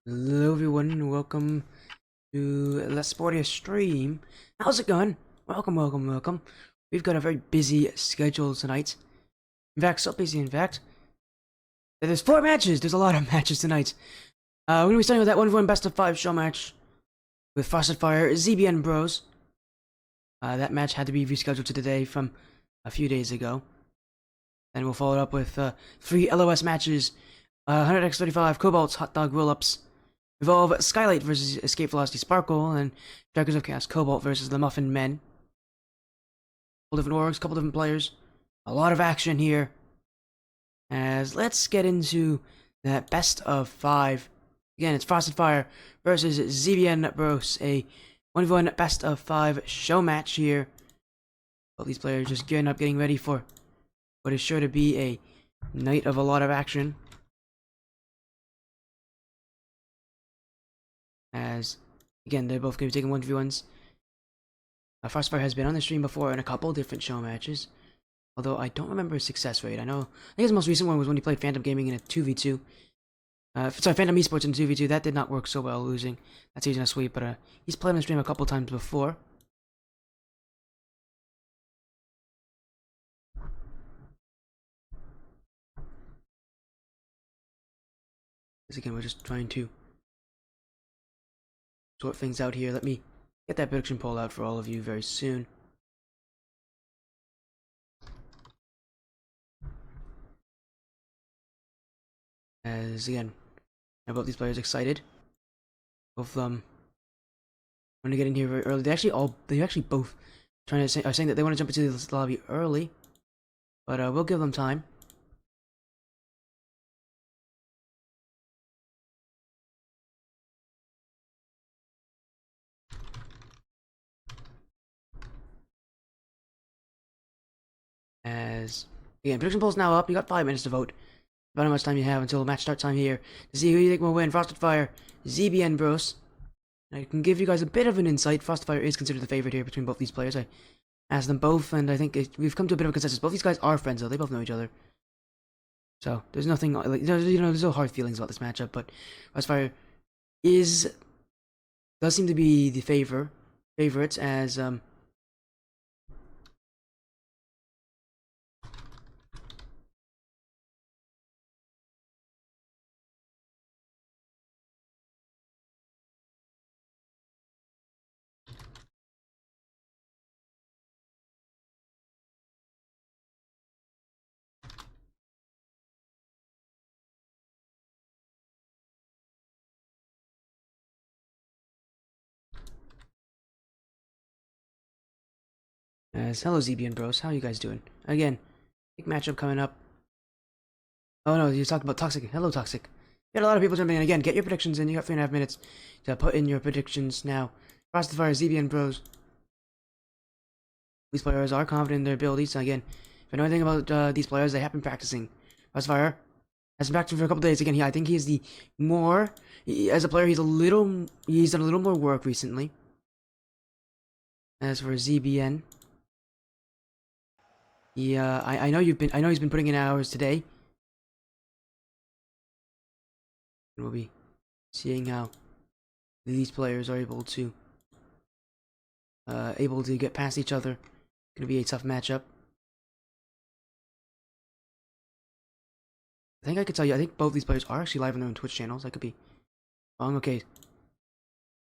Hello everyone, welcome to Let's Sporty Stream. How's it going? Welcome. We've got a very busy schedule tonight. In fact, so busy in fact. There's 4 matches! There's a lot of matches tonight. We're gonna be starting with that 1v1 best of 5 show match with Fyre, ZBN Bros. That match had to be rescheduled to today from a few days ago. And we'll follow it up with 3 LOS matches. 100x35, Cobalt, Hotdog, Rollups. Evolve Skylight versus Escape Velocity Sparkle, and Dragons of Chaos Cobalt versus the Muffin Men. Couple different orgs, couple different players. A lot of action here. As let's get into that best of 5. Again, it's Fyre versus ZBN Bros. A 1v1 best of 5 show match here. Both these players just getting ready for what is sure to be a night of a lot of action. As, again, they're both going to be taking 1v1s. Fyre has been on the stream before in a couple different show matches. Although I don't remember his success rate. I think his most recent one was when he played Phantom Gaming in a 2v2. Sorry, Phantom Esports in 2v2. That did not work so well, losing that season a sweep. But he's played on the stream a couple times before. Because again, we're just trying to sort things out here. Let me get that prediction poll out for all of you very soon. As again, I both these players excited. Both of them want to get in here very early. They actually both are saying that they want to jump into this lobby early, but we'll give them time. As again, prediction poll's now up. You got 5 minutes to vote. About how much time you have until match start time here to see who you think will win. Fyre, ZBN Bros. I can give you guys a bit of an insight. Fyre is considered the favorite here between both these players. I asked them both, and I think we've come to a bit of a consensus. Both these guys are friends, though. They both know each other. So there's nothing like there's no hard feelings about this matchup. But Fyre does seem to be the favorites as hello ZBN Bros. How are you guys doing? Again, big matchup coming up. Oh no, you talked about Toxic. Hello Toxic. You got a lot of people jumping in. Again, get your predictions in. You got 3.5 minutes to put in your predictions now. Fyre, ZBN Bros. These players are confident in their abilities. So again, if I know anything about these players, they have been practicing. Fyre has been practicing for a couple days. Again, I think he is as a player, he's done a little more work recently. As for ZBN, I know he's been putting in hours today. And we'll be seeing how these players are able to get past each other. Gonna be a tough matchup. I think I could tell you, I think both these players are actually live on their own Twitch channels. I could be wrong. Okay.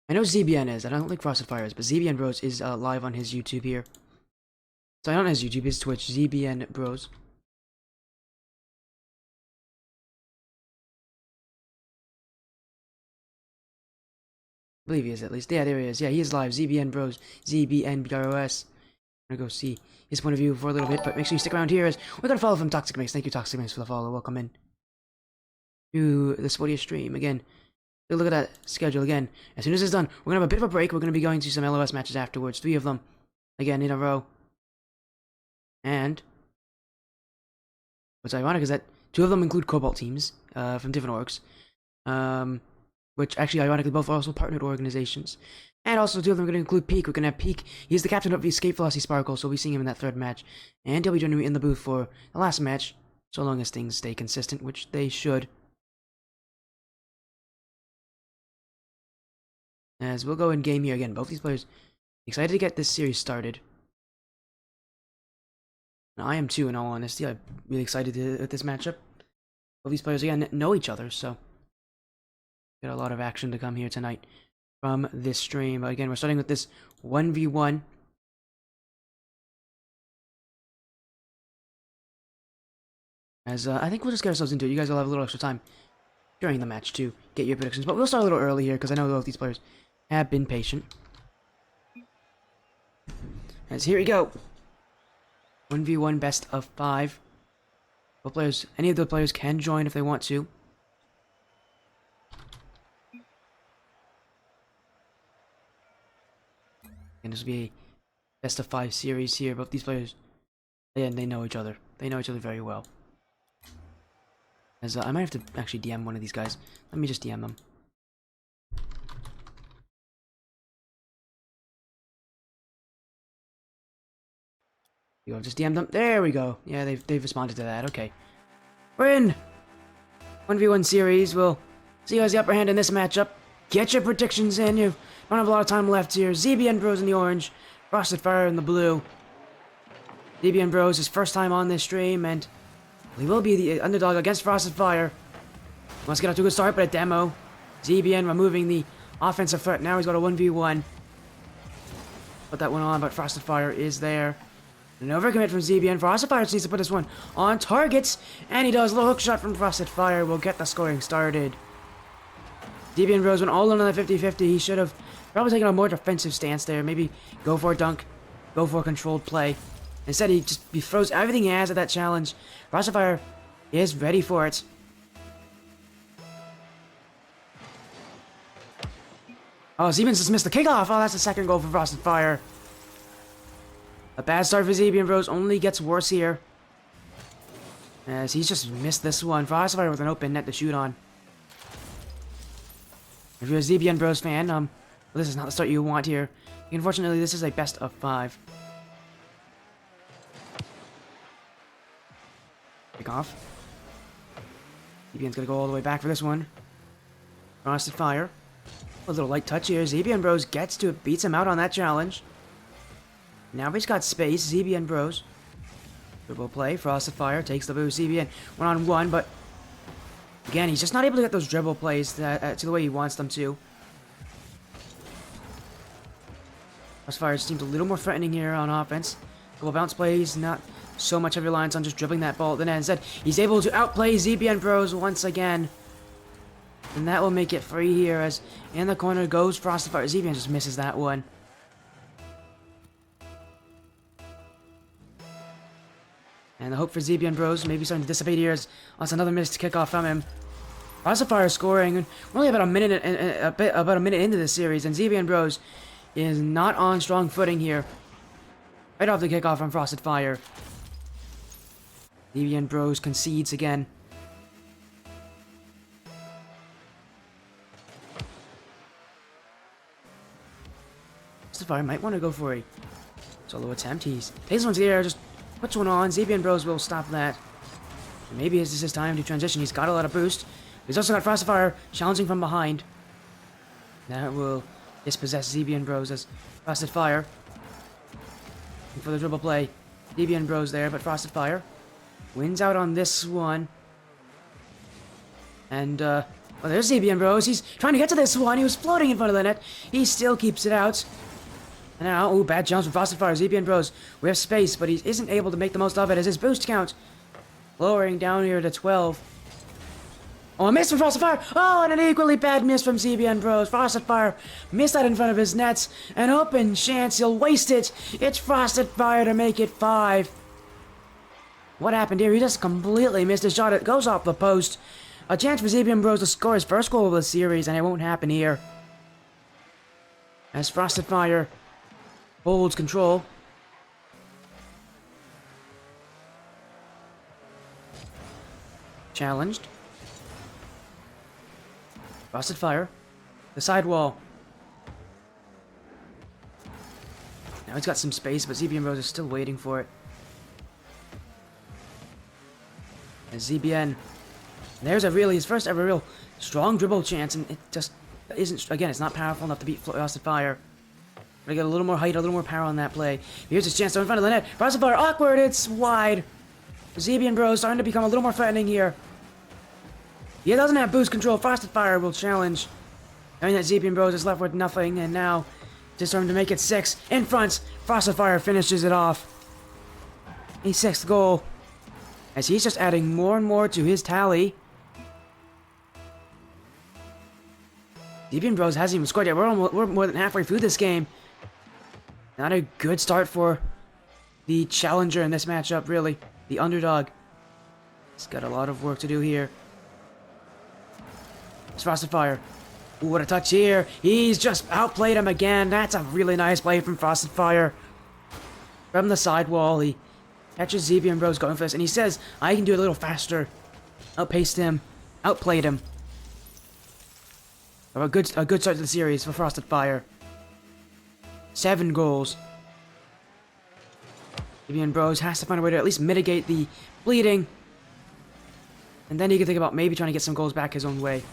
I know ZBN is. I don't think Fyre is, but ZBN Bros is live on his YouTube here. So not his YouTube, his Twitch, ZBN Bros. I believe he is at least. Yeah, there he is. Yeah, he is live. ZBN Bros. ZBN BROS. I'm gonna go see his point of view for a little bit, but make sure you stick around here as we're gonna follow from Toxic Mace. Thank you, Toxic Mace, for the follow. Welcome in to the Sporty Stream. Again, look at that schedule again. As soon as it's done, we're gonna have a bit of a break. We're gonna be going to some LOS matches afterwards. 3 of them. Again, in a row. And what's ironic is that 2 of them include Cobalt teams from different orgs. Which actually, ironically, both are also partnered organizations. And also, 2 of them are going to include Peak. We're going to have Peak. He's the captain of the Escape Velocity Sparkle, so we'll be seeing him in that 3rd match. And he'll be joining me in the booth for the last match, so long as things stay consistent, which they should. As we'll go in game here again. Both these players excited to get this series started. And I am too, in all honesty. I'm really excited at this matchup. Both these players again know each other, so got a lot of action to come here tonight from this stream. But again, we're starting with this 1v1. As I think we'll just get ourselves into it. You guys will have a little extra time during the match to get your predictions. But we'll start a little early here because I know both these players have been patient. As here we go. 1v1 best of 5. Both players, any of the players can join if they want to. And this will be a best of 5 series here. Both these players, and they know each other. They know each other very well. As I might have to actually DM one of these guys. Let me just DM them. You go, just DM them. There we go. Yeah, they've responded to that. Okay, we're in 1v1 series. We'll see who has the upper hand in this matchup. Get your predictions in. You don't have a lot of time left here. ZBN Bros in the orange, Frosted Fyre in the blue. ZBN Bros his first time on this stream, and he will be the underdog against Frosted Fyre. Wants to get off to a good start, but a demo. ZBN removing the offensive threat. Now he's got a 1v1. Put that one on, but Frosted Fyre is there. An overcommit from ZBN. Frosted Fyre needs to put this one on targets. And he does. A little hook shot from Frosted Fyre will get the scoring started. ZBN Bros went all in on the 50-50. He should have probably taken a more defensive stance there. Maybe go for a dunk. Go for a controlled play. Instead, he throws everything he has at that challenge. Frosted Fyre is ready for it. Oh, Siemens just missed the kickoff. Oh, that's the second goal for Frosted Fyre. A bad start for ZBN Bros only gets worse here. As he's just missed this one. Frosted Fyre with an open net to shoot on. If you're a ZBN Bros fan, well, this is not the start you want here. Unfortunately, this is a best of 5. Kick off. ZBN's gonna go all the way back for this one. Frosted Fyre. A little light touch here. ZBN Bros gets to it, beats him out on that challenge. Now he's got space. ZBN Bros. Dribble play. Frosted Fyre takes the boost. ZBN 1-on-1, but again, he's just not able to get those dribble plays to the way he wants them to. Frosted Fyre seems a little more threatening here on offense. Couple bounce plays, not so much of reliance on just dribbling that ball at the net. Instead, he's able to outplay ZBN Bros once again. And that will make it free here as in the corner goes Frosted Fyre. ZBN just misses that one. And the hope for ZBN Bros maybe starting to dissipate here as that's another missed kickoff from him. Frosted Fyre scoring. We're only about a minute into this series, and ZBN Bros is not on strong footing here. Right off the kickoff from Frosted Fyre. ZBN Bros concedes again. Frosted Fyre might want to go for a solo attempt. He's takes one to the air, just puts one on. ZBN Bros will stop that. Maybe this is his time to transition. He's got a lot of boost. He's also got Frosted Fyre challenging from behind. That will dispossess ZBN Bros as Frosted Fyre. For the dribble play. ZBN Bros there, but Frosted Fyre wins out on this one. And, well, there's ZBN Bros. He's trying to get to this one. He was floating in front of the net. He still keeps it out. And now, ooh, bad jumps from Frosted Fyre. ZBN Bros with space, but he isn't able to make the most of it as his boost count lowering down here to 12. Oh, a miss from Frosted Fyre. Oh, and an equally bad miss from ZBN Bros. Frosted Fyre missed that in front of his nets. An open chance. He'll waste it. It's Frosted Fyre to make it 5. What happened here? He just completely missed his shot. It goes off the post. A chance for ZBN Bros to score his first goal of the series, and it won't happen here. As Frosted Fyre holds control. Challenged. Frosted Fyre. The sidewall. Now he's got some space, but ZBN Bros is still waiting for it. And ZBN. There's his first ever real strong dribble chance, and it just isn't, again, it's not powerful enough to beat Frosted Fyre. Gotta get a little more height, a little more power on that play. Here's his chance to in front of the net. Frosted Fyre, awkward, it's wide. Zebian Bros starting to become a little more threatening here. He doesn't have boost control. Frosted Fyre will challenge. I mean that Zebian Bros is left with nothing, and now just starting to make it 6 in front. Frosted Fyre finishes it off. A 6th goal. As he's just adding more and more to his tally. Zebian Bros hasn't even scored yet. We're more than halfway through this game. Not a good start for the challenger in this matchup, really. The underdog. He's got a lot of work to do here. It's Frosted Fyre. Ooh, what a touch here. He's just outplayed him again. That's a really nice play from Frosted Fyre. From the sidewall, he catches Zebian Bros going for this, and he says, I can do it a little faster. Outpaced him. Outplayed him. A good start to the series for Frosted Fyre. 7 goals. Zebian Bros has to find a way to at least mitigate the bleeding. And then he can think about maybe trying to get some goals back his own way.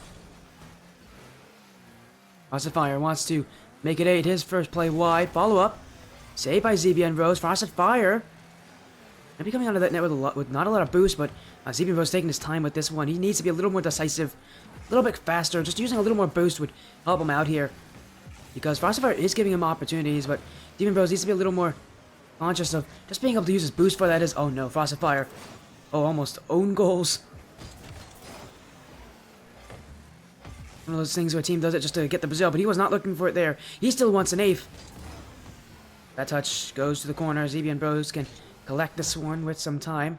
Frosted Fyre wants to make it 8. His first play wide. Follow up. Saved by Zebian Bros. Frosted Fyre. Maybe coming out of that net with not a lot of boost, but Zebian Bros taking his time with this one. He needs to be a little more decisive. A little bit faster. Just using a little more boost would help him out here. Because Frosted Fyre is giving him opportunities, but Zebian Bros needs to be a little more conscious of just being able to use his boost for that is. Oh no, Frosted Fyre. Oh, almost own goals. One of those things where a team does it just to get the Brazil, but he was not looking for it there. He still wants an 8th. That touch goes to the corner. Zebian Bros can collect this one with some time.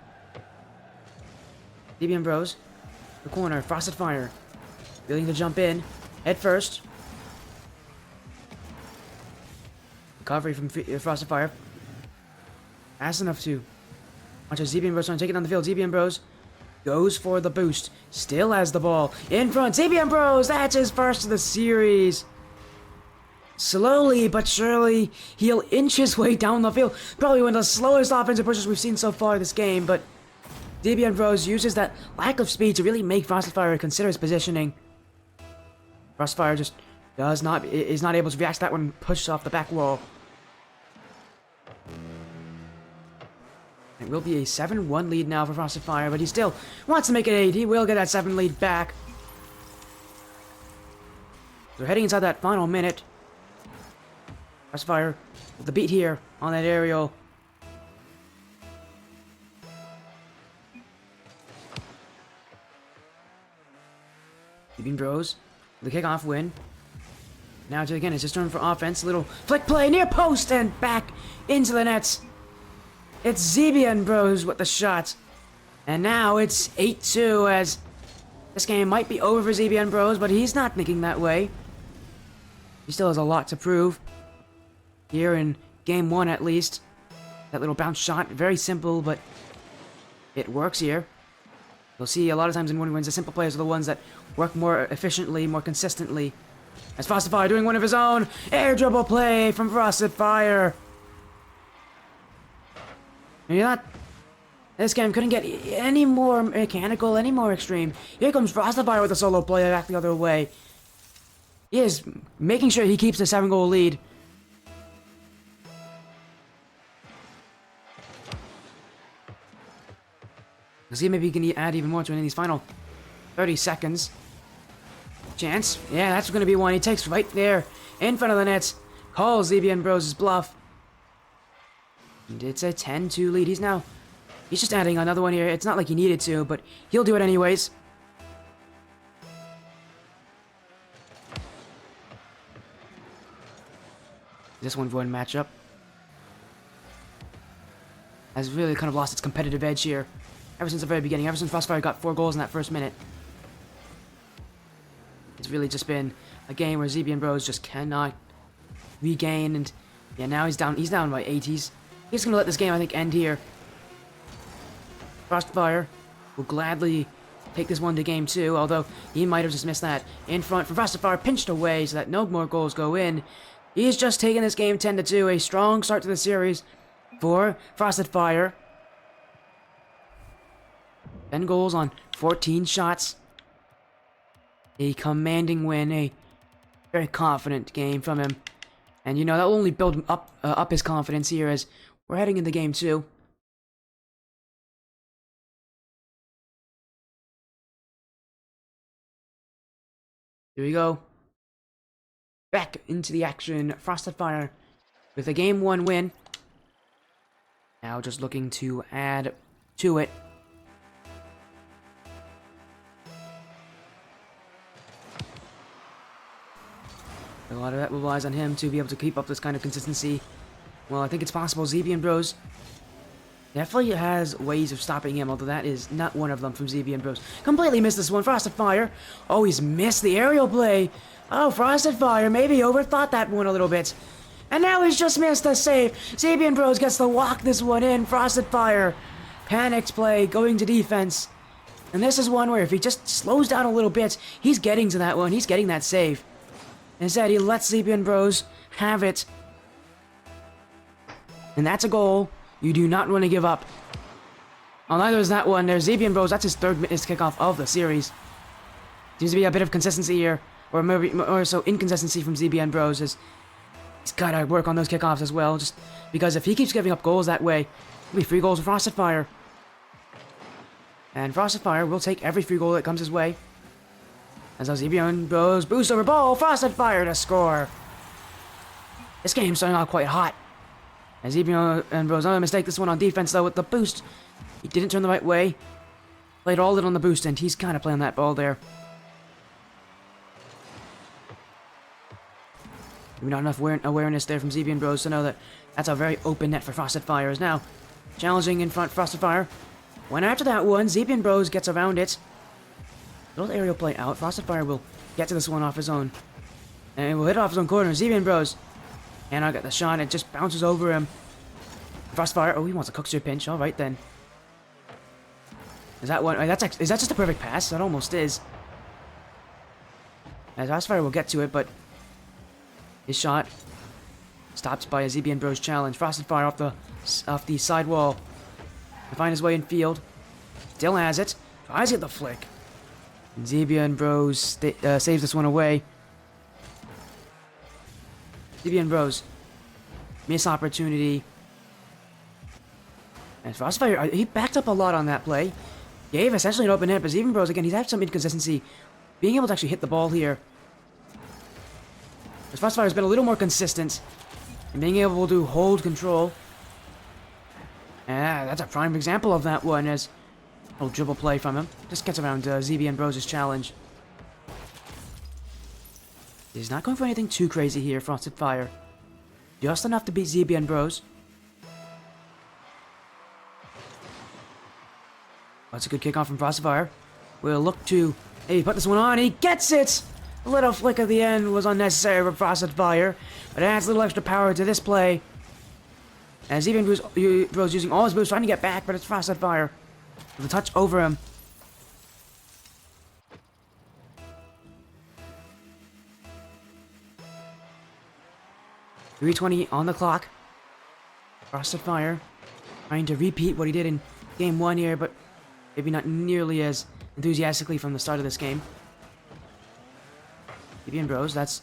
Zebian Bros. The corner. Frosted Fyre. Willing to jump in. Head first. Recovery from Frosted Fyre. Fast enough to watch as Zebian Bros trying to take it down the field. Zebian Bros goes for the boost. Still has the ball. In front. Zebian Bros. That's his first of the series. Slowly but surely, he'll inch his way down the field. Probably one of the slowest offensive pushes we've seen so far this game, but Zebian Bros uses that lack of speed to really make Frosted Fyre consider his positioning. Frosted Fyre just is not able to react to that one pushed off the back wall. It will be a 7-1 lead now for Frosted Fyre, but he still wants to make it 8. He will get that 7 lead back. So heading inside that final minute. Frosted Fyre with the beat here on that aerial. Zebian Bros with the kickoff win. Now again, it's his turn for offense. Little flick play near post and back into the nets. It's Zebian Bros with the shot. And now it's 8-2 as this game might be over for Zebian Bros, but he's not thinking that way. He still has a lot to prove. Here in game 1 at least. That little bounce shot, very simple, but it works here. You'll see a lot of times in 1v1s, the simple players are the ones that work more efficiently, more consistently. As Frosted Fyre doing one of his own. Air dribble play from Frosted Fyre. This game couldn't get any more mechanical, any more extreme. Here comes Frosted Fyre with a solo play back the other way. He is making sure he keeps the 7-goal lead. Let's see, maybe he can add even more to it in these final 30 seconds. Chance. Yeah, that's going to be one. He takes right there in front of the nets. Calls Zebian Bros' bluff. And it's a 10-2 lead. He's just adding another one here. It's not like he needed to, but he'll do it anyways. This 1v1 matchup has really kind of lost its competitive edge here. Ever since the very beginning, ever since Frosted Fyre got 4 goals in that first minute. It's really just been a game where Zebian Bros just cannot regain, and yeah, now he's down by 8. He's gonna let this game, I think, end here. Frosted Fyre will gladly take this one to game 2, although he might have just missed that. In front from Frosted Fyre, pinched away so that no more goals go in. He's just taken this game 10-2, a strong start to the series for Frosted Fyre. 10 goals on 14 shots. A commanding win, a Very confident game from him. And, you know, that will only build up his confidence here as we're heading into game 2. Here we go. Back into the action. Frosted Fyre with a game 1 win. Now just looking to add to it. A lot of that relies on him to be able to keep up this kind of consistency. Well, I think it's possible. Zebian Bros definitely has ways of stopping him, although that is not one of them from Zebian Bros. Completely missed this one. Frosted Fyre. Oh, he's missed the aerial play. Oh, Frosted Fyre maybe overthought that one a little bit. And now he's just missed the save. Zebian Bros gets to walk this one in. Frosted Fyre. Panicked play, going to defense. And this is one where if he just slows down a little bit, he's getting to that one. He's getting that save. Instead, he lets Zebian Bros have it. And that's a goal you do not want to give up. Oh, neither is that one. There's Zebian Bros. That's his third missed kickoff of the series. Seems to be a bit of consistency here. Or maybe more so inconsistency from Zebian Bros. He's got to work on those kickoffs as well. Just because if he keeps giving up goals that way, it'll be 3 goals for Frosted Fyre. And Frosted Fyre will take every free goal that comes his way. As Zebian Bros boost over ball, Frosted Fyre to score. This game's starting out quite hot. As Zebian Bros another mistake this one on defense though with the boost. He didn't turn the right way. Played all in on the boost and he's kind of playing that ball there. Maybe not enough awareness there from Zebian Bros to know that that's a very open net for Frosted Fyre. Is now challenging in front Frosted Fyre. When after that one, Zebian Bros gets around it. Little aerial play out. Frosted Fyre will get to this one off his own. And will hit it off his own corner. Zebian Bros. And I got the shot. It just bounces over him. Frosted Fyre. Oh, he wants a Cookster pinch. Alright then. Is that one? Is that just a perfect pass? That almost is. As Frosted Fyre will get to it, but his shot stopped by a Zebian Bros challenge. Frosted Fyre off the side wall. To find his way in field. Still has it. Tries to get the flick. And Zebian Bros saves this one away. Zebian Bros. Miss opportunity. And Frosted Fyre, he backed up a lot on that play. Gave essentially an open hit, but Zebian Bros, again, he's had some inconsistency. Being able to actually hit the ball here. Frosted Fyre has been a little more consistent. And being able to hold control. Yeah, that's a prime example of that one as a little dribble play from him. Just gets around Zebian Bros' challenge. He's not going for anything too crazy here, Frosted Fyre. Just enough to beat Zebian Bros. That's a good kickoff from Frosted Fyre. We'll look to... Hey, put this one on. He gets it! A little flick at the end was unnecessary for Frosted Fyre. But it adds a little extra power to this play. As Zebian Bros using all his boost trying to get back, but it's Frosted Fyre. With a touch over him. .320 on the clock. Frosted Fyre trying to repeat what he did in game 1 here, but maybe not nearly as enthusiastically from the start of this game. Zebian Bros, that's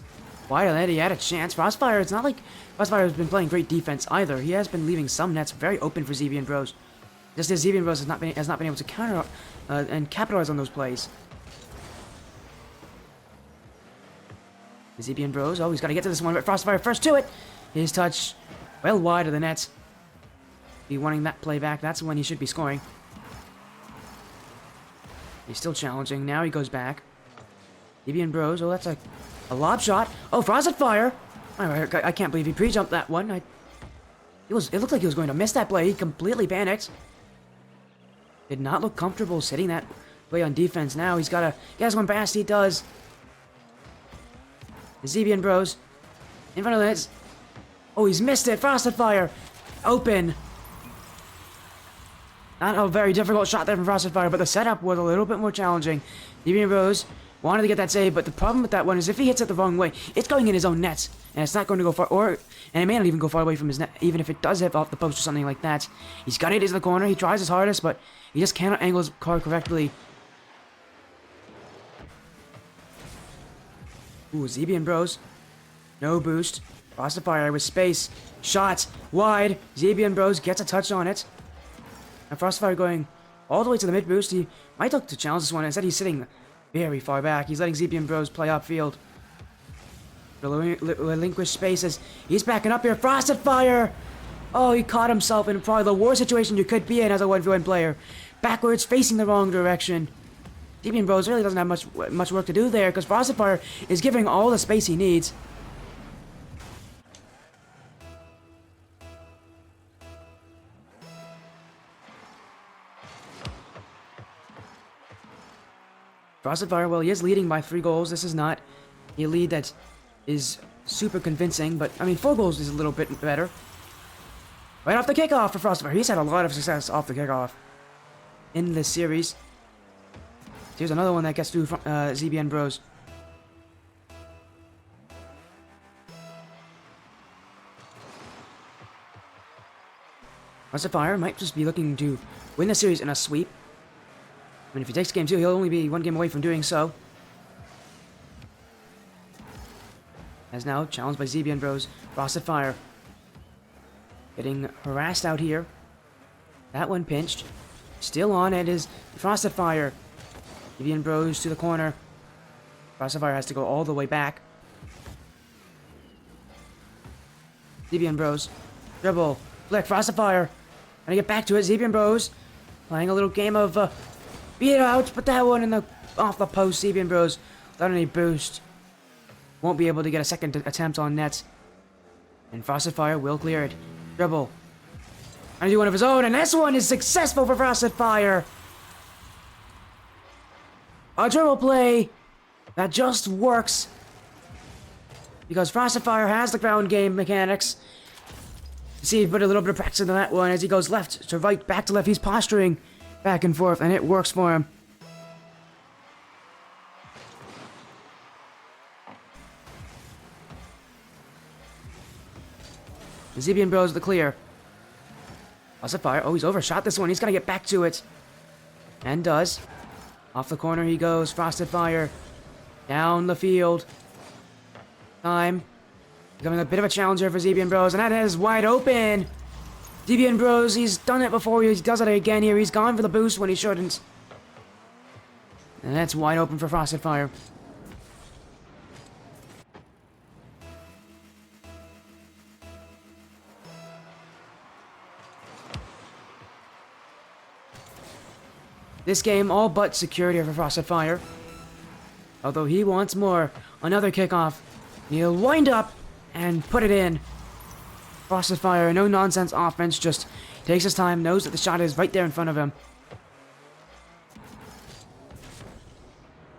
wide on it. He had a chance. Frosted Fyre, it's not like Frosted Fyre has been playing great defense either. He has been leaving some nets very open for Zebian Bros. Just as Zebian Bros has not been able to counter and capitalize on those plays. Zebian Bros, oh, he's got to get to this one, but Frosted Fyre first to it. His touch well wide of the net. Be wanting that play back. That's when he should be scoring. He's still challenging. Now he goes back. Zebian Bros, oh, that's a lob shot. Oh, Frosted Fyre. I can't believe he pre-jumped that one. It looked like he was going to miss that play. He completely panicked. Did not look comfortable sitting that play on defense. Now he's got to get this one past. He does. Zebian Bros in front of the net. Oh, he's missed it. Frosted Fyre open. Not a very difficult shot there from Frosted Fyre, but the setup was a little bit more challenging. Zebian Bros wanted to get that save, but the problem with that one is if he hits it the wrong way, it's going in his own nets, and it's not going to go far, and it may not even go far away from his net, even if it does hit off the post or something like that. He's got it into the corner. He tries his hardest, but he just cannot angle his card correctly. Ooh, Zebian Bros. No boost. Frosted Fyre with space. Shot. Wide. Zebian Bros gets a touch on it. And Frosted Fyre going all the way to the mid boost. He might look to challenge this one. Instead, he's sitting very far back. He's letting Zebian Bros play upfield. Relinquish spaces. He's backing up here. Frosted Fyre! Oh, he caught himself in probably the worst situation you could be in as a 1v1 player. Backwards, facing the wrong direction. Zebian Bros really doesn't have much work to do there because Frosted Fyre is giving all the space he needs. Frosted Fyre, well, he is leading by 3 goals. This is not a lead that is super convincing, but, I mean, 4 goals is a little bit better. Right off the kickoff for Frosted Fyre. He's had a lot of success off the kickoff in this series. Here's another one that gets through ZBN Bros. Frosted Fyre might just be looking to win the series in a sweep. I mean, if he takes game 2, he'll only be 1 game away from doing so. As now, challenged by ZBN Bros. Frosted Fyre getting harassed out here. That one pinched. Still on it is Frosted Fyre. ZBN Bros to the corner. Frosted Fyre has to go all the way back. ZBN Bros. Dribble. Flick. Frosted Fyre. Trying to get back to it. ZBN Bros. Playing a little game of beat out, but that one in the off the post. ZBN Bros without any boost. Won't be able to get a second attempt on net. And Frosted Fyre will clear it. Dribble. Trying to do one of his own, and this one is successful for Frosted Fyre. A dribble play that just works because Frosted Fyre has the ground game mechanics. You see, he put a little bit of practice into that one as he goes left to right, back to left. He's posturing back and forth, and it works for him. The ZBN Bros the clear. Frosted Fyre. Oh, he's overshot this one. He's got to get back to it. And does. Off the corner he goes. Frosted Fyre. Down the field. Time. Becoming a bit of a challenger for ZBN Bros. And that is wide open. ZBN Bros, he's done it before. He does it again here. He's gone for the boost when he shouldn't. And that's wide open for Frosted Fyre. This game all but secured here for Frosted Fyre. Although he wants more. Another kickoff. He'll wind up and put it in. Frosted Fyre, no nonsense offense, just takes his time, knows that the shot is right there in front of him.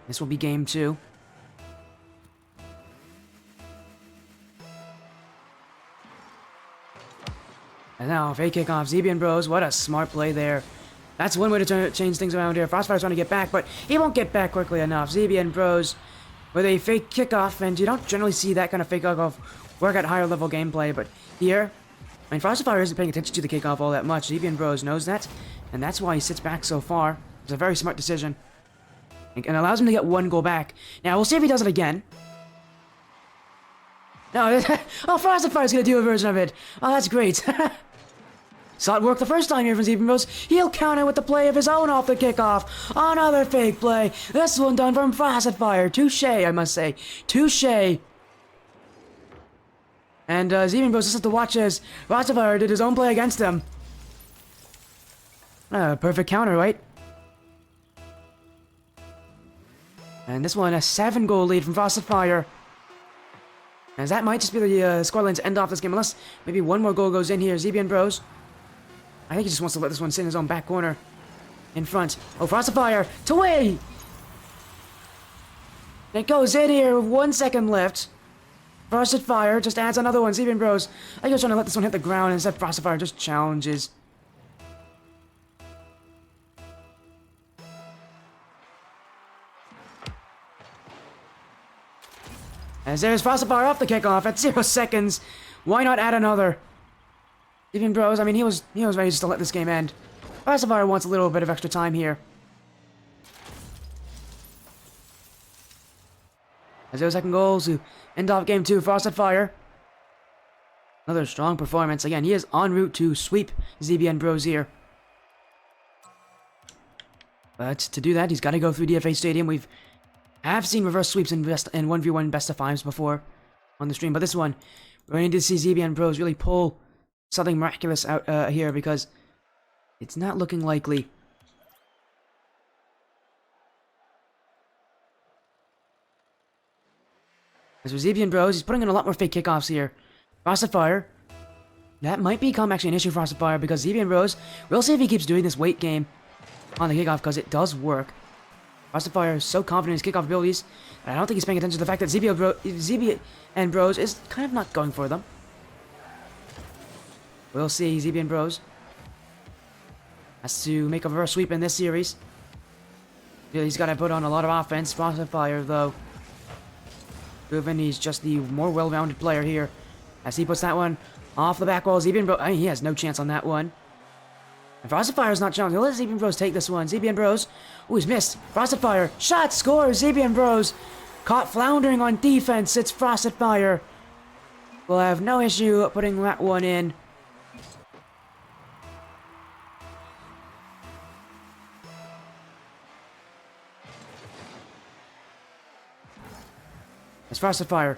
This will be game 2. And now, fake kickoff, ZBN Bros, what a smart play there. That's one way to change things around here. Frosted Fyre's trying to get back, but he won't get back quickly enough. ZBN Bros with a fake kickoff, and you don't generally see that kind of fake kickoff work at higher level gameplay, but here, I mean, Frosted Fyre isn't paying attention to the kickoff all that much. ZBN Bros knows that, and that's why he sits back so far. It's a very smart decision. And allows him to get 1 goal back. Now, we'll see if he does it again. No, oh, Frosted Fyre's gonna do a version of it. Oh, that's great. Saw it work the first time here from ZBN Bros. He'll counter with the play of his own off the kickoff. Another fake play. This one done from Frosted Fyre. Touche, I must say. Touche. And ZBN Bros just has to watch as Frosted Fyre did his own play against him. Perfect counter, right? And this one, a 7-goal lead from Frosted Fyre. As that might just be the scoreline to end off this game, unless maybe 1 more goal goes in here. ZBN Bros. I think he just wants to let this one sit in his own back corner. In front. Oh, Frosted Fyre to way! It goes in here with 1 second left. Frosted Fyre just adds another one. ZBN Bros. I think he was trying to let this one hit the ground, and instead Frosted Fyre just challenges. As there's Frosted Fyre off the kickoff at 0 seconds. Why not add another? ZBN Bros, I mean, he was ready just to let this game end. Frosted Fyre wants a little bit of extra time here. as those second goals to end off game 2. Frosted Fyre. Another strong performance. Again, he is en route to sweep ZBN Bros here. But to do that, he's got to go through DFA Stadium. Have seen reverse sweeps in 1v1 best of 5s before on the stream, but this one, we're going to see ZBN Bros really pull something miraculous out here because it's not looking likely. As for ZBN Bros, he's putting in a lot more fake kickoffs here. Frosted Fyre. That might become actually an issue for Frosted Fyre because ZBN Bros, we'll see if he keeps doing this weight game on the kickoff because it does work. Frosted Fyre is so confident in his kickoff abilities, and I don't think he's paying attention to the fact that ZBN Bros is kind of not going for them. We'll see. ZBN Bros has to make a reverse sweep in this series. Yeah, he's got to put on a lot of offense. Frosted Fyre, though, proven he's just the more well-rounded player here. As he puts that one off the back wall, ZBN Bros, I mean, he has no chance on that one. And Frosted Fyre is not challenging. He'll let ZBN Bros take this one. ZBN Bros, oh, he's missed. Frosted Fyre, shot, scores. ZBN Bros caught floundering on defense. It's Frosted Fyre. We'll have no issue putting that one in. It's Frosted Fyre.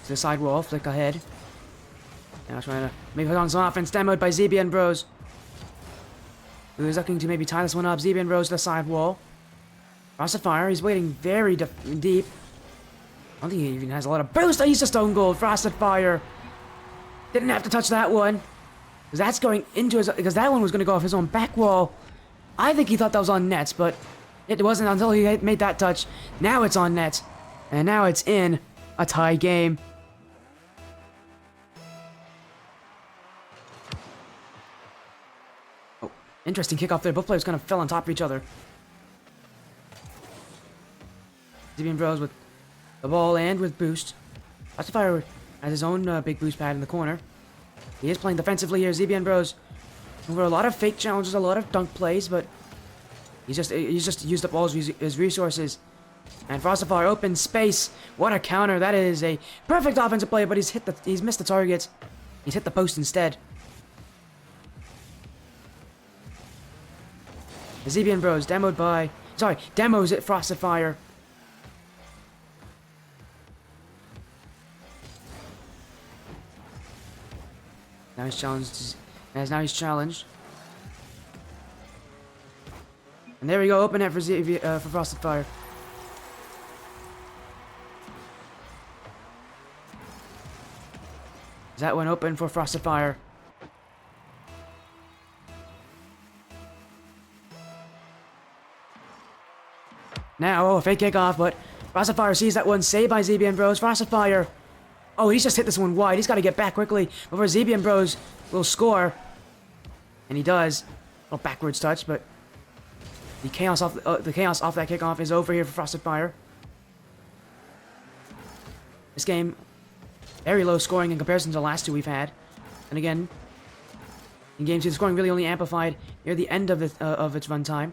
To the side wall, flick ahead. Now trying to maybe put on some offense, demoed by ZBN Bros. Who's looking to maybe tie this one up. ZBN Bros to the side wall. Frosted Fyre, he's waiting very deep. I don't think he even has a lot of boost. Oh, he's just stone gold. Frosted Fyre. Didn't have to touch that one. Because that's going into his... Because that one was going to go off his own back wall. I think he thought that was on nets, but it wasn't until he made that touch. Now it's on net. And now it's in a tie game. Interesting kickoff there. Both players kind of fell on top of each other. ZBN Bros with the ball and with boost. Frosted Fyre has his own big boost pad in the corner. He is playing defensively here. ZBN Bros over a lot of fake challenges, a lot of dunk plays, but he's just used up all his resources. And Frosted Fyre open space. What a counter! That is a perfect offensive play, but he's missed the target. He's hit the post instead. The ZBN Bros demos it Frosted Fyre. Now he's challenged. Now he's challenged. And there we go, open net for Frosted Fyre. Is that one open for Frosted Fyre? Now, oh, a fake kickoff, but Frosted Fyre sees that one, saved by ZBN Bros. Frosted Fyre. Oh, he's just hit this one wide. He's got to get back quickly before ZBN Bros will score. And he does. A little backwards touch, but the chaos off that kickoff is over here for Frosted Fyre. This game, very low scoring in comparison to the last two we've had. And again, in game 2, the scoring really only amplified near the end of its runtime.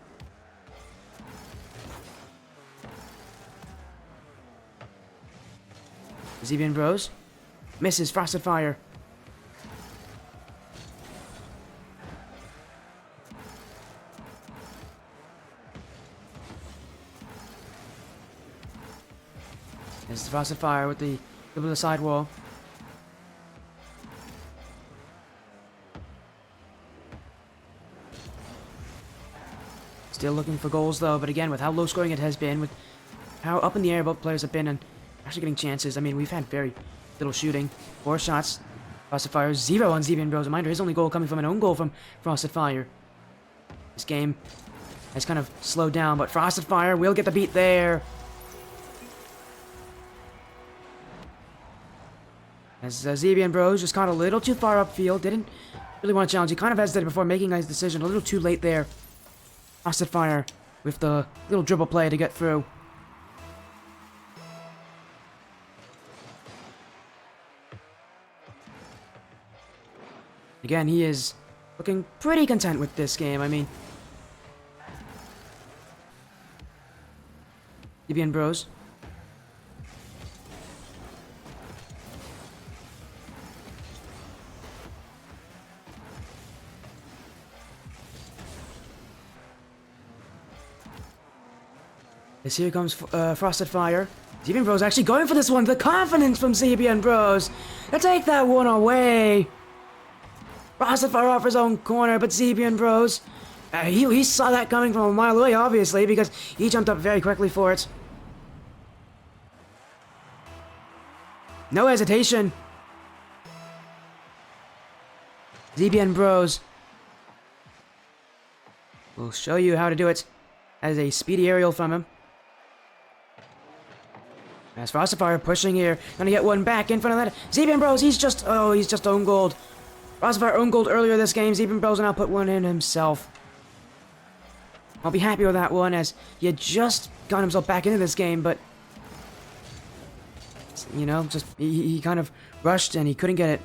ZBN Bros misses Frosted Fyre. This is Frosted Fyre with the sidewall. Still looking for goals though, but again, with how low scoring it has been, with how up in the air both players have been, and actually getting chances. I mean, we've had very little shooting. 4 shots. Frosted Fyre 0 on ZBN Bros. Reminder, his only goal coming from an own goal from Frosted Fyre. This game has kind of slowed down, but Frosted Fyre will get the beat there. As ZBN Bros just caught a little too far upfield. Didn't really want to challenge. He kind of hesitated before making his decision. A little too late there. Frosted Fyre with the little dribble play to get through. Again, he is looking pretty content with this game. I mean, ZBN Bros. As here comes Frosted Fyre. ZBN Bros actually going for this one. The confidence from ZBN Bros to take that one away. Frosted Fyre off his own corner, but ZBN Bros, he saw that coming from a mile away, obviously, because he jumped up very quickly for it. No hesitation. ZBN Bros will show you how to do it. As a speedy aerial from him. As Frosted Fyre pushing here, gonna get one back in front of that. ZBN Bros, he's just own gold. Frosted Fyre owned gold earlier this game. ZBN Bros now put one in himself. I'll be happy with that one, as he had just got himself back into this game, but you know, just he kind of rushed and he couldn't get it.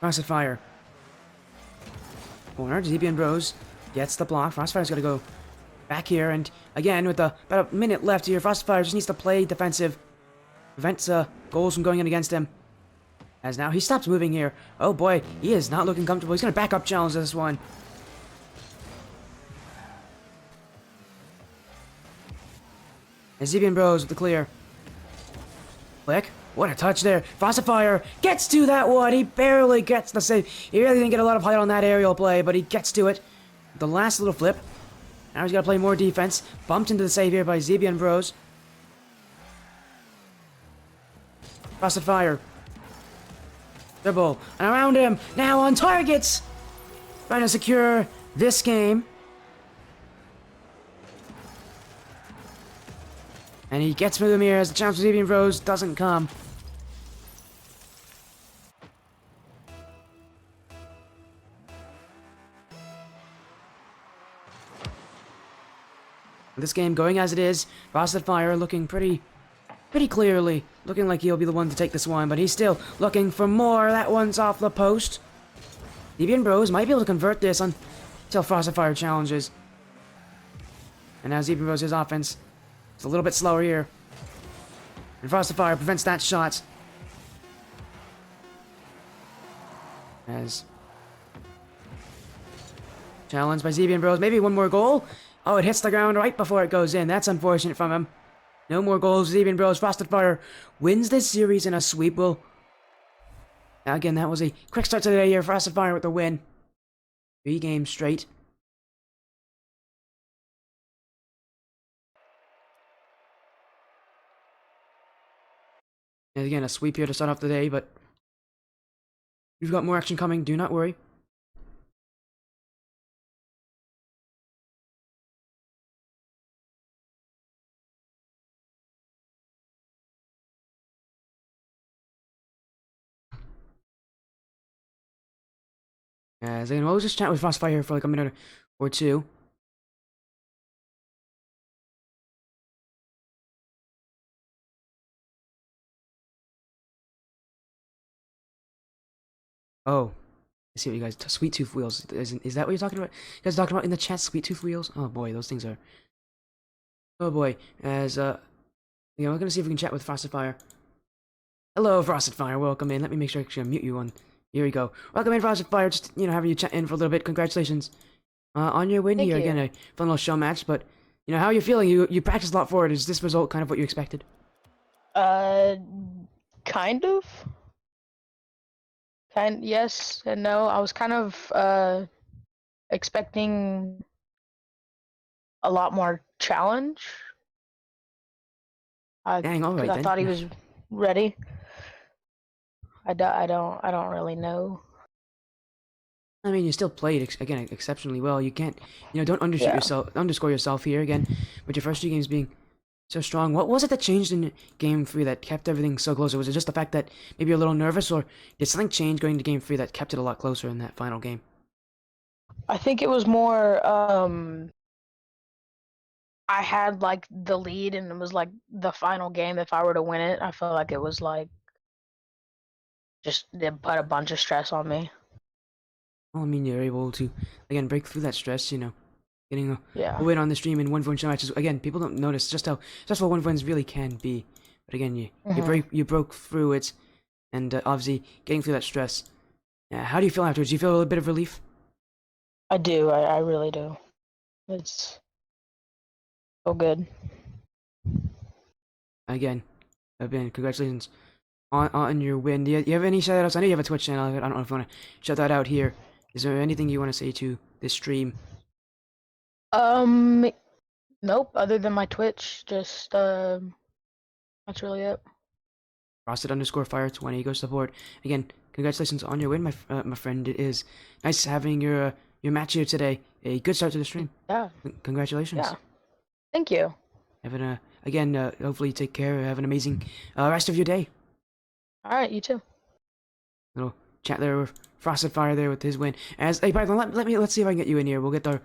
Frosted Fyre. Corner, ZBN Bros gets the block. Frosted Fyre's got to go back here, and again, with about a minute left here, Frosted Fyre just needs to play defensive. Prevents goals from going in against him. As now he stops moving here. Oh boy, he is not looking comfortable. He's going to back up challenge this one. And ZBN Bros with the clear. Click. What a touch there. Frosted Fyre gets to that one. He barely gets the save. He really didn't get a lot of height on that aerial play, but he gets to it. The last little flip. Now he's got to play more defense. Bumped into the save here by ZBN Bros. Frosted Fyre. Dribble. And around him. Now on targets. Trying to secure this game. And he gets through them here as the chance for ZBN Bros doesn't come. This game going as it is. Frosted Fyre looking pretty clearly. Looking like he'll be the one to take this one, but he's still looking for more. That one's off the post. ZBN Bros might be able to convert this until Frosted Fyre challenges. And now ZBN Bros' offense is a little bit slower here. And Frosted Fyre prevents that shot. As challenged by ZBN Bros. Maybe one more goal. Oh, it hits the ground right before it goes in. That's unfortunate from him. No more goals. ZBN Bros. Frosted Fyre wins this series in a sweep. Now again, that was a quick start to the day here. Frosted Fyre with the win. 3 games straight. And again, a sweep here to start off the day, but we've got more action coming. Do not worry. As again, we'll just chat with Frosted Fyre for like a minute or two. Oh, I see what you guys. Sweet Tooth wheels. Is that what you're talking about? You guys talking about in the chat? Sweet Tooth wheels? Oh boy, those things are. Oh boy. As yeah, we're gonna see if we can chat with Frosted Fyre. Hello, Frosted Fyre. Welcome in. Let me make sure I can mute you on. Here we go. Welcome in, Frosted Fyre. Just having you chat in for a little bit. Congratulations on your win here. Again, a fun little show match. But how are you feeling? You practiced a lot for it. Is this result kind of what you expected? Kind of. Yes and no. I was kind of expecting a lot more challenge. Dang, all right then. I thought he was ready. I don't really know. I mean, you still played again exceptionally well. You can't, don't underscore yourself here again. With your first 2 games being so strong, what was it that changed in Game 3 that kept everything so close? Or was it just the fact that maybe you're a little nervous, or did something change going to Game 3 that kept it a lot closer in that final game? I think it was more. I had like the lead, and it was like the final game. If I were to win it, I felt like it was like just they put a bunch of stress on me. Well, I mean, you're able to, again, break through that stress, you know, getting a Yeah. win on the stream in 1v1 show matches. Again, people don't notice just how stressful 1v1s really can be. But again, you broke through it, and obviously getting through that stress. How do you feel afterwards? Do you feel a little bit of relief? I do. I really do. It's so good. Again, congratulations on your win. Do you have any shout outs? I know you have a Twitch channel. I don't know if you want to shout that out here. Is there anything you want to say to this stream? Nope. Other than my Twitch, just that's really it. Frosted_Fyre20 go support. Again, congratulations on your win, my friend. It is nice having your match here today. A good start to the stream. Yeah. Congratulations. Yeah. Thank you. Having again, hopefully take care. Have an amazing rest of your day. All right, you too. Little chat there with Frosted Fyre there with his win. As hey Python, let's see if I can get you in here. We'll get a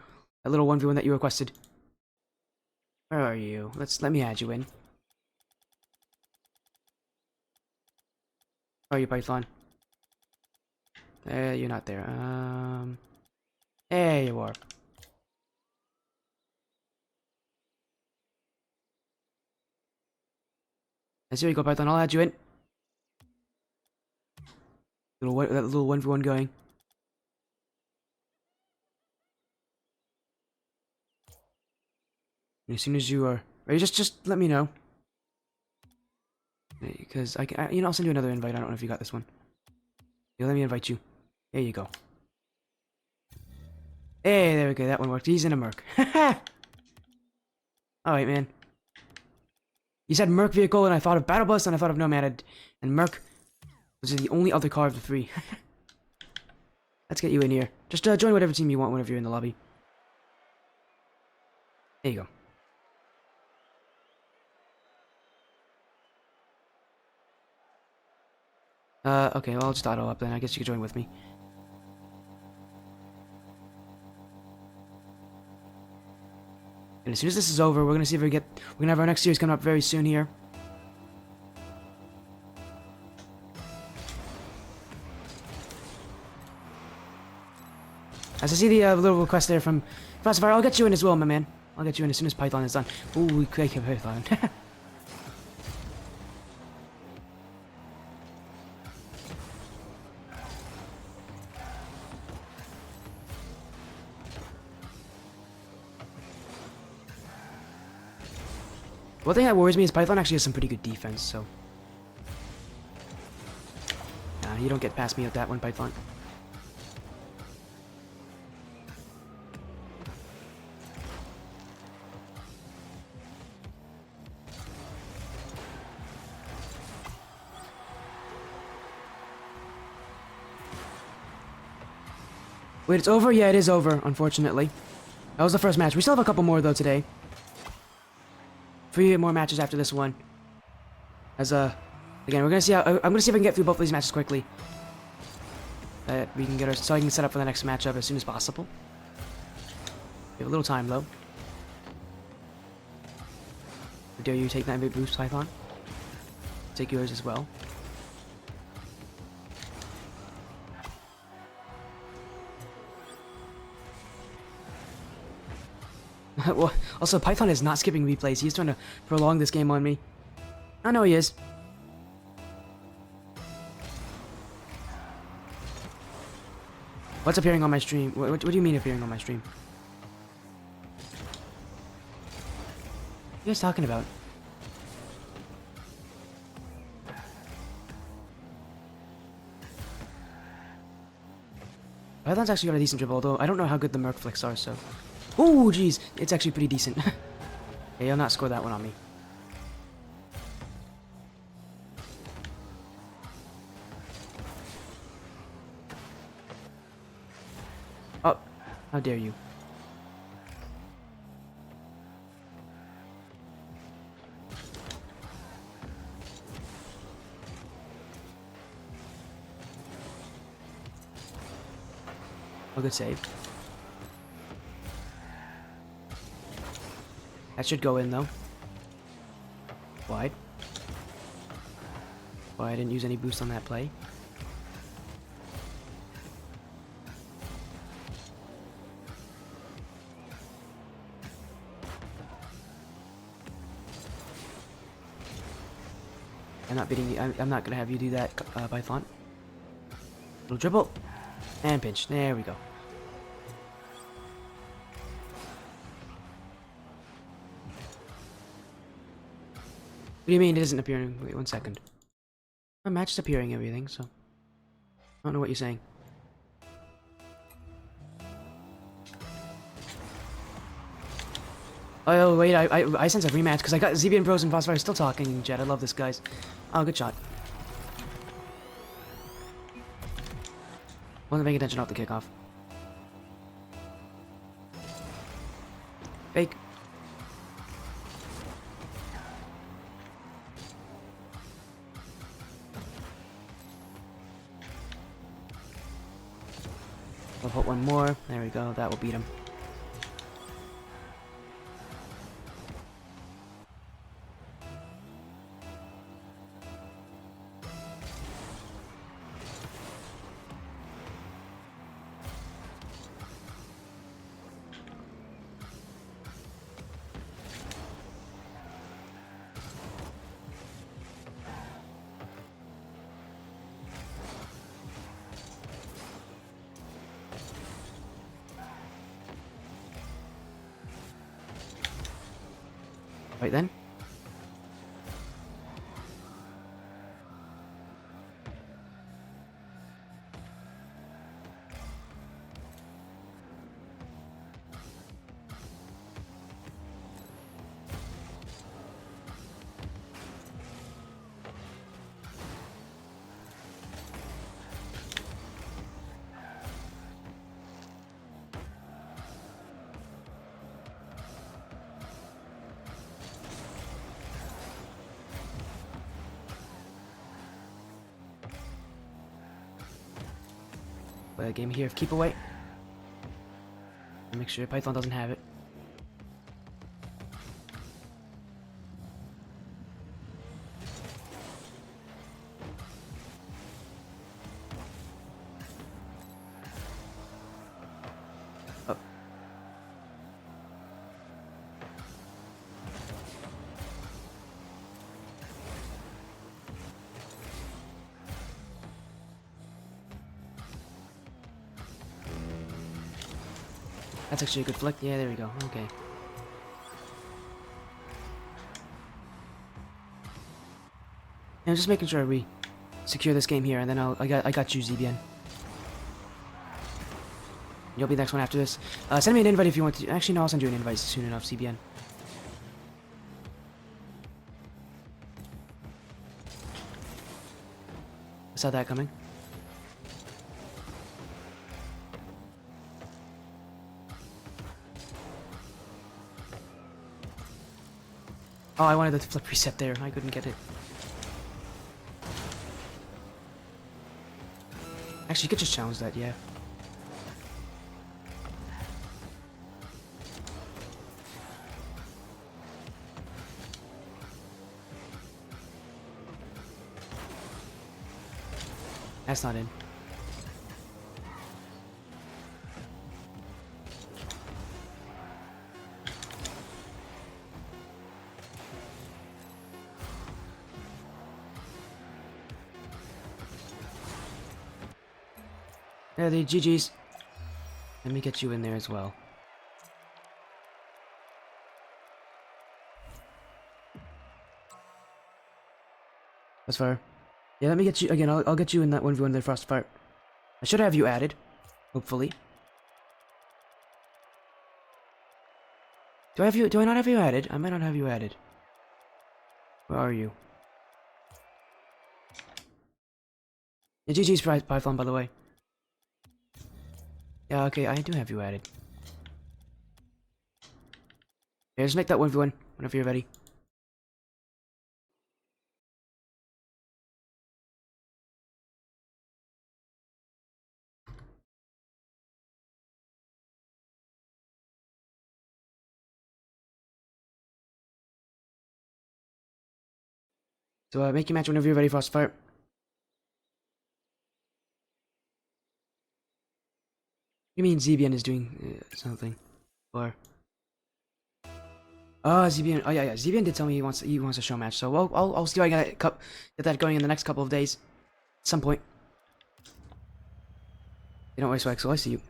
little 1v1 that you requested. Where are you? Let me add you in. Where are you, Python? You're not there. There you are. Here you go, Python. I'll add you in. That little 1v1 going. And as soon as you are ready, just let me know. Because I'll send you another invite. I don't know if you got this one. Yeah, let me invite you. There you go. Hey, there we go. That one worked. He's in a Merc. Alright, man. You said Merc vehicle, and I thought of Battle Bus, and I thought of Nomad, and Merc was the only other car of the three. Let's get you in here. Just join whatever team you want whenever you're in the lobby. There you go. Okay, well, I'll just auto up then. I guess you can join with me. And as soon as this is over, we're gonna see if we're gonna have our next series coming up very soon here. As I see the little request there from Fyre, I'll get you in as well, my man. I'll get you in as soon as Python is done. Ooh, we could have Python. One thing that worries me is Python actually has some pretty good defense, so... Nah, you don't get past me with that one, Python. Wait, it's over? Yeah, it is over, unfortunately. That was the first match. We still have a couple more, though, today. 3 more matches after this one. Again, we're gonna see how... I'm gonna see if I can get through both of these matches quickly. We can get so I can set up for the next matchup as soon as possible. We have a little time, though. How dare you take that big boost, Python? Take yours as well. Well, also, Python is not skipping replays. He's trying to prolong this game on me. I know he is. What's appearing on my stream? What do you mean appearing on my stream? What are you guys talking about? Python's actually got a decent dribble, although I don't know how good the Merc flicks are, so... Oh, jeez. It's actually pretty decent. Hey, he'll not score that one on me. Oh, how dare you. Oh, good save. That should go in, though. Wide. Well, I didn't use any boost on that play. I'm not beating you. I'm not gonna have you do that, Python. Little dribble. And pinch. There we go. What do you mean it isn't appearing? Wait 1 second. My match is appearing everything, so... I don't know what you're saying. Oh wait, I sense a rematch because I got ZB and Bros and Phosphire still talking in chat. I love this, guys. Oh, good shot. Wasn't paying attention off the kickoff. Fake. I'll put one more. There we go. That will beat him. Right then. Play a game here of keep away. Make sure Python doesn't have it. Oh. That's actually a good flick. Yeah, there we go. Okay. And I'm just making sure we secure this game here, and then I got you, ZBN. You'll be the next one after this. Send me an invite if you want to. Actually, no, I'll send you an invite soon enough, CBN. I saw that coming. Oh, I wanted the flip reset there. I couldn't get it. Actually, you could just challenge that, yeah. That's not in. There, the GG's. Let me get you in there as well. That's fair. Yeah, let me get you again. I'll get you in that 1v1 there, Frostfire. I should have you added, hopefully. Do I have you? Do I not have you added? I might not have you added. Where are you? Yeah, GG's Python, by the way. Yeah, okay, I do have you added. Yeah, just make that 1v1 whenever you're ready. So make your match whenever you're ready, Frostfire. You mean ZBN is doing something? Or... ZBN. Oh yeah. ZBN did tell me he wants a show match. So I'll see if I get that going in the next couple of days, at some point. You don't waste swag, so I see you.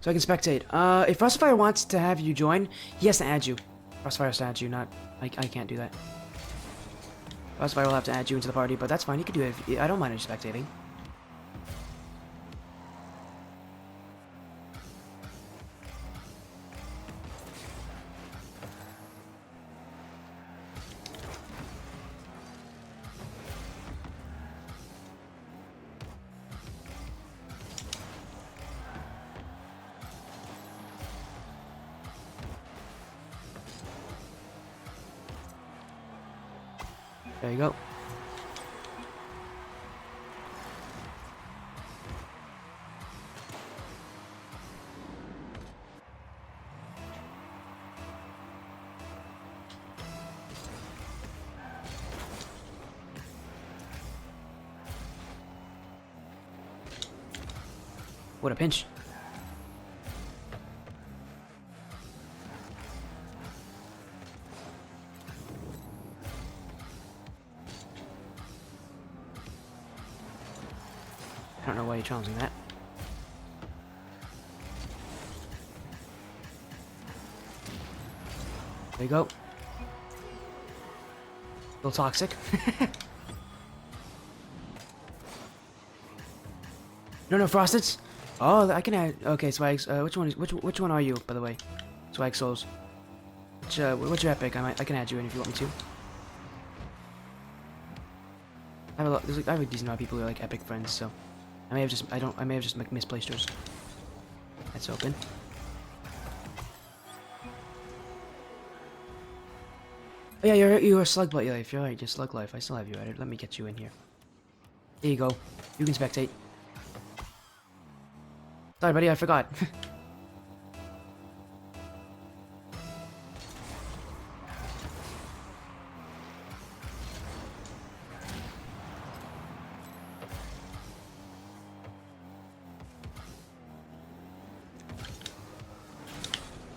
So I can spectate. If Frostfire wants to have you join, he has to add you. Frostfire has to add you, not I can't do that. Frostfire will have to add you into the party, but that's fine. You can do it. I don't mind spectating. There you go. What a pinch. I don't know why you're challenging that. There you go. A little toxic. No, Frosteds. Oh, I can add. Okay, Swags. Which one are you, by the way? Swag Souls. What's your epic? I can add you in if you want me to. I have I have a decent amount of people who are like epic friends, so I may have just misplaced yours. That's open. Oh yeah, you're a slug life. You're right, you're slug life. I still have you added. Let me get you in here. There you go. You can spectate. Sorry, buddy, I forgot.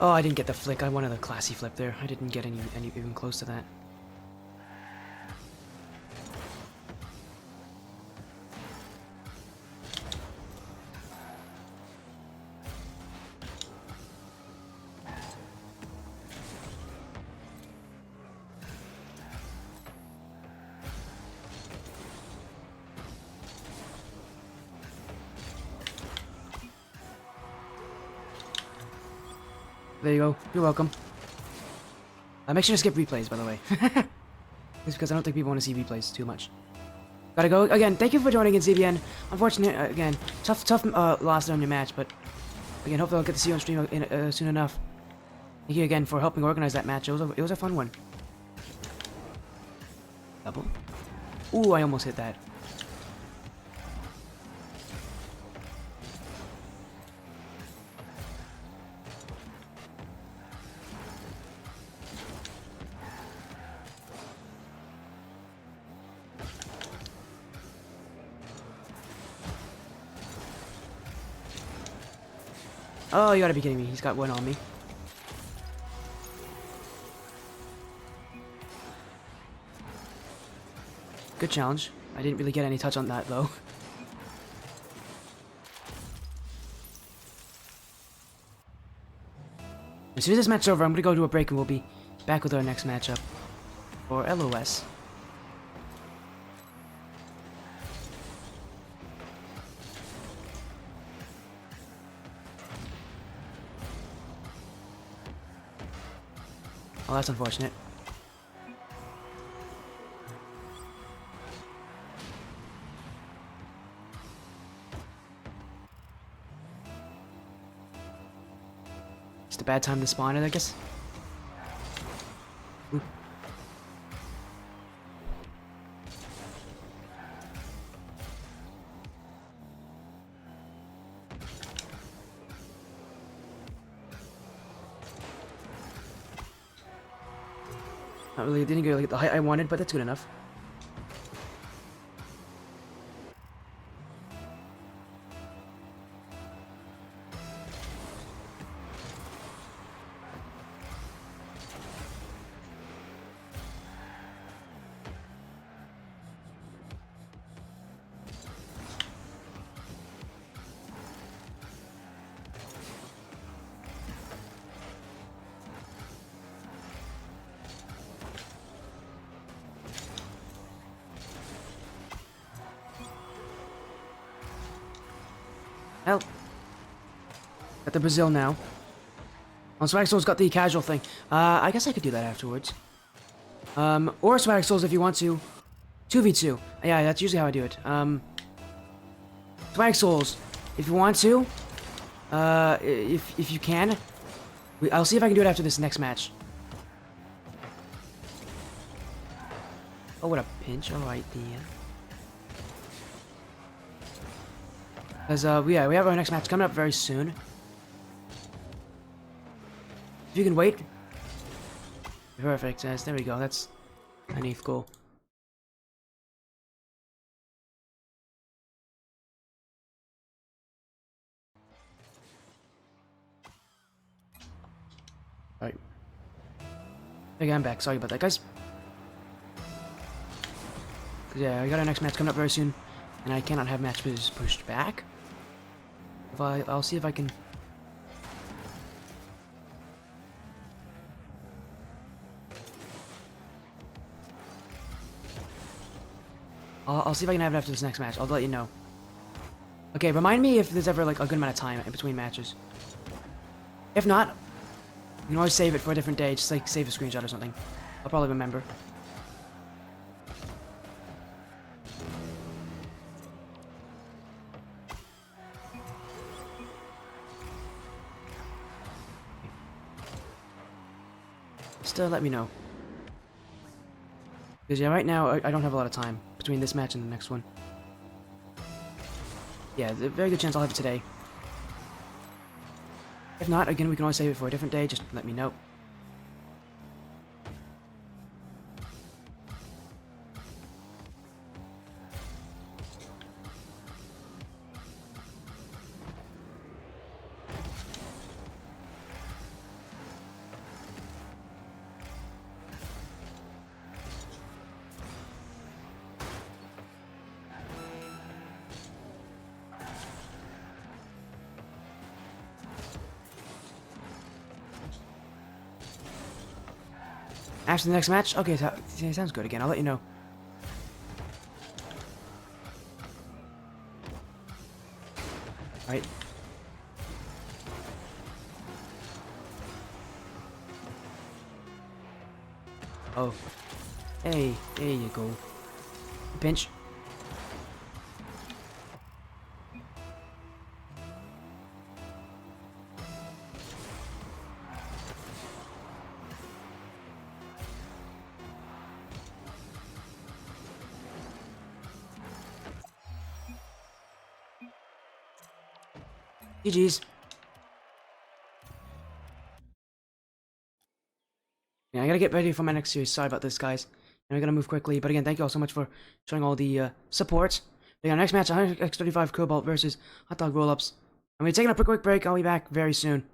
Oh, I didn't get the flick. I wanted a classy flip there. I didn't get any even close to that. There you go. You're welcome. Make sure to skip replays, by the way. Just because I don't think people want to see replays too much. Gotta go. Again, thank you for joining in, CBN. Unfortunate, again, tough loss on your match, but again, hopefully I'll get to see you on stream soon enough. Thank you again for helping organize that match. It was a fun one. Double. Ooh, I almost hit that. Oh, you gotta be kidding me. He's got one on me. Good challenge. I didn't really get any touch on that, though. As soon as this match's over, I'm gonna go to a break and we'll be back with our next matchup. For LOS. Oh, that's unfortunate. Just a bad time to spawn it, I guess. Ooh. Not really, didn't get the height I wanted, but that's good enough. Hell. Got the Brazil now. Oh, Swag Soul's got the casual thing. I guess I could do that afterwards. Or Swag Souls if you want to. 2v2. Yeah, that's usually how I do it. Swag Souls, if you want to. If you can. I'll see if I can do it after this next match. Oh, what a pinch. Alright, Because, yeah, we have our next match coming up very soon. If you can wait. Perfect, yes, there we go. That's a neat goal. Alright. Okay, I'm back. Sorry about that, guys. Yeah, we got our next match coming up very soon, and I cannot have matches pushed back. I'll see if I can. I'll see if I can have it after this next match. I'll let you know. Okay, remind me if there's ever like a good amount of time in between matches. If not, you can always save it for a different day. Just like save a screenshot or something. I'll probably remember. Still let me know. Because yeah, right now I don't have a lot of time between this match and the next one. Yeah, there's a very good chance I'll have it today. If not, again, we can always save it for a different day. Just let me know. After the next match? Okay, sounds good again. I'll let you know. Alright. Oh. Hey, there you go. Pinch. GG's. Yeah, I gotta get ready for my next series. Sorry about this, guys. And I gotta move quickly. But again, thank you all so much for showing all the support. We got our next match, X35 Cobalt versus Hotdog Rollups. I'm gonna take a quick break. I'll be back very soon.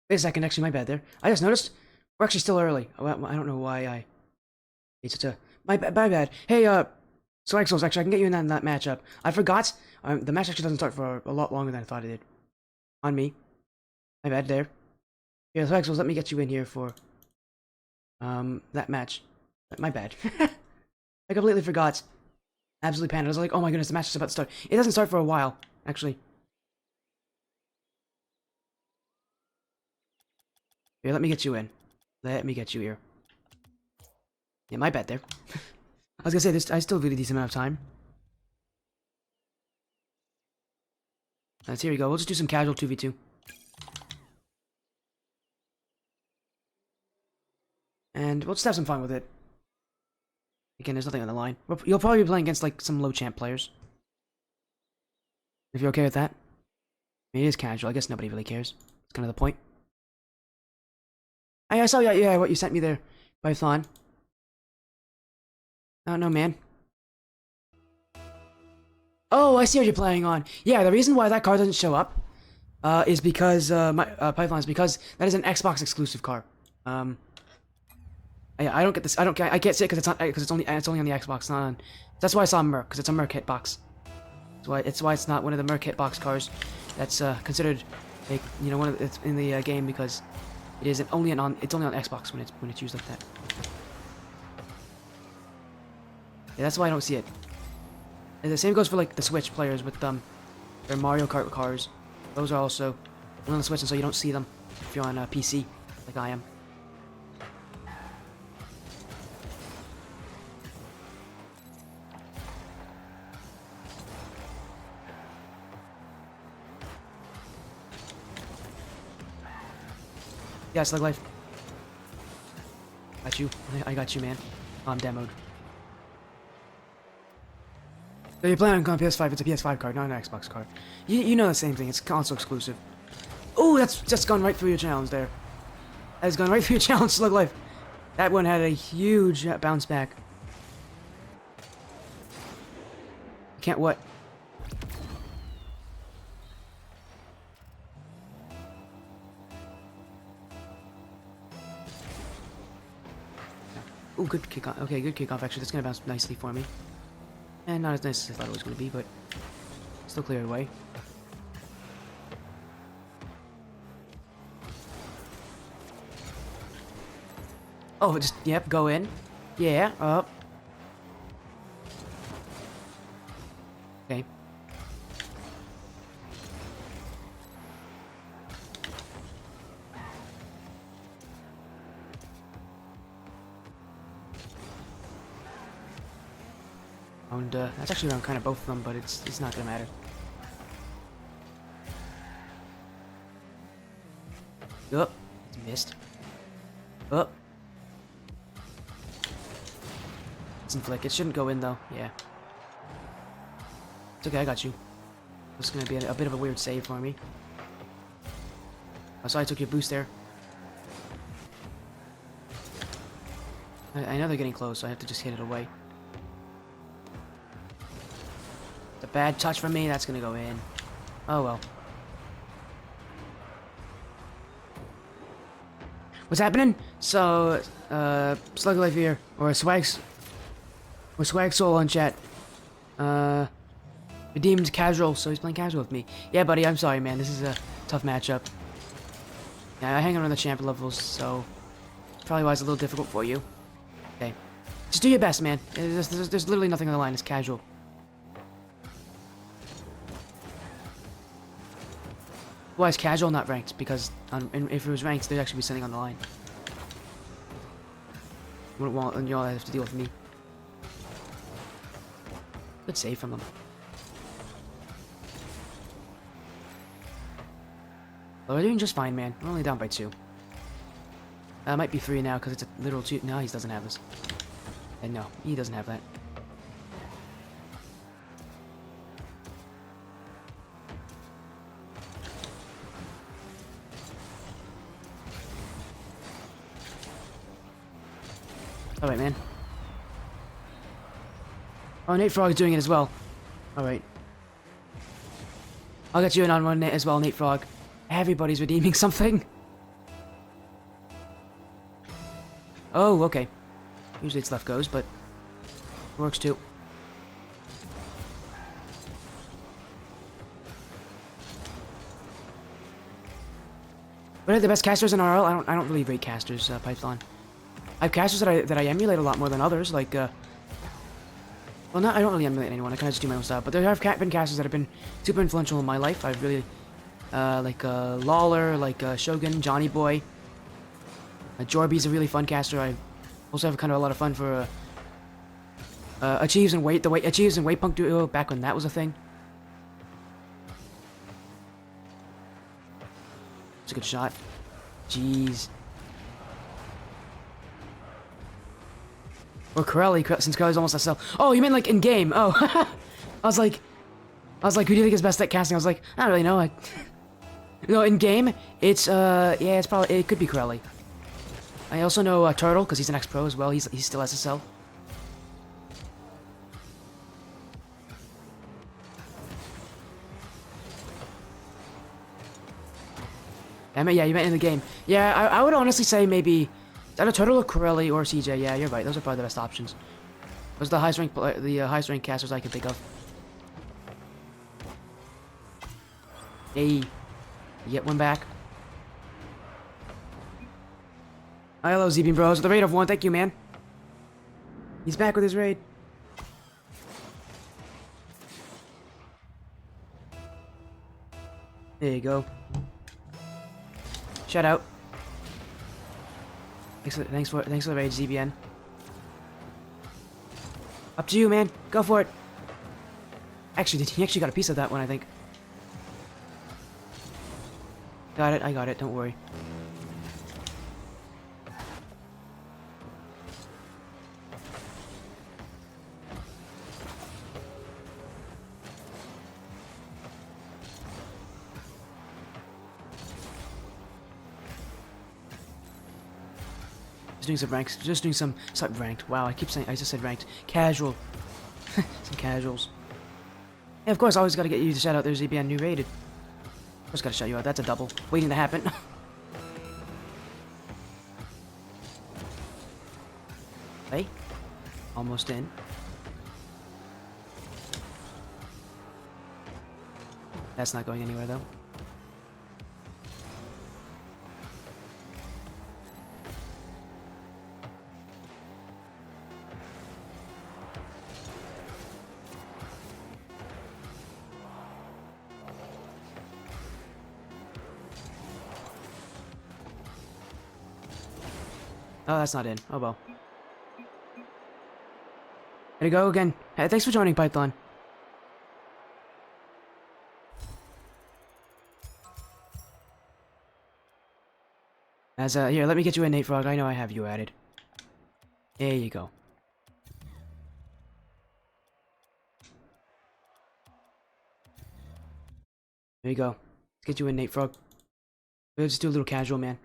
Wait a second, actually, my bad there. I just noticed we're actually still early. I don't know why I made such a... My bad. Hey, Swag Souls, actually, I can get you in that matchup. I forgot. The match actually doesn't start for a lot longer than I thought it did. On me. My bad there. Yeah, Swag Souls, let me get you in here for... that match. My bad. I completely forgot. Absolutely panicked. I was like, oh my goodness, the match is about to start. It doesn't start for a while, actually. Here, let me get you in. Let me get you here. Yeah, my bad there. I was gonna say, this. I still have a really decent amount of time. Here we go. We'll just do some casual 2v2. And we'll just have some fun with it. Again, there's nothing on the line. You'll probably be playing against, like, some low champ players. If you're okay with that. I mean, it is casual. I guess nobody really cares. It's kind of the point. I saw, yeah, what you sent me there, Python. Oh, no, man. Oh, I see what you're playing on. Yeah, the reason why that car doesn't show up is because Python is because that is an Xbox exclusive car. I don't get this. I can't say it because it's not because it's only on the Xbox, not on. That's why I saw Merc, because it's a Merc hitbox. That's why it's not one of the Merc hitbox cars that's considered, like, you know, it's in the game, because it isn't only on Xbox when it's used like that. Yeah, that's why I don't see it. And the same goes for, like, the Switch players with their Mario Kart cars. Those are also on the Switch, and so you don't see them if you're on a PC, like I am. Yeah, Slug Life. Got you. I got you, man. I'm demoed. So you're playing on PS5, it's a PS5 card, not an Xbox card. You know the same thing, it's console exclusive. Oh, that's just gone right through your challenge there. That has gone right through your challenge, Slug Life. That one had a huge bounce back. You can't what? Ooh, good kickoff. Okay, good kickoff, actually. That's gonna bounce nicely for me. And not as nice as I thought it was gonna be, but still clear it away. Oh, just, yep, go in. Yeah, up. Okay. And that's actually around kind of both of them, but it's not gonna matter. Up, it's missed. Up. It's in flick. It shouldn't go in though. Yeah. It's okay. I got you. This is gonna be a bit of a weird save for me. Oh, sorry, I took your boost there. I know they're getting close, so I have to just hit it away. It's a bad touch from me. That's gonna go in. Oh well. What's happening? So, Slug Life here, or Swag Soul on chat. Redeemed casual, so he's playing casual with me. Yeah, buddy, I'm sorry, man. This is a tough matchup. Yeah, I hang around the champion levels, so probably why it's a little difficult for you. Okay, just do your best, man. There's literally nothing on the line. It's casual. Why is casual not ranked? Because if it was ranked, they'd actually be sitting on the line. Wouldn't want, and y'all have to deal with me. Good save from them. Well, we're doing just fine, man. We're only down by 2. Might be 3 now, because it's a literal 2. No, he doesn't have this. And no, he doesn't have that. Alright, man. Oh, Nate Frog's doing it as well. Alright. I'll get you in on one as well, Nate Frog. Everybody's redeeming something. Oh, okay. Usually it's left goes, but it works too. What are the best casters in RL? I don't really rate casters, Python. I have casters that I emulate a lot more than others, like, well, I don't really emulate anyone, I kind of just do my own stuff, but there have been casters that have been super influential in my life. I've really, like, Lawler, like, Shogun, Johnny Boy. Jorby's a really fun caster. I also have kind of a lot of fun for, Achieves and Weight, Achieves and Weight Punk duo, back when that was a thing. a good shot. Jeez. Or Corelli, since Corelli's almost SL. Oh, you meant like in game? Oh, I was like, who do you think is best at casting? I was like, I don't really know. No, in game, it's yeah, it could be Corelli. I also know Turtle because he's an ex-pro as well. He's still SSL. Yeah, you meant in the game. Yeah, I would honestly say maybe either Turtle or Corelli or CJ. Yeah, you're right. Those are probably the best options. Those are the highest ranked casters I can think of. Hey, you get one back. Hello, ZB Bros. The raid of 1. Thank you, man. He's back with his raid. There you go. Shout out. Thanks for the raid, ZBN. Up to you, man. Go for it. Actually, he actually got a piece of that one, I think. Got it. I got it. Don't worry. Just doing some ranks. Just doing some ranked. Wow, I just said ranked. Casual. Some casuals. Yeah, of course, I always gotta get you to shout out. There's ZBN new rated. Of course, gotta shout you out. That's a double. Waiting to happen. Hey. Almost in. That's not going anywhere, though. Oh, that's not in. Oh, well. There you go again. Hey, thanks for joining, Python. Here, let me get you in, Nate Frog. I know I have you added. There you go. There you go. Let's get you in, Nate Frog. We'll just do a little casual, man.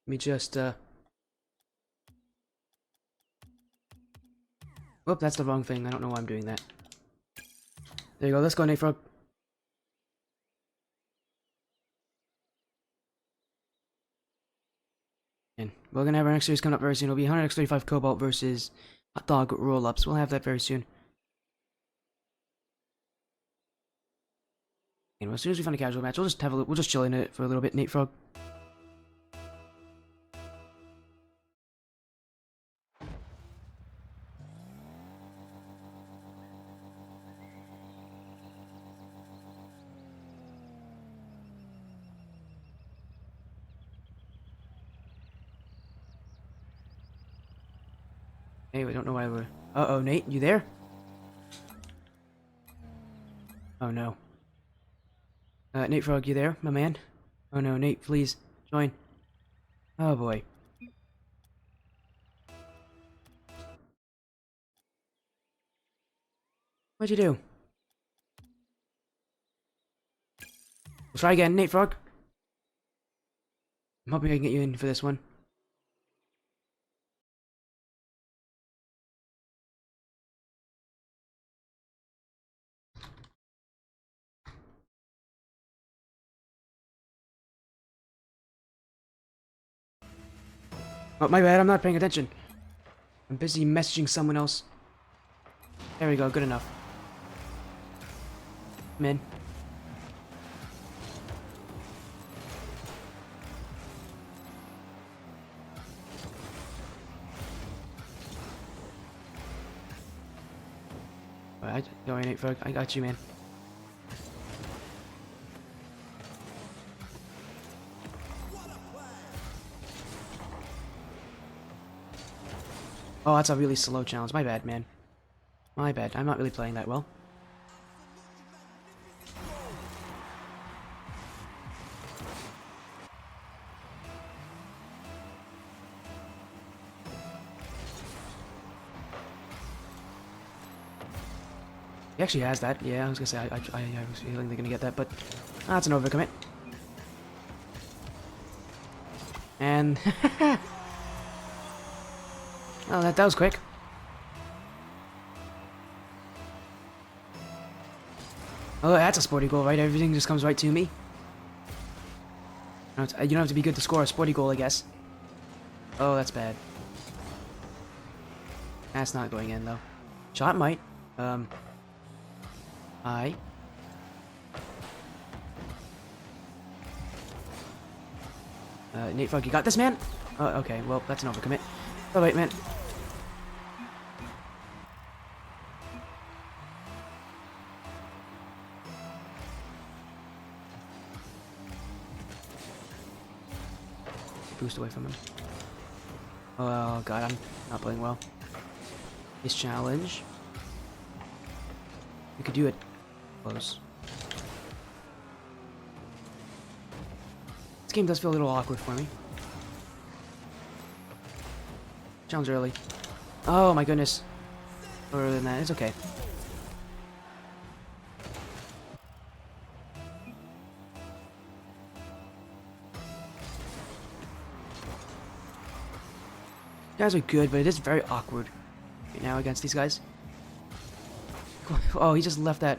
Let me just, Whoop, that's the wrong thing. I don't know why I'm doing that. There you go. Let's go, Nate Frog. And we're gonna have our next series coming up very soon. It'll be 100x35 Cobalt versus Hotdog Rollups. We'll have that very soon. And as soon as we find a casual match, we'll just chill in it for a little bit, Nate Frog. Hey, we don't know why we're... Uh-oh, Nate, you there? Oh, no. Nate Frog, you there, my man? Oh, no, Nate, please, join. Oh, boy. What'd you do? We'll try again, Nate Frog. I'm hoping I can get you in for this one. Oh, my bad, I'm not paying attention. I'm busy messaging someone else. There we go, good enough. I'm in. Alright, don't worry, Nate Frog, I got you, man. Oh, that's a really slow challenge. My bad, man. My bad. I'm not really playing that well. He actually has that. Yeah, I was gonna say, I was feeling they're gonna get that, but that's an overcommit. And oh, that was quick. Oh, that's a sporty goal, right? Everything just comes right to me. You don't have to be good to score a sporty goal, I guess. Oh, that's bad. That's not going in, though. Shot might. Hi. Nate Frog, you got this, man? Oh, okay, well, that's an overcommit. Oh, wait, man. Boost away from him. Oh, God, I'm not playing well. This challenge. We could do it. Close. This game does feel a little awkward for me. Challenge early. Oh my goodness. Earlier than that, it's okay. You guys are good, but it is very awkward right now against these guys. Oh, he just left that.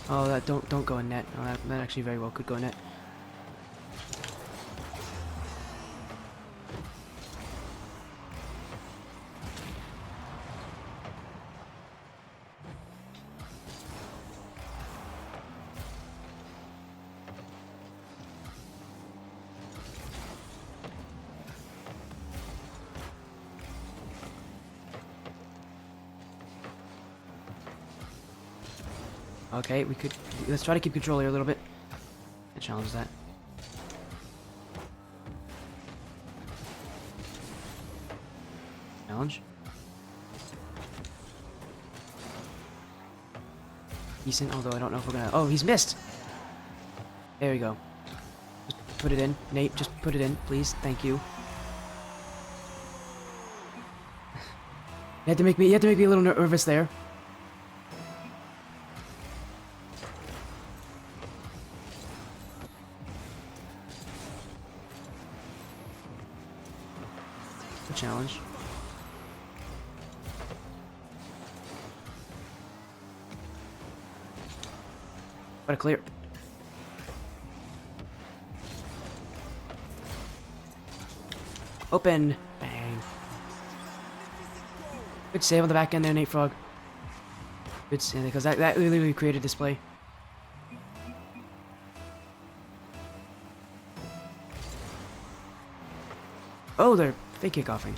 Oh, that don't go in net. Oh, that actually very well could go in net. Okay, let's try to keep control here a little bit. I challenge that. Challenge. Decent, although I don't know if we're gonna... Oh, he's missed! There we go. Just put it in. Nate, just put it in, please. Thank you. You had to make me a little nervous there. Challenge. What a clear. Open. Bang. Good save on the back end there, Nate Frog. Good save, because that literally created this play. Oh, they're fake kickoffing.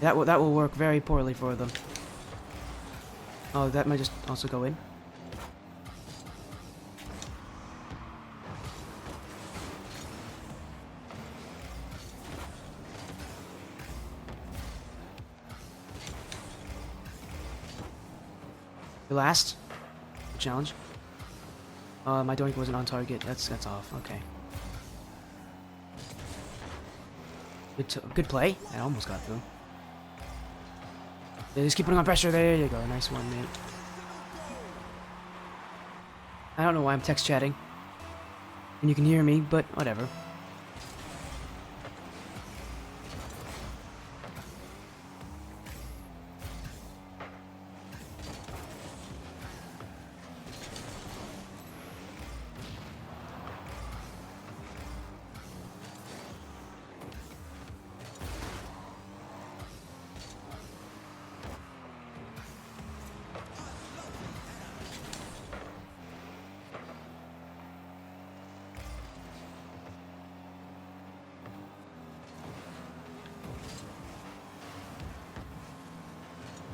That will work very poorly for them. Oh, that might just also go in. The last challenge. My doink wasn't on target. That's off. Okay. Good play. I almost got through. Yeah, just keep putting on pressure. There you go. Nice one, mate. I don't know why I'm text chatting. And you can hear me, but whatever.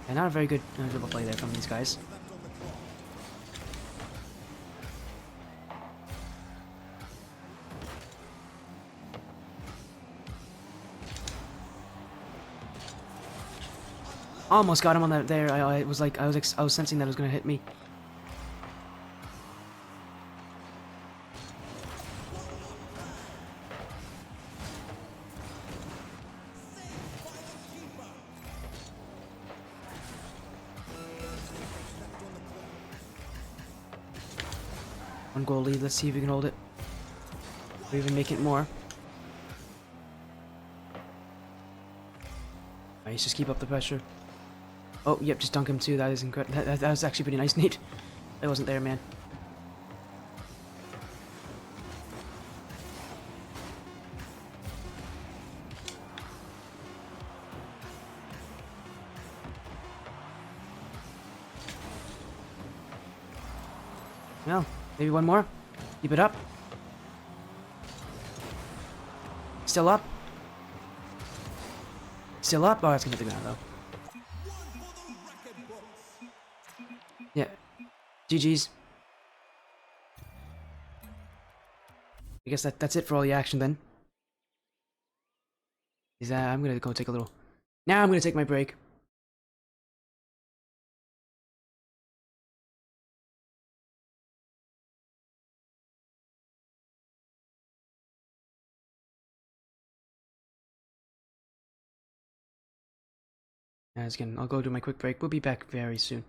And not a very good dribble play there from these guys. Almost got him on that there. I was like, I was sensing that it was gonna hit me. One goal lead. Let's see if we can hold it. Or even make it more. Nice, just keep up the pressure. Oh, yep, just dunk him too. That is incredible. That was actually pretty nice, Nate. I wasn't there, man. Well, maybe one more. Keep it up. Still up. Still up. Oh, that's gonna hit the ground though. Yeah. GG's. I guess that's it for all the action then. Is that I'm gonna go take a little. Now I'm gonna take my break. As again, I'll go do my quick break. We'll be back very soon.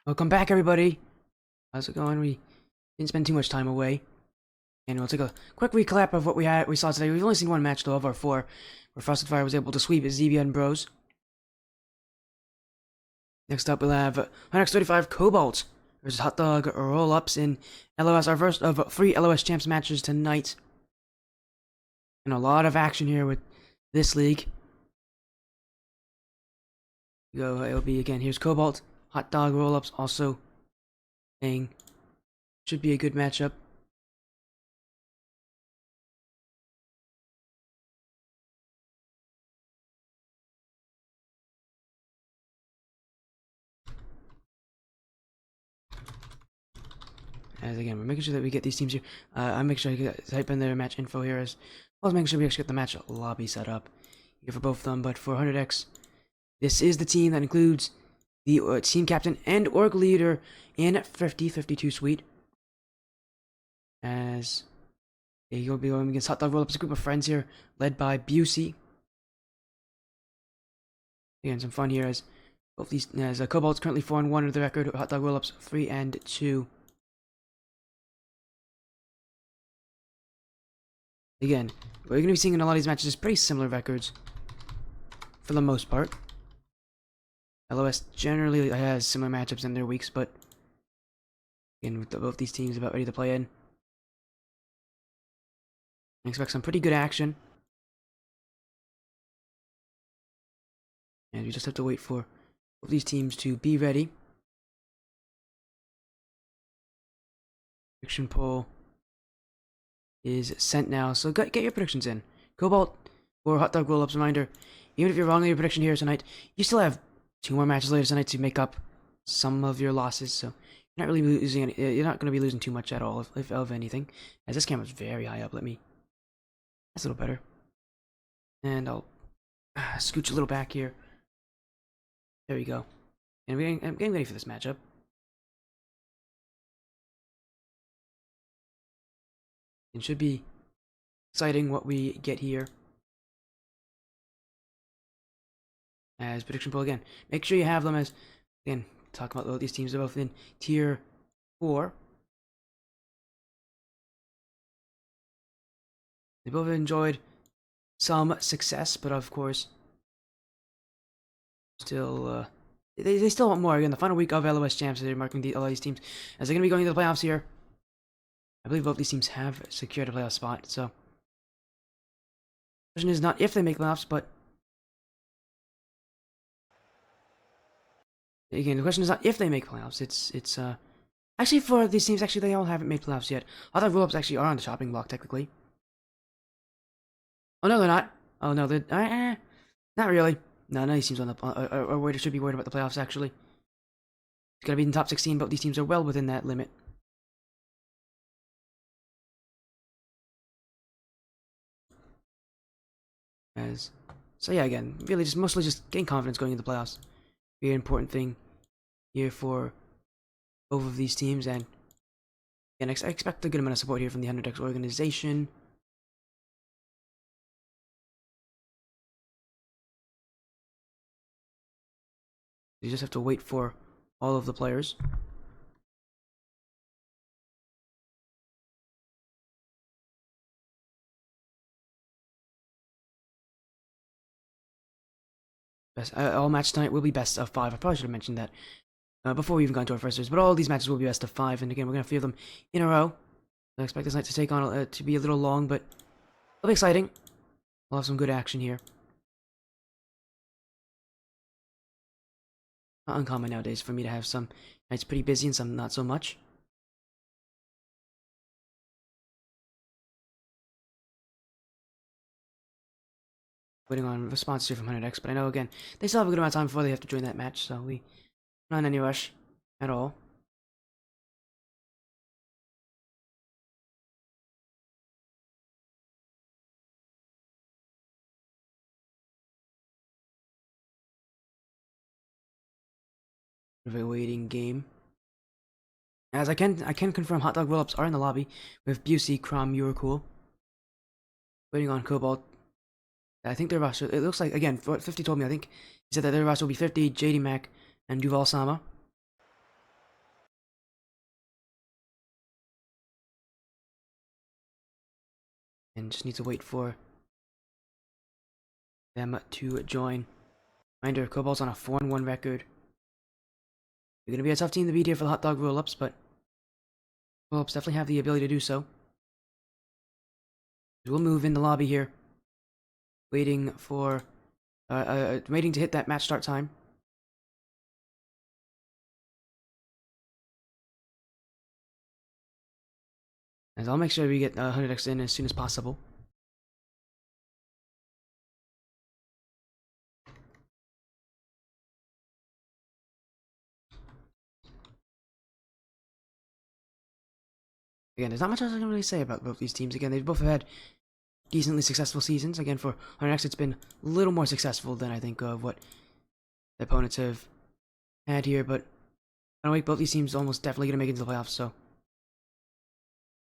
Welcome back, everybody. How's it going? We didn't spend too much time away, and we'll take a quick recap of what we saw today. We've only seen one match though of our four, where Frosted Fire was able to sweep ZBN and Bros. Next up, we'll have 135 Cobalt versus Hotdog Rollups in LOS. Our first of 3 LOS champs matches tonight, and a lot of action here with this league. It'll be again. Here's Cobalt, Hotdog Rollups also playing. Should be a good matchup. As again, we're making sure that we get these teams here. I'm making sure I type in their match info here as well as making sure we actually get the match lobby set up here for both of them. But for 100X, this is the team that includes the team captain and org leader in 50-52 suite. As you'll be going against Hotdog Rollups, a group of friends here, led by Busey. Again, some fun here as both these Cobalt's currently 4-1 of the record, Hotdog Rollups 3-2. Again, what you're going to be seeing in a lot of these matches is pretty similar records, for the most part. LOS generally has similar matchups in their weeks, but again, with both these teams about ready to play in, I expect some pretty good action. And we just have to wait for both these teams to be ready. Prediction poll is sent now, so get your predictions in. Cobalt or Hotdog Rollups, reminder, even if you're wrong in your prediction here tonight, you still have 2 more matches later tonight to make up some of your losses, so you're not really losing any, you're not going to be losing too much at all, if of anything. As this camera's very high up, that's a little better. And I'll scooch a little back here. There we go. And I'm getting ready for this matchup. It should be exciting what we get here. As prediction poll again, make sure you have them as, again, talk about these teams are both in tier 4. They both enjoyed some success, but of course, still, they still want more. Again, the final week of LOS champs, they're marking all these teams as they're going to be going to the playoffs here. I believe both these teams have secured a playoff spot, so the question is not if they make playoffs, but again, the question is not if they make playoffs. It's actually for these teams, actually they all haven't made playoffs yet. Other Rollups actually are on the chopping block technically. Oh no, they're not. Oh no, they're not really. No, none of these teams on the should be worried about the playoffs actually. It's gotta be in the top 16, but these teams are well within that limit. So yeah, again, really just mostly just getting confidence going into the playoffs. Very important thing here for both of these teams, and I expect a good amount of support here from the 100X organization. You just have to wait for all of the players. All match tonight will be best of 5. I probably should have mentioned that before we even got into our first series, but all these matches will be best of 5, and again, we're going to few of them in a row. I expect this night to take on to be a little long, but it'll be exciting. We'll have some good action here. Not uncommon nowadays for me to have some nights pretty busy and some not so much. Waiting on response here from 100X, but I know again they still have a good amount of time before they have to join that match, so we're not in any rush at all. Of a waiting game. As I can confirm Hotdog Rollups are in the lobby with Busey, Crom, Cool. Waiting on Cobalt. I think their roster, it looks like, again, what 50 told me, I think he said that their roster will be 50, JD Mac, and Duval Sama. And just need to wait for them to join. Reminder, Cobalt's on a 4-1 record. They're going to be a tough team to beat here for the Hotdog Rollups, but Rollups definitely have the ability to do so. We'll move in the lobby here, waiting for, waiting to hit that match start time. As I'll make sure we get 100x in as soon as possible. Again, there's not much else I can really say about both these teams. Again, they've both had decently successful seasons. Again, for 100x, it's been a little more successful than I think of what the opponents have had here. But I don't think both these teams almost definitely going to make it into the playoffs. So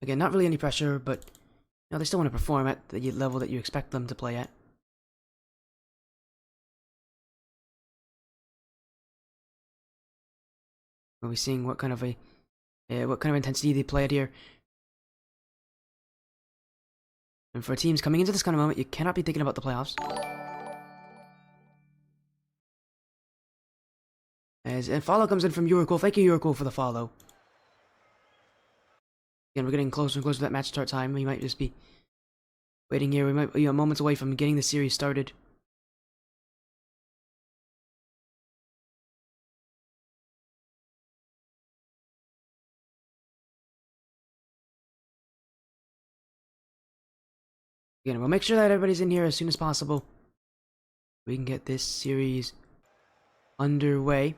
again, not really any pressure, but you know, they still want to perform at the level that you expect them to play at. We'll be seeing what kind of intensity they play at here. And for teams coming into this kind of moment, you cannot be thinking about the playoffs. And follow comes in from Uricool. Thank you, Uricool, for the follow. Again, we're getting closer and closer to that match start time. We might just be waiting here. We might be moments away from getting the series started. Again, we'll make sure that everybody's in here as soon as possible. We can get this series underway.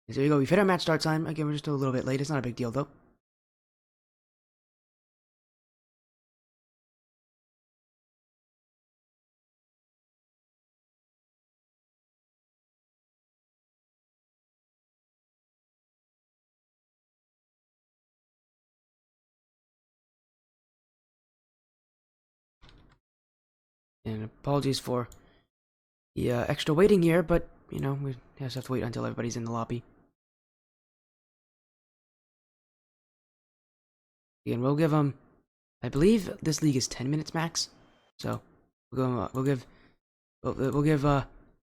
So there you go. We've hit our match start time. Again, we're just a little bit late. It's not a big deal, though. And apologies for the extra waiting here, but, you know, we just have to wait until everybody's in the lobby. Again, we'll give them, I believe this league is 10 minutes max, so we'll give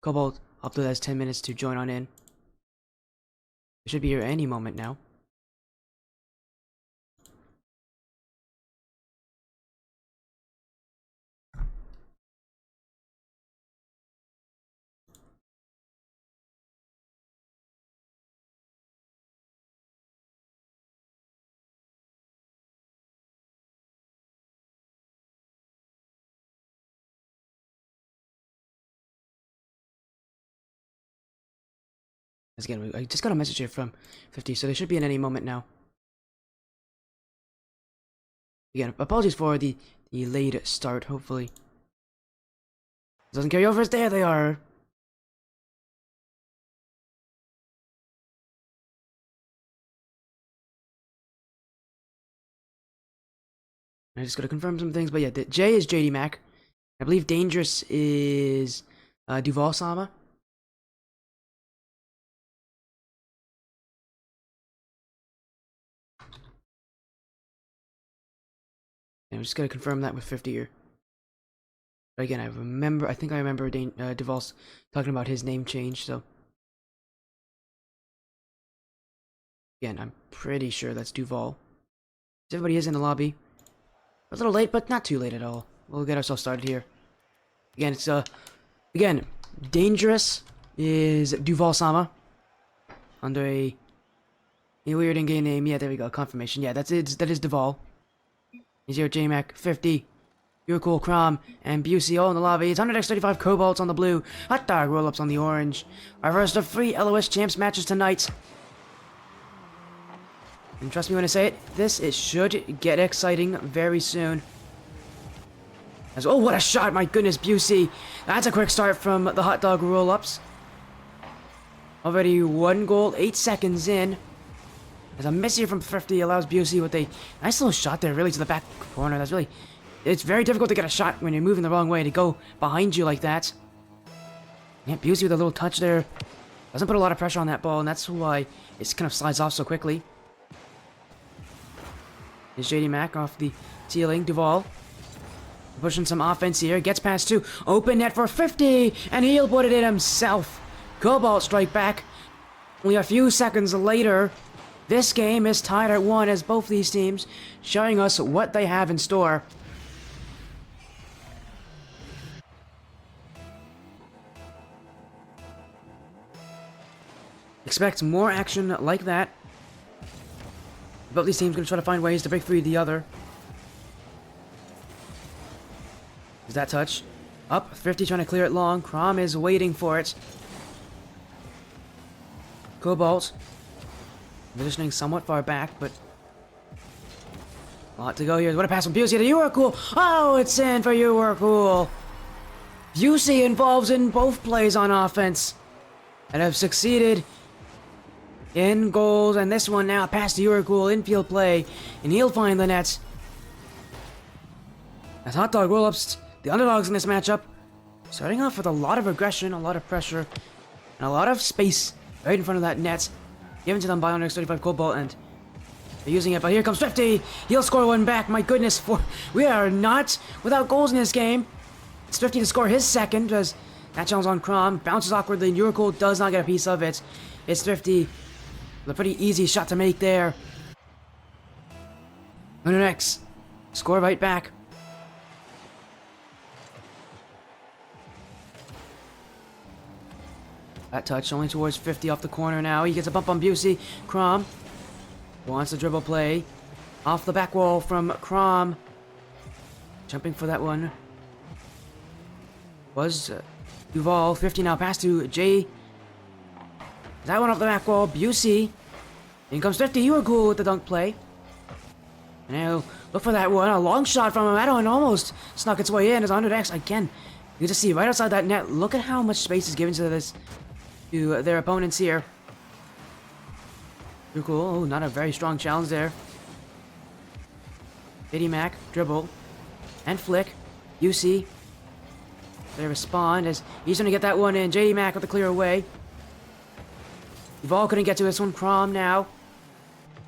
Cobalt up to those 10 minutes to join on in. They should be here any moment now. Again, I just got a message here from 50, so they should be in any moment now. Again, apologies for the late start, hopefully. Doesn't carry over, there they are. I just gotta confirm some things, but yeah, the J is JD Mac. I believe Dangerous is Duval Sama. I'm just gonna confirm that with 50 here. But again, I think I remember Duval's talking about his name change, so. Again, I'm pretty sure that's Duval. Everybody is in the lobby. A little late, but not too late at all. We'll get ourselves started here. Again, it's, again, Dangerous is Duval Sama. Under a weird in-game name. Yeah, there we go, confirmation. Yeah, that is Duval. He's here, JMac, 50. You're cool, Crom, and Busey all in the lobby. It's 100x35 Cobalts on the blue, Hotdog Rollups on the orange. Our first of 3 LOS Champs matches tonight. And trust me when I say it, it should get exciting very soon. Oh, what a shot, my goodness, Busey. That's a quick start from the Hotdog Rollups. Already 1 goal, 8 seconds in. As a miss here from 50 allows Busey with a nice little shot there, really to the back corner. That's really, it's very difficult to get a shot when you're moving the wrong way to go behind you like that. Yeah, Busey with a little touch there. Doesn't put a lot of pressure on that ball, and that's why it kind of slides off so quickly. Is JD Mac off the ceiling. Duval pushing some offense here. Gets past 2. Open net for 50. And he'll put it in himself. Cobalt strike back. Only a few seconds later, this game is tied at 1 as both these teams showing us what they have in store. Expect more action like that. Both these teams going to try to find ways to break free the other. Is that touch? Up, 50 trying to clear it long. Crom is waiting for it. Cobalt positioning somewhat far back, but a lot to go here. What a pass from Busey to You Are Cool. Oh, it's in for You Are Cool. Busey involves in both plays on offense and have succeeded in goals, and this one now past to You Are Cool, infield play, and he'll find the net. As Hotdog Rollups, the underdogs in this matchup, starting off with a lot of aggression, a lot of pressure, and a lot of space right in front of that net, given to them by 35 Cobalt, and they're using it, but here comes 50, he'll score one back, my goodness, we are not without goals in this game. It's 50 to score his second, as that challenge on Crom, bounces awkwardly, and You Are Cool does not get a piece of it. It's 50. A pretty easy shot to make there. X. Score right back. That touch only towards 50 off the corner now. He gets a bump on Busey. Crom wants a dribble play. Off the back wall from Crom. Jumping for that one. Was Duval. 50 now. Pass to J. That one off the back wall. Busey. In comes 50. You Are Cool with the dunk play. Now, look for that one. A long shot from him. That one almost snuck its way in. As X again. You just see right outside that net. Look at how much space is given to their opponents here. You Are Cool. Oh, not a very strong challenge there. JD Mac. Dribble. And flick. UC. They respond as he's going to get that one in. JD Mac with the clear away. Duval couldn't get to this one. Crom now.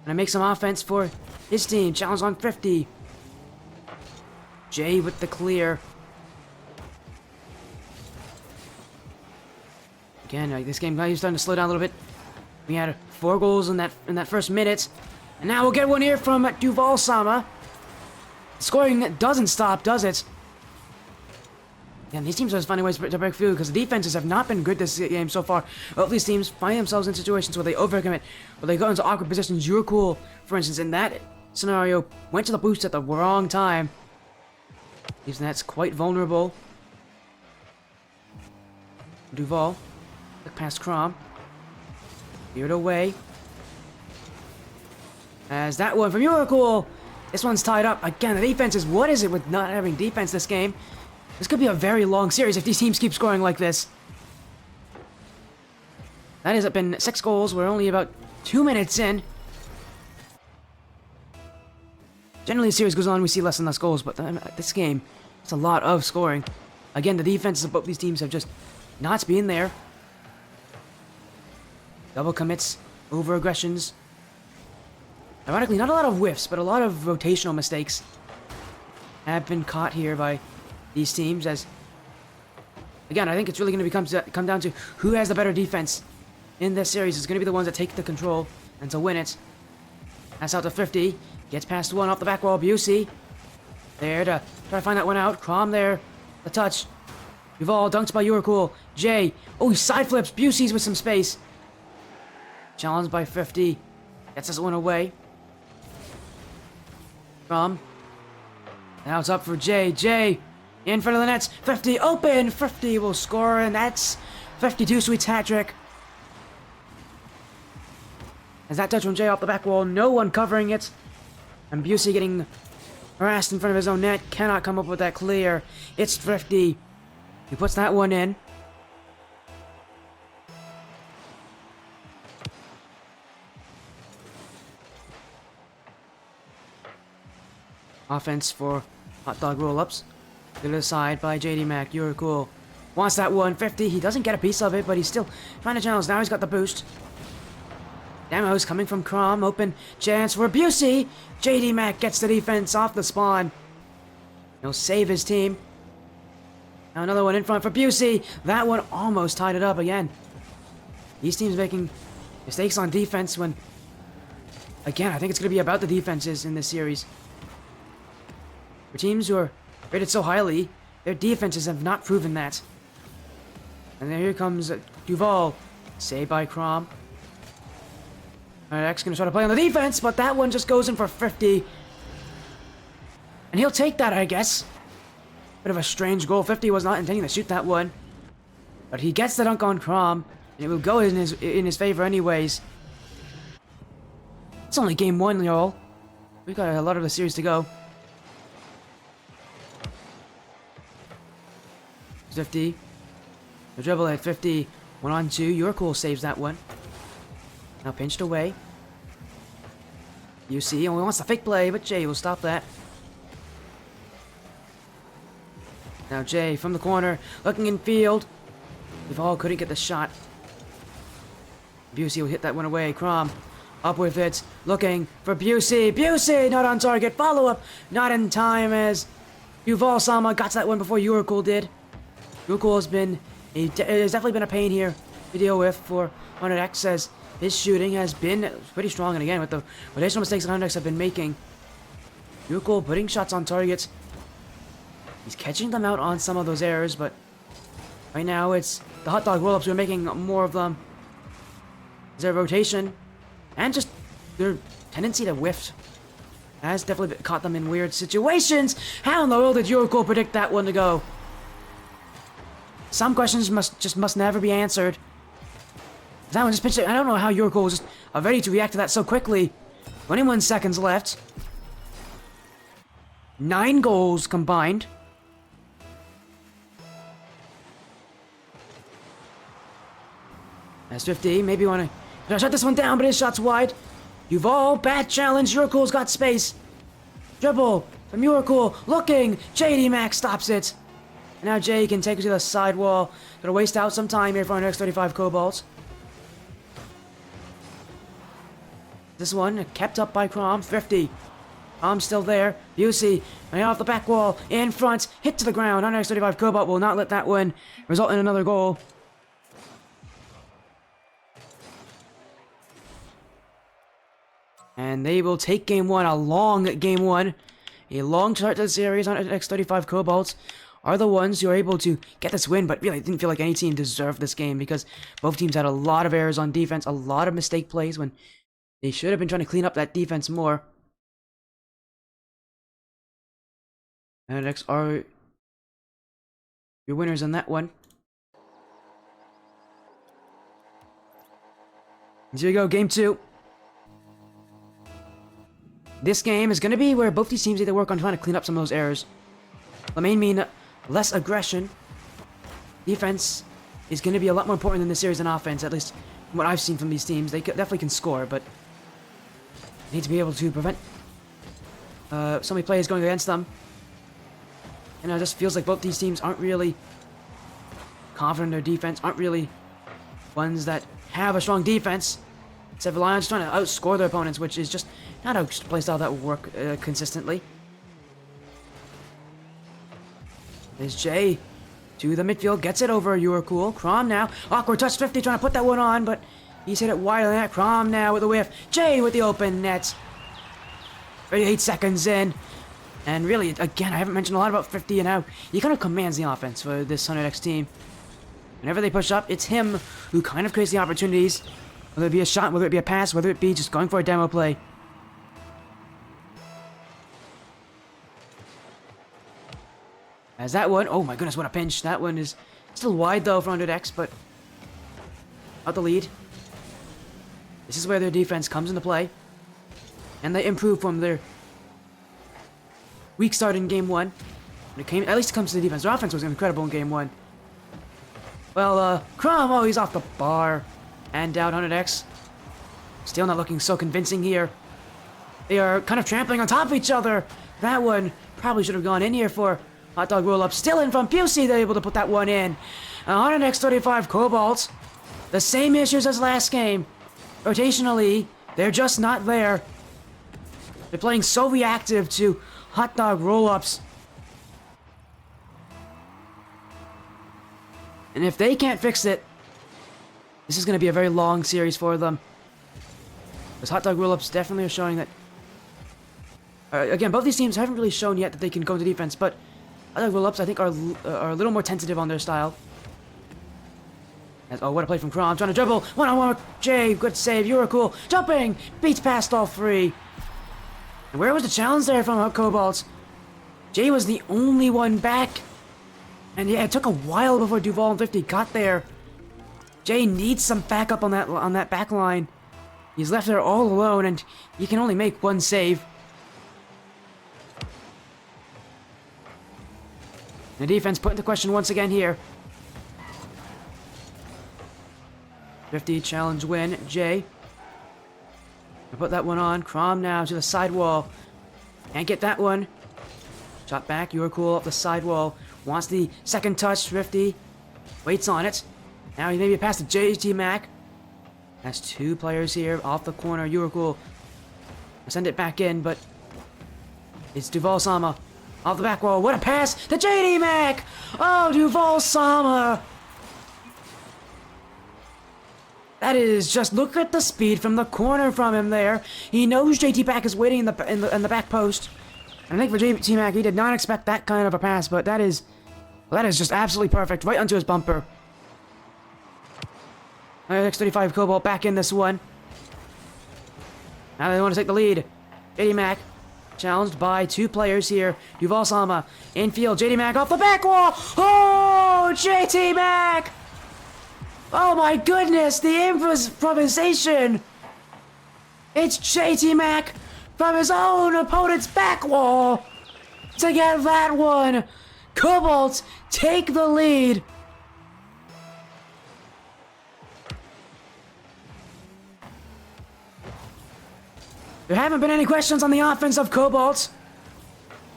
Gonna make some offense for his team. Challenge on 50. Jay with the clear. Again, this game is starting to slow down a little bit. We had 4 goals in that first minute. And now we'll get one here from Duval Sama. Scoring doesn't stop, does it? And these teams are just finding ways to break through because the defenses have not been good this game so far. Both these teams find themselves in situations where they overcommit, where they go into awkward positions. You Are Cool, for instance, in that scenario, went to the boost at the wrong time. These nets quite vulnerable. Duval, look past Crom. Veered away. As that one from You Are Cool. This one's tied up. Again, the defense is, what is it with not having defense this game? This could be a very long series if these teams keep scoring like this. That has been 6 goals. We're only about 2 minutes in. Generally, the series goes on, we see less and less goals, but this game, it's a lot of scoring. Again, the defenses of both these teams have just not been there. Double commits, over aggressions. Ironically, not a lot of whiffs, but a lot of rotational mistakes have been caught here by these teams. As again, I think it's really going to come down to who has the better defense in this series. It's going to be the ones that take the control and to win it. Pass out to 50, gets past one off the back wall. Busey there to try to find that one out. Crom there, the touch. Duval dunked by You Are Cool. Jay, oh, he side flips. Busey's with some space. Challenged by 50, gets this one away. Crom. Now it's up for Jay. Jay in front of the nets. 50 open. 50 will score, and that's 52 Sweet's hat trick. As that touch from Jay off the back wall, no one covering it. And Busey getting harassed in front of his own net. Cannot come up with that clear. It's 50. He puts that one in. Offense for Hotdog Rollups. To the side by JD Mac. You Are Cool. Wants that 150. He doesn't get a piece of it, but he's still trying to challenge. Now he's got the boost. Demos coming from Crom. Open chance for Busey. JD Mac gets the defense off the spawn. He'll save his team. Now another one in front for Busey. That one almost tied it up again. These teams making mistakes on defense when... Again, I think it's going to be about the defenses in this series. For teams who are rated so highly, their defenses have not proven that. And then here comes Duval. Saved by Crom. X gonna try to play on the defense, but that one just goes in for 50. And he'll take that, I guess. Bit of a strange goal. 50 was not intending to shoot that one. But he gets the dunk on Crom, and it will go in his favor anyways. It's only game 1, y'all. We've got a lot of the series to go. 50. The dribble at 50. 1-on-2. Your cool saves that one. Now pinched away. UC only wants the fake play, but Jay will stop that. Now Jay from the corner, looking in field. Duval couldn't get the shot. Busey will hit that one away. Crom up with it, looking for Busey. Busey not on target. Follow up, not in time as Duval Sama got to that one before Yurikul did. Yurikul has definitely been a pain here to deal with for 100X as his shooting has been pretty strong, and again with the rotational mistakes that 100X have been making. Yurikul putting shots on target. He's catching them out on some of those errors, but right now it's the Hotdog Rollups who are making more of them. Their rotation and just their tendency to whiff has definitely caught them in weird situations. How in the world did Yurikul predict that one to go? Some questions must never be answered. That one just pitched it. I don't know how Yurikul was just ready to react to that so quickly. 21 seconds left. 9 goals combined. That's 50. Maybe want to shut this one down, but his shot's wide. Duval, bad challenge. Yurikul's got space. Dribble from Yurikul. Looking. JD Max stops it. And now Jay can take it to the side wall. Gonna waste out some time here for our next 35 Cobalt. This one kept up by Crom. 50. Crom's still there. Busey right off the back wall. In front. Hit to the ground. Our next 35 Cobalt will not let that one result in another goal. And they will take game 1. A long game 1. A long start to the series. On next 35 Cobalts are the ones who are able to get this win, but really, I didn't feel like any team deserved this game because both teams had a lot of errors on defense, a lot of mistake plays when they should have been trying to clean up that defense more. And next are your winners on that one. And here we go, game 2. This game is going to be where both these teams need to work on trying to clean up some of those errors. The main mean less aggression. Defense is going to be a lot more important in this series than offense, at least from what I've seen from these teams. They definitely can score, but they need to be able to prevent so many players going against them. And it just feels like both these teams aren't really confident in their defense, aren't really ones that have a strong defense. Instead of relying on just trying to outscore their opponents, which is just not a playstyle that will work consistently. There's Jay to the midfield, gets it over Yurikul. Crom now, awkward touch. 50 trying to put that one on, but he's hit it wider than that. Crom now with the whiff. Jay with the open net. 38 seconds in. And really, again, I haven't mentioned a lot about 50 and how he kind of commands the offense for this 100X team. Whenever they push up, it's him who kind of creates the opportunities. Whether it be a shot, whether it be a pass, whether it be just going for a demo play. As that one, oh my goodness, what a pinch. That one is still wide though for 100X, but out the lead. This is where their defense comes into play. And they improve from their weak start in game 1. At least it comes to the defense. Their offense was incredible in game 1. Well, Crom, oh, he's off the bar. And down 100X. Still not looking so convincing here. They are kind of trampling on top of each other. That one probably should have gone in here for Hotdog Rollup. Still in from Busey. They're able to put that one in. 100X 35 Cobalt. The same issues as last game. rotationally, they're just not there. They're playing so reactive to Hotdog Rollups. And if they can't fix it, this is going to be a very long series for them. Because Hotdog Rollups definitely are showing that... again, both these teams haven't really shown yet that they can go into defense, but Hotdog Rollups, I think, are a little more tentative on their style. Oh, what a play from Crom. Trying to dribble. One-on-one with Jay. Good save. You were cool. Jumping. Beats past all three. And where was the challenge there from Cobalt? Jay was the only one back. And yeah, it took a while before Duval and 50 got there. Jay needs some backup on that back line. He's left there all alone, and he can only make one save. The defense put into question once again here. 50 challenge win, Jay. Put that one on. Crom now to the sidewall. Can't get that one. Shot back. You were cool up the sidewall. Wants the second touch. 50 waits on it. Now he maybe passed to JT Mac. Has two players here off the corner. You were cool. Send it back in, but it's Duval Sama off the back wall. What a pass to JD Mac! Oh, Duval Sama! That is just, look at the speed from the corner from him there. He knows JT Mac is waiting in the back post. And I think for JT Mac, he did not expect that kind of a pass, but that is just absolutely perfect, right onto his bumper. X35 Cobalt back in this one. Now they want to take the lead. JD Mac challenged by two players here. Duval Sama infield. JD Mac off the back wall. Oh, JT Mac! Oh my goodness, the improvisation! It's JT Mac from his own opponent's back wall to get that one. Cobalt take the lead. There haven't been any questions on the offense of Cobalt.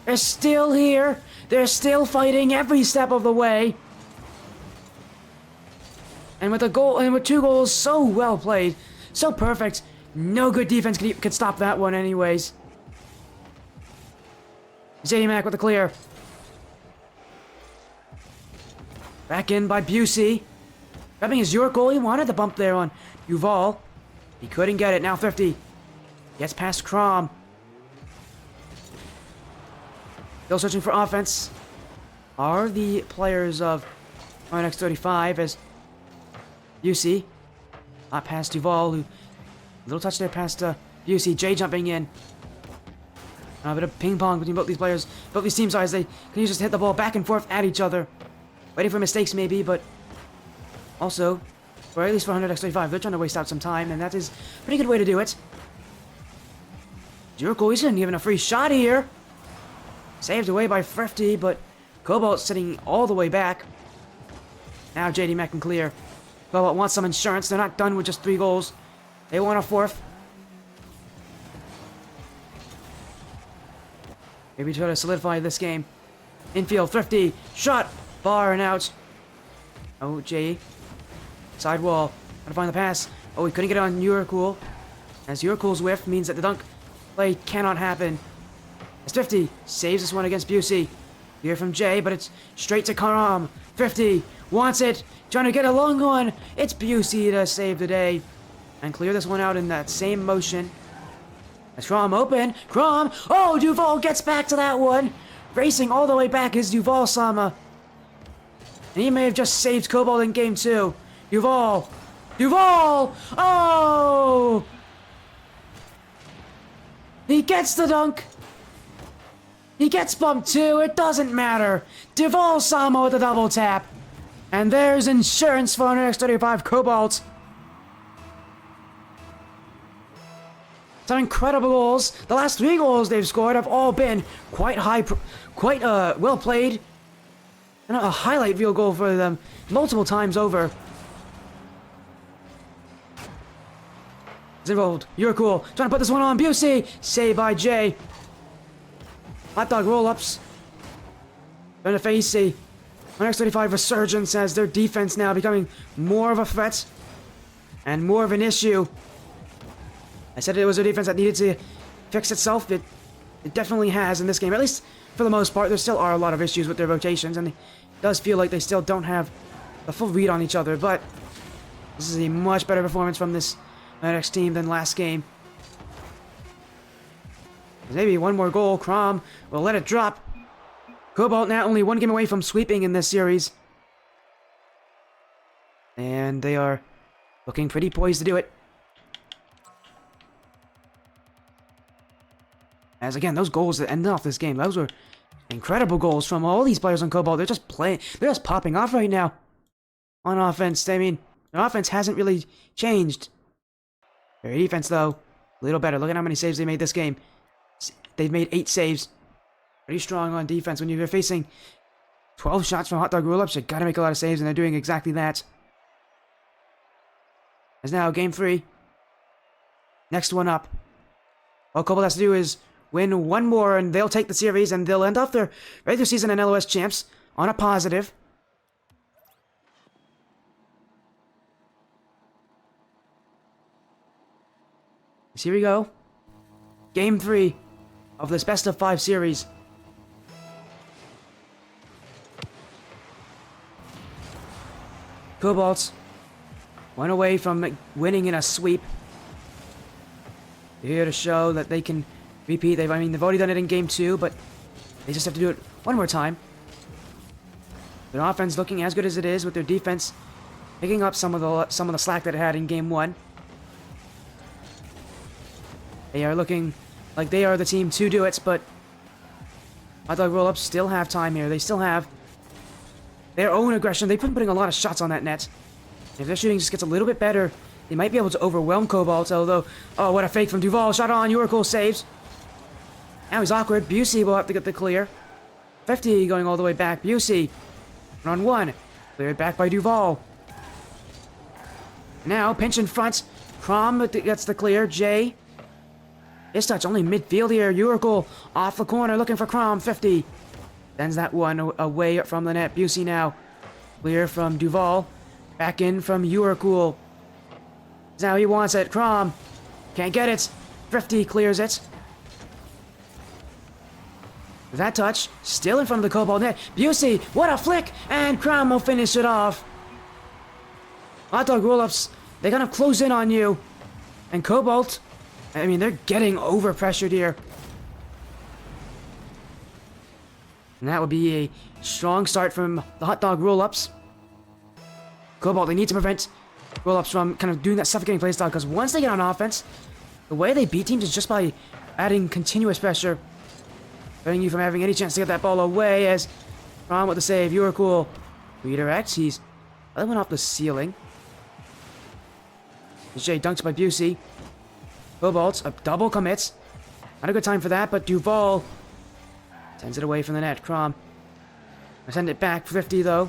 They're still here. They're still fighting every step of the way. And with a goal, and with two goals, so well played, so perfect. No good defense could stop that one, anyways. JD Mac with the clear. Back in by Busey. Grabbing his York goal. He wanted the bump there on Duval. He couldn't get it. Now 50. Gets past Crom. Still searching for offense. Are the players of X35 as Busey. Not past Duval, who... Little touch there past Busey. Jay jumping in. A bit of ping pong between both these players. Both these teams, as they can just hit the ball back and forth at each other. Waiting for mistakes maybe, but... Also, or at least for X35, they're trying to waste out some time, and that is a pretty good way to do it. Jericho isn't given a free shot here. Saved away by Thrifty, but Cobalt sitting all the way back. Now JD Mac can clear. Cobalt wants some insurance. They're not done with just 3 goals. They want a 4th. Maybe try to solidify this game. Infield, Thrifty, shot, bar and out. Oh, Jay. Sidewall, trying to find the pass. Oh, he couldn't get it on Uracool. As Uracool's whiff means that the dunk play cannot happen. As 50 saves this one against Busey. Here from Jay, but it's straight to Karam. 50 wants it, trying to get a long one. It's Busey to save the day and clear this one out in that same motion. As Crom open, Crom, oh, Duval gets back to that one. Racing all the way back is Duval Sama. And he may have just saved Cobalt in game 2. Duval, oh! He gets the dunk. He gets bumped too, it doesn't matter. Duval Sama with a double tap. And there's insurance for X35 Cobalt. Some incredible goals. The last 3 goals they've scored have all been quite well played. And a highlight reel goal for them multiple times over. It's involved. You're cool. Trying to put this one on Busey. Saved by Jay. Hotdog Rollups. Trying to face a X35 resurgence as their defense now becoming more of a threat and more of an issue. I said it was a defense that needed to fix itself. It definitely has in this game, at least for the most part. There still are a lot of issues with their rotations, and it does feel like they still don't have a full read on each other, but this is a much better performance from this next team than last game. Maybe one more goal. Crom will let it drop. Cobalt now only one game away from sweeping in this series. And they are looking pretty poised to do it. As again, those goals that ended off this game, those were incredible goals from all these players on Cobalt. They're just playing, they're just popping off right now on offense. I mean, their offense hasn't really changed. Their defense, though, a little better. Look at how many saves they made this game. They've made 8 saves. Pretty strong on defense. When you're facing 12 shots from Hotdog Rollups, you gotta make a lot of saves, and they're doing exactly that. As now, game 3. Next one up. All Cobalt has to do is win one more, and they'll take the series, and they'll end off their regular season and LOS champs on a positive. So here we go. Game 3 of this best of 5 series. Cobalt one away from winning in a sweep. They're here to show that they can repeat. They've already done it in game 2, but they just have to do it one more time. Their offense looking as good as it is, with their defense picking up some of the slack that it had in game 1. They are looking like they are the team to do it, but Hotdog Rollups still have time here. They still have their own aggression. They've been putting a lot of shots on that net. If their shooting just gets a little bit better, they might be able to overwhelm Cobalt, although... Oh, what a fake from Duval. Shot on. Uracle saves. Now he's awkward. Busey will have to get the clear. 50 going all the way back. Busey. 1-on-1. Cleared back by Duval. Now, pinch in front. Crom gets the clear. Jay. His touch only midfield here. Uracle off the corner looking for Crom. 50. Sends that one away from the net. Busey now. Clear from Duval. Back in from Uracle. Now he wants it. Crom. Can't get it. 50 clears it. That touch. Still in front of the Cobalt net. Busey. What a flick. And Crom will finish it off. Hotdog Rollups. They kind of close in on you. And Cobalt. I mean, they're getting overpressured here. And that would be a strong start from the Hotdog Rollups. Cobalt, they need to prevent Rollups from kind of doing that suffocating playstyle, because once they get on offense, the way they beat teams is just by adding continuous pressure, preventing you from having any chance to get that ball away. As Ron with the save, you are cool. Redirects, he's other one off the ceiling. Jay dunked by Busey. Cobalt, a double commits. Not a good time for that, but Duval sends it away from the net. Crom. I send it back. 50 though.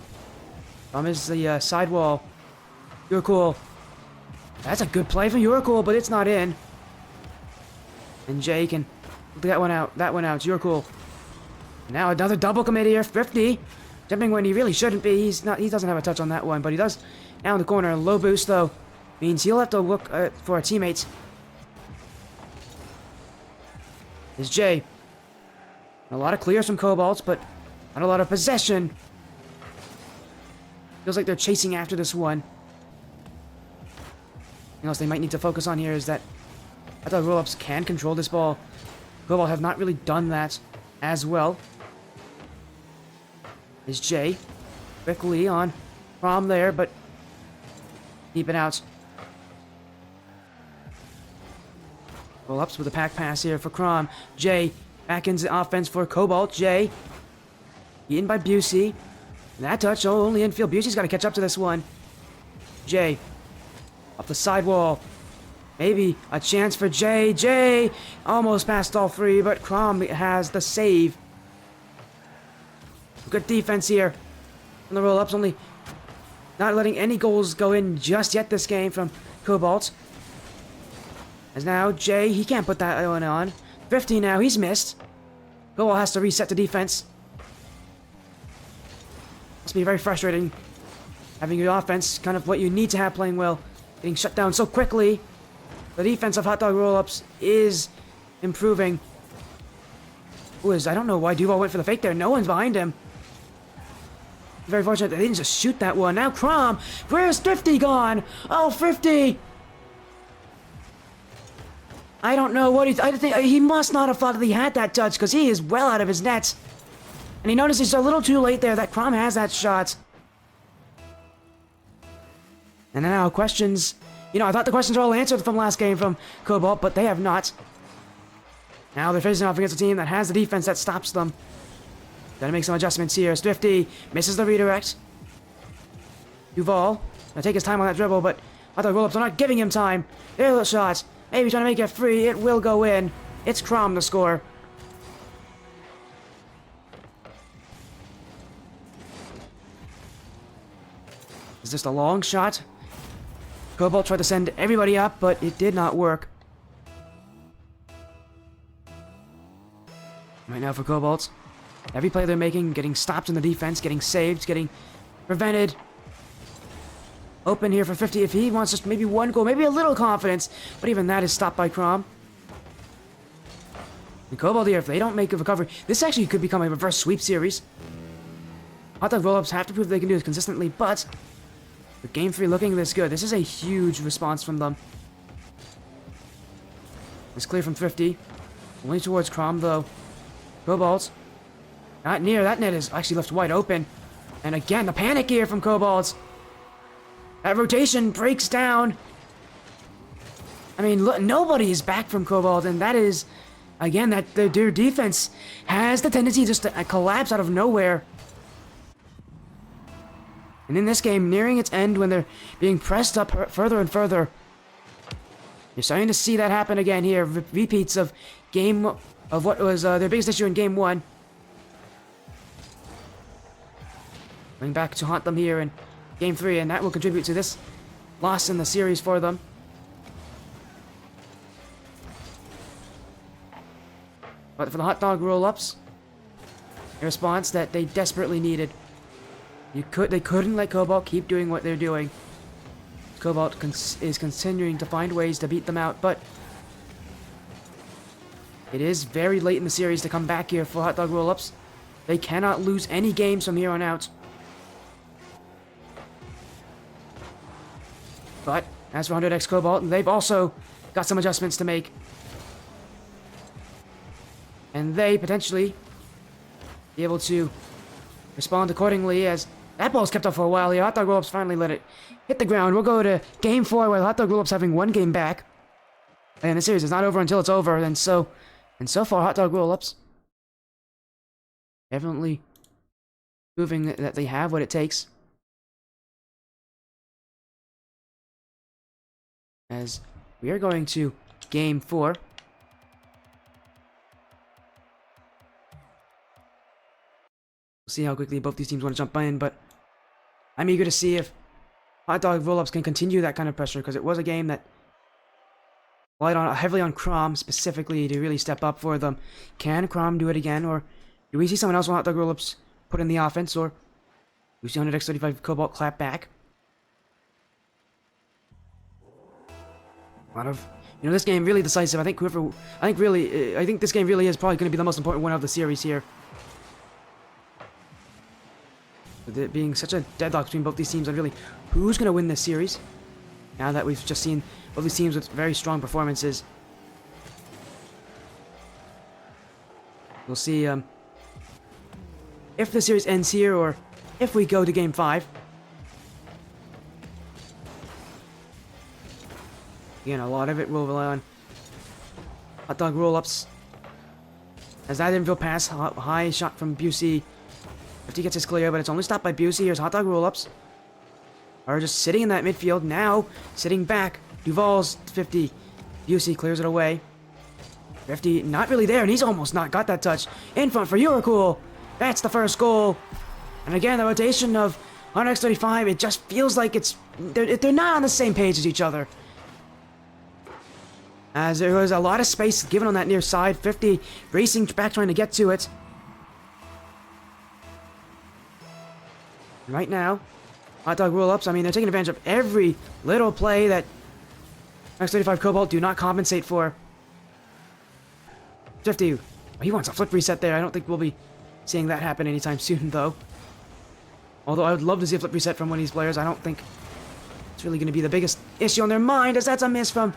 Crom is the sidewall. You're cool. That's a good play from You're cool, but it's not in. And Jay can look that one out. That one out. You're cool. Now another double commit here. 50. Jumping when he really shouldn't be. He's not. He doesn't have a touch on that one, but he does. Now in the corner. Low boost though means he'll have to look for a teammate. Is Jay. A lot of clears from Cobalt, but not a lot of possession. Feels like they're chasing after this one. Anything else they might need to focus on here is that I thought Rollups can control this ball. Cobalt have not really done that as well. Is Jay. Quickly on Crom there, but keep it out. Rollups with a pack pass here for Crom. Jay back into offense for Cobalt. Jay beaten by Busey. That touch only infield. Busey's got to catch up to this one. Jay off the sidewall. Maybe a chance for Jay. Jay almost passed all 3, but Crom has the save. Good defense here on the Rollups. Only not letting any goals go in just yet this game from Cobalt. As now, Jay, he can't put that one on. 50 now, he's missed. Cobalt has to reset the defense. Must be very frustrating having your offense, kind of what you need to have playing well, getting shut down so quickly. The defense of Hotdog Rollups is improving. I don't know why Duval went for the fake there. No one's behind him. Very fortunate that they didn't just shoot that one. Now Crom, where's Thrifty gone? Oh, Thrifty! I don't know what I think he must not have thought that he had that touch because he is well out of his nets. And he noticed he's a little too late there that Crom has that shot. And now questions. You know, I thought the questions were all answered from last game from Cobalt, but they have not. Now they're facing off against a team that has the defense that stops them. Gotta make some adjustments here. Thrifty misses the redirect. Duval gonna take his time on that dribble, but other Rollups are not giving him time. There's the shot. Maybe trying to make it free. It will go in. It's Crom to score. Is this a long shot? Cobalt tried to send everybody up, but it did not work. Right now for Cobalt, every play they're making, getting stopped in the defense, getting saved, getting prevented. Open here for 50 if he wants just maybe one goal, maybe a little confidence, but even that is stopped by Crom. And Cobalt here, if they don't make a recovery, this actually could become a reverse sweep series. Hotdog Rollups have to prove they can do this consistently, but with Game 3 looking this good, this is a huge response from them. It's clear from Thrifty. Only towards Crom, though. Cobalt. Not near. That net is actually left wide open. And again, the panic here from Cobalt. That rotation breaks down. I mean, look, nobody is back from Cobalt, and that is, again, that their defense has the tendency just to collapse out of nowhere. And in this game, nearing its end when they're being pressed up further and further, you're starting to see that happen again here. Repeats of what was their biggest issue in Game 1. Going back to haunt them here in Game 3, and that will contribute to this loss in the series for them. But for the Hotdog Rollups, a response that they desperately needed. They couldn't let Cobalt keep doing what they're doing. Cobalt is continuing to find ways to beat them out, but it is very late in the series to come back here for Hotdog Rollups. They cannot lose any games from here on out. But as for 100x Cobalt, they've also got some adjustments to make. And they potentially be able to respond accordingly as that ball's kept up for a while here. Hotdog Rollups finally let it hit the ground. We'll go to Game 4 where Hotdog Rollups having one game back. And the series is not over until it's over. And so far, Hotdog Rollups definitely proving that they have what it takes. As we are going to Game 4. We'll see how quickly both these teams want to jump in, but I'm eager to see if Hotdog Rollups can continue that kind of pressure, because it was a game that relied heavily on Crom specifically to really step up for them. Can Crom do it again, or do we see someone else on Hotdog Rollups put in the offense, or do we see 100x35 Cobalt clap back? A lot of, this game really decisive. I think this game really is probably going to be the most important one of the series here. With it being such a deadlock between both these teams, and really, who's going to win this series? Now that we've just seen both these teams with very strong performances. We'll see if the series ends here, or if we go to Game 5. Again, a lot of it will rely on Hotdog Rollups. As that infield pass, high shot from Busey. If he gets his clear, but it's only stopped by Busey. Here's Hotdog Rollups. Are just sitting in that midfield. Now, sitting back. Duval's 50. Busey clears it away. 50 not really there, and he's almost not got that touch. In front for Uracool. That's the first goal. And again, the rotation of 100x35, it just feels like they're not on the same page as each other. As there was a lot of space given on that near side. 50 racing back trying to get to it. Right now, Hotdog Rollups, I mean, they're taking advantage of every little play that Max 35 Cobalt do not compensate for. Thrifty. Oh, he wants a flip reset there. I don't think we'll be seeing that happen anytime soon, though. Although I would love to see a flip reset from one of these players. I don't think it's really going to be the biggest issue on their mind, as that's a miss from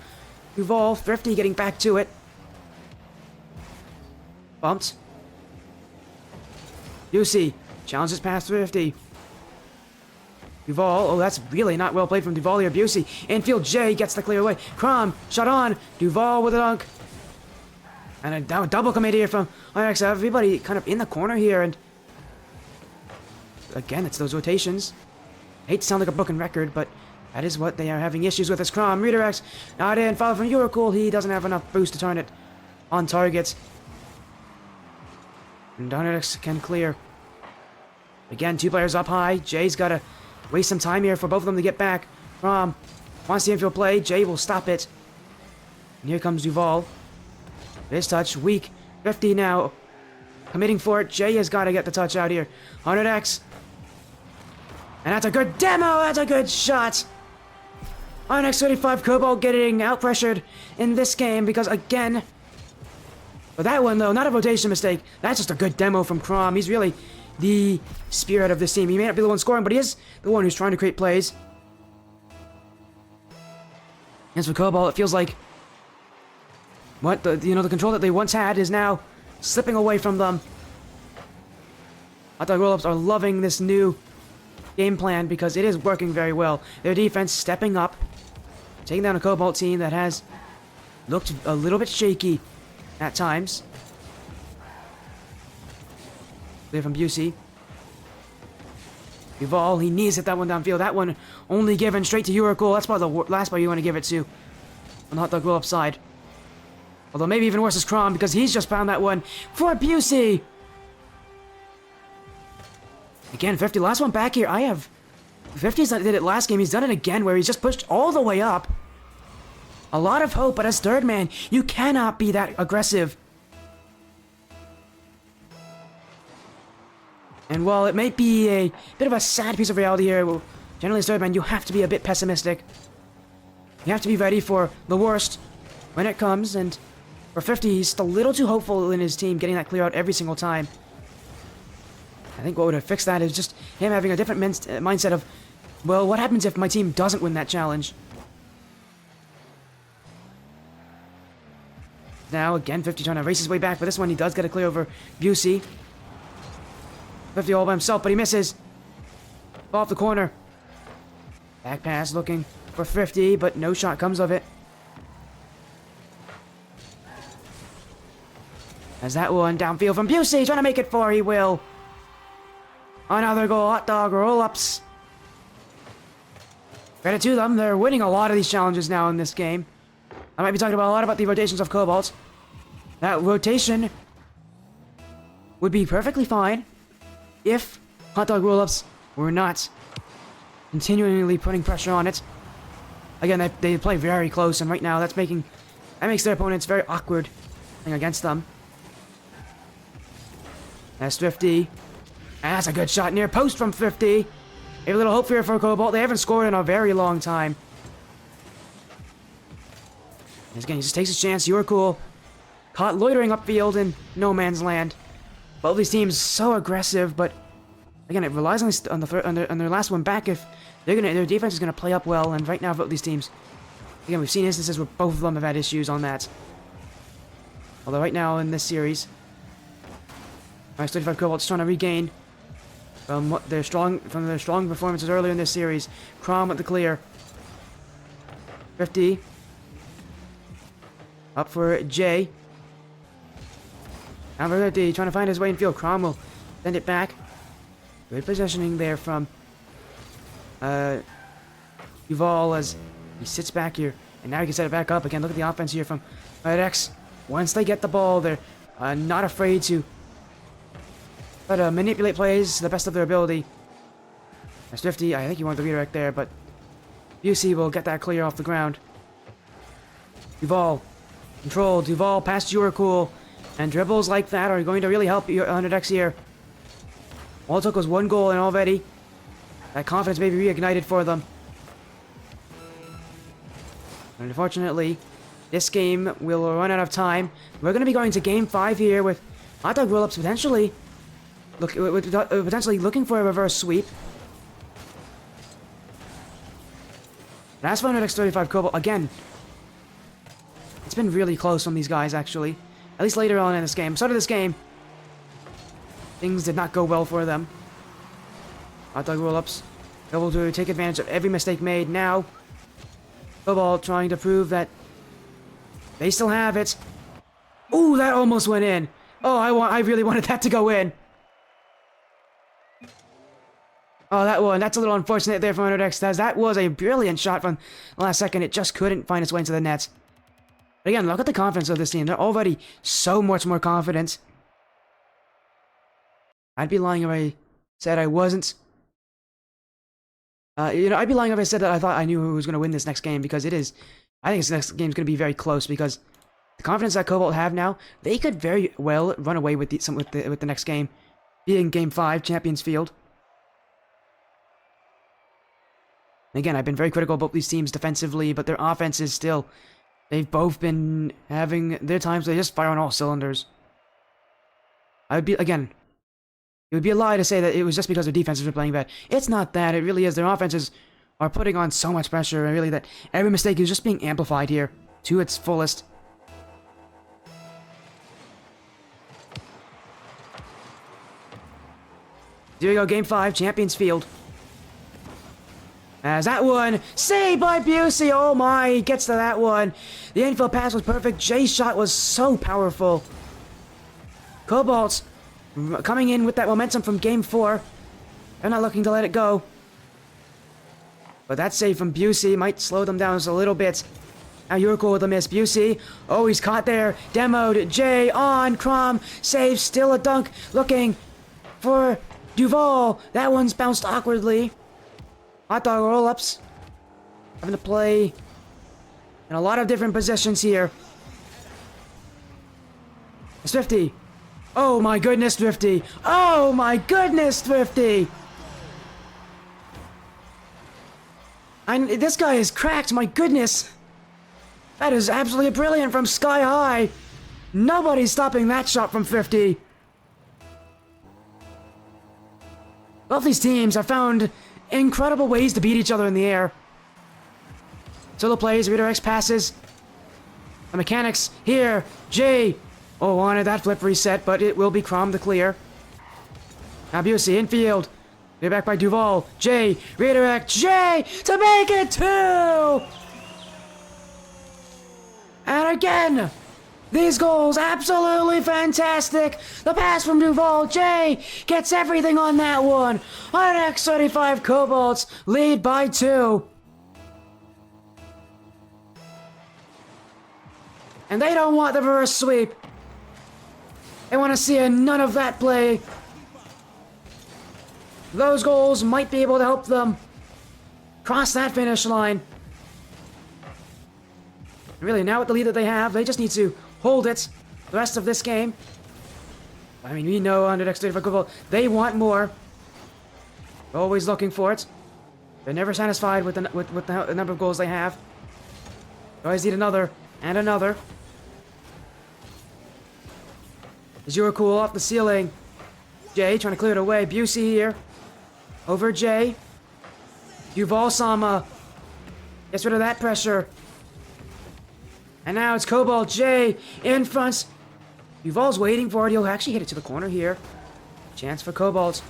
Duval. Thrifty getting back to it. Bumped. Busey challenges past Thrifty. Duval, oh, that's really not well played from Duval here. Busey, infield J gets the clear away. Crom, shot on. Duval with a dunk. And a double commit here from Onyx. Everybody kind of in the corner here, and again, it's those rotations. I hate to sound like a broken record, but that is what they are having issues with. As Crom redirects, not in, foul from Uracool. He doesn't have enough boost to turn it on target. And Onyx can clear. Again, 2 players up high. Jay's got to waste some time here for both of them to get back. Crom wants the infield play. Jay will stop it. And here comes Duval. This touch, weak. 50 now. Committing for it. Jay has got to get the touch out here. 100x. And that's a good demo. That's a good shot. 100x 35 Cobalt getting out-pressured in this game because, again, for that one, though, not a rotation mistake. That's just a good demo from Crom. He's really the spirit of this team. He may not be the one scoring, but he is the one who's trying to create plays. As for Cobalt, it feels like what the control that they once had is now slipping away from them. I thought Rollups are loving this new game plan because it is working very well. Their defense stepping up, taking down a Cobalt team that has looked a little bit shaky at times. Clear from Busey. Duval, he needs to hit that one downfield. That one only given straight to Uracool. That's probably the last part you want to give it to on the Hotdog Rollup side. Although maybe even worse is Crom because he's just found that one for Busey. Again, 50. Last one back here. 50's did it last game. He's done it again where he's just pushed all the way up. A lot of hope, but as third man, you cannot be that aggressive. And while it may be a bit of a sad piece of reality here, well, generally as third man, you have to be a bit pessimistic. You have to be ready for the worst when it comes, and for 50, he's just a little too hopeful in his team getting that clear out every single time. I think what would have fixed that is just him having a different mindset of, well, what happens if my team doesn't win that challenge? Now, again, 50 trying to race his way back, but this one he does get a clear over Busey. 50 all by himself, but he misses. Off the corner. Back pass looking for 50, but no shot comes of it. As that one downfield from Busey, trying to make it 4, he will. Another goal, Hotdog Rollups. Credit to them, they're winning a lot of these challenges now in this game. I might be talking a lot about the rotations of Cobalt. That rotation would be perfectly fine if Hotdog Rollups were not continually putting pressure on it. Again, they play very close, and right now that makes their opponents very awkward playing against them. That's Thrifty. And that's a good shot near post from Thrifty. A little hope here for Cobalt. They haven't scored in a very long time. And again, he just takes his chance. Uracool caught loitering upfield in no man's land. Both these teams so aggressive, but again, it relies on their last one back if their defense is gonna play up well. And right now, both these teams, again, we've seen instances where both of them have had issues on that. Although right now in this series, Max 35 Cobalt's trying to regain from their strong performances earlier in this series. Crom with the clear. 50. Up for Jay. Now for 50, trying to find his way in field. Crom will send it back. Good positioning there from Duval as he sits back here. And now he can set it back up again. Look at the offense here from X. Once they get the ball, they're not afraid to manipulate plays to the best of their ability. That's 50. I think he wanted the redirect there, but Busey will get that clear off the ground. Duval. Control. Duval past Uracool. And dribbles like that are going to really help 100x here. All it took was one goal, and already that confidence may be reignited for them. Unfortunately, this game will run out of time. We're going to be going to Game 5 here with Hotdog Rollups potentially looking for a reverse sweep. That's for X35 Cobalt. Again, it's been really close from these guys, actually. At least later on in this game. Start of this game, things did not go well for them. Hotdog Rollups able to take advantage of every mistake made. Now, Cobalt trying to prove that they still have it. Ooh, that almost went in. Oh, I really wanted that to go in. Oh, that one. That's a little unfortunate there from X, as that was a brilliant shot from the last second. It just couldn't find its way into the net. But again, look at the confidence of this team. They're already so much more confident. I'd be lying if I said I wasn't. I'd be lying if I said that I thought I knew who was going to win this next game, because it is. I think this next game is going to be very close, because the confidence that Cobalt have now, they could very well run away with the next game, being Game 5, Champions Field. Again, I've been very critical about these teams defensively, but their offense is still. They've both been having their times where they just fire on all cylinders. It would be a lie to say that it was just because their defenses were playing bad. It's not that. It really is. Their offenses are putting on so much pressure, and really that every mistake is just being amplified here to its fullest. Here we go, Game 5, Champions Field. As that one, saved by Busey. Oh my, he gets to that one. The infield pass was perfect. Jay's shot was so powerful. Cobalt coming in with that momentum from Game 4. They're not looking to let it go. But that save from Busey might slow them down just a little bit. Now you're cool with a miss. Busey. Oh, he's caught there. Demoed. Jay on. Crom. Save. Still a dunk. Looking for Duval. That one's bounced awkwardly. Hotdog Rollups having to play in a lot of different positions here. Thrifty. Oh my goodness, Thrifty. Oh my goodness, Thrifty. This guy is cracked, my goodness. That is absolutely brilliant from Sky High. Nobody's stopping that shot from Thrifty. Both these teams have found incredible ways to beat each other in the air. Solo plays, redirects passes. The mechanics here. Jay. Oh, wanted that flip reset, but it will be Crom to clear. Now Busey, infield. They're back by Duval. Jay, redirect. Jay to make it 2! And again, these goals, absolutely fantastic. The pass from Duval. Jay gets everything on that one. On X35 Cobalts, lead by 2. And they don't want the reverse sweep. They want to see none of that play. Those goals might be able to help them cross that finish line. And really, now with the lead that they have, they just need to hold it the rest of this game. I mean, we know under X35 Cobalt, they want more. They're always looking for it. They're never satisfied with the number of goals they have. They always need another and another. As you were cool off the ceiling. Jay trying to clear it away. Busey here. Over Jay. Yuval Sama gets rid of that pressure. And now it's Cobalt. Jay in front. Yuval's waiting for it. He'll actually hit it to the corner here. Chance for Cobalt.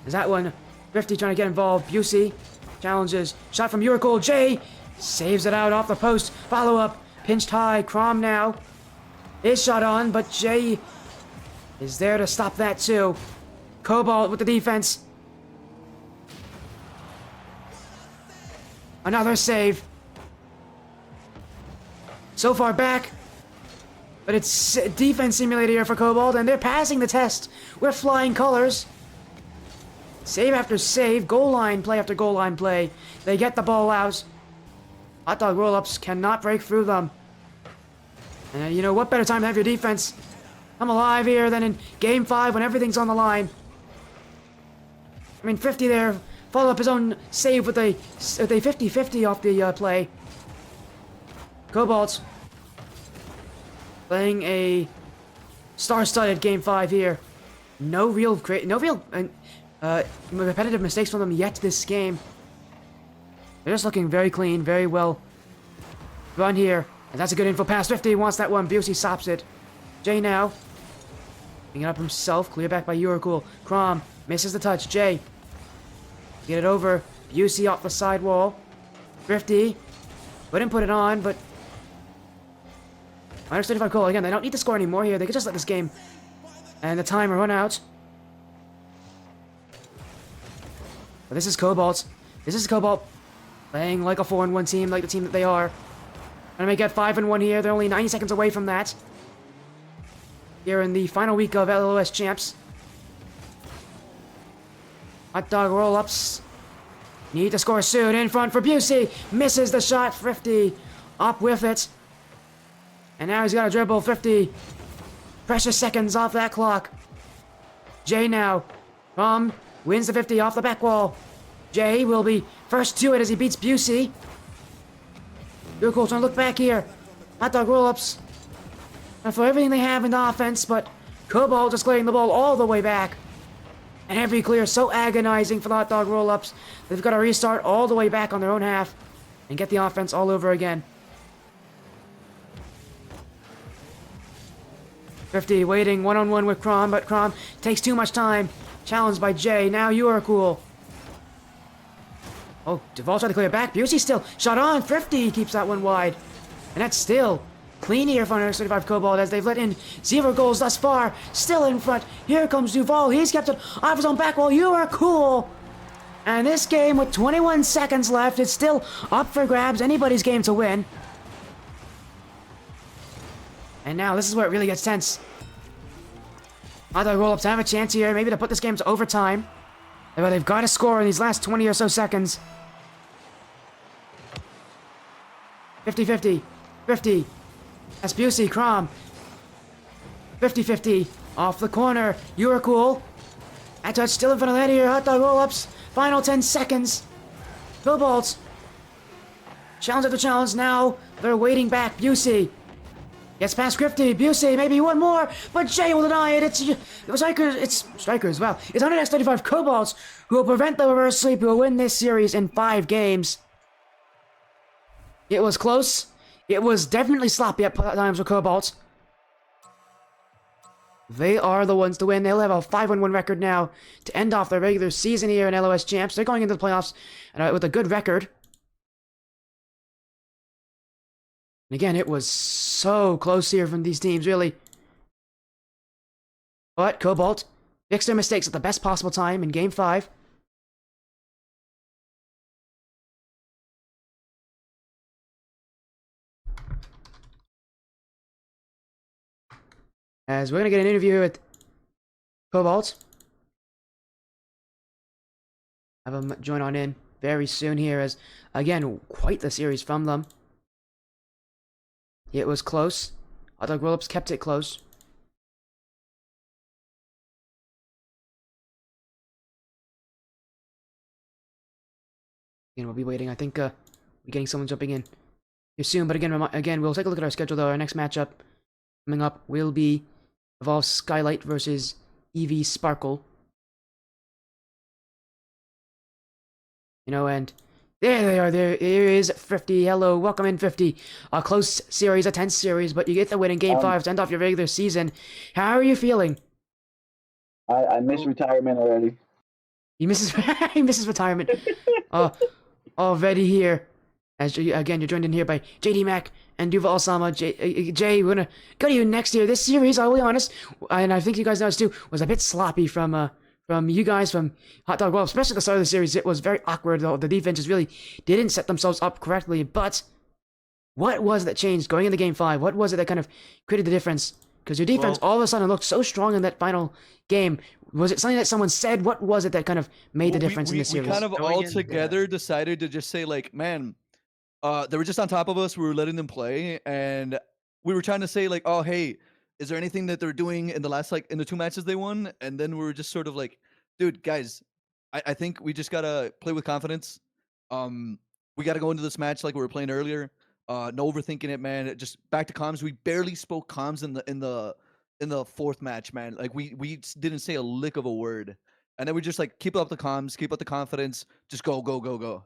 Is that one? Thrifty trying to get involved. Busey challenges. Shot from Uricool. Jay saves it out off the post. Follow up. Pinched high. Crom now is shot on, but Jay is there to stop that too. Cobalt with the defense. Another save. So far back. But it's defense simulator here for Cobalt, and they're passing the test with flying colors. Save after save, goal line play after goal line play. They get the ball out. Hotdog Rollups cannot break through them. And you know, what better time to have your defense come alive here than in Game 5 when everything's on the line. I mean, 50 there, follow up his own save with a 50-50 off the play. Cobalt playing a star-studded Game 5 here. No real repetitive mistakes from them yet this game. They're just looking very clean, very well run here. And that's a good info pass. 50 wants that one. Busey stops it. Jay now. Picking it up himself. Clear back by Uracool. Crom misses the touch. Jay. Get it over. Busey off the sidewall. 50. Wouldn't put it on, but... minus 35 goal. Again, they don't need to score anymore here. They could just let this game and the timer run out. But this is Cobalt. This is Cobalt playing like a 4-1 team, like the team that they are. Gonna make it 5-1 here. They're only 90 seconds away from that. Here in the final week of LOS Champs. Hotdog roll-ups. Need to score soon. In front for Busey. Misses the shot. 50. Up with it. And now he's got to dribble. 50. Precious seconds off that clock. Jay now. Wins the 50 off the back wall. Jay will be first to it as he beats Busey. Uracool trying to look back here. Hotdog roll-ups. And for everything they have in the offense, but Cobalt just clearing the ball all the way back. And every clear so agonizing for the Hotdog roll-ups. They've got to restart all the way back on their own half and get the offense all over again. 50 waiting one-on-one with Crom, but Crom takes too much time. Challenged by Jay. Now Uracool. Oh, Duvall tried to clear back. Busey still shot on. 50 keeps that one wide. And that's still clean here for 135 Cobalt as they've let in 0 goals thus far. Still in front. Here comes Duvall. He's kept it off his own back wall. Uracool. And this game with 21 seconds left, it's still up for grabs. Anybody's game to win. And now this is where it really gets tense. Hotdog roll-ups have a chance here, maybe to put this game to overtime. But they've got to score in these last 20 or so seconds. 50-50. 50. That's Busey. Crom. 50-50. Off the corner. Uracool. That touch still in front of that here. Hotdog roll-ups. Final 10 seconds. Cobalt. Challenge after challenge. Now they're waiting back. Busey. Gets past 50. Busey, maybe one more, but Jay will deny it. It's Strikers. Wow. It's 135 Cobalts who will prevent the reverse sweep, who will win this series in 5 games. It was close. It was definitely sloppy at times for Cobalt. They are the ones to win. They'll have a 5-1 record now to end off their regular season here in LOS Champs. They're going into the playoffs with a good record. And again, it was so close here from these teams, really. But Cobalt fixed their mistakes at the best possible time in Game 5. As we're going to get an interview with Cobalt. Have them join on in very soon here as, again, quite the series from them. It was close. Hotdog Rollups kept it close. Again, we'll be waiting. I think we're getting someone jumping in here soon. But again, we'll take a look at our schedule though. Our next matchup coming up will be Evolve Skylight versus EV Sparkle. You know, and there they are. There is 50. Hello, welcome in 50. A close series, a tense series, but you get the win in Game 5 to end off your regular season. How are you feeling? I miss retirement already. He misses retirement. Already here. As again, you're joined in here by JD Mac and Duval Osama. Jay, we're gonna go to you next year. This series, I'll be honest, and I think you guys know this too, was a bit sloppy from you guys from Hotdog. Well, especially at the start of the series, it was very awkward. The defenses really didn't set themselves up correctly. But what was that changed going into Game 5? What was it that kind of created the difference? Because your defense all of a sudden looked so strong in that final game. Was it something that someone said? What was it that kind of made the difference in this series? We kind of all together decided to just say, like, man, they were just on top of us. We were letting them play, and we were trying to say, like, oh, hey, is there anything that they're doing in the last, like, in the 2 matches they won? And then we were just sort of like, dude, guys, I think we just gotta play with confidence. We gotta go into this match like we were playing earlier. No overthinking it, man. Just back to comms. We barely spoke comms in the fourth match, man. Like we didn't say a lick of a word, and then we just like keep up the comms, keep up the confidence, just go, go, go, go.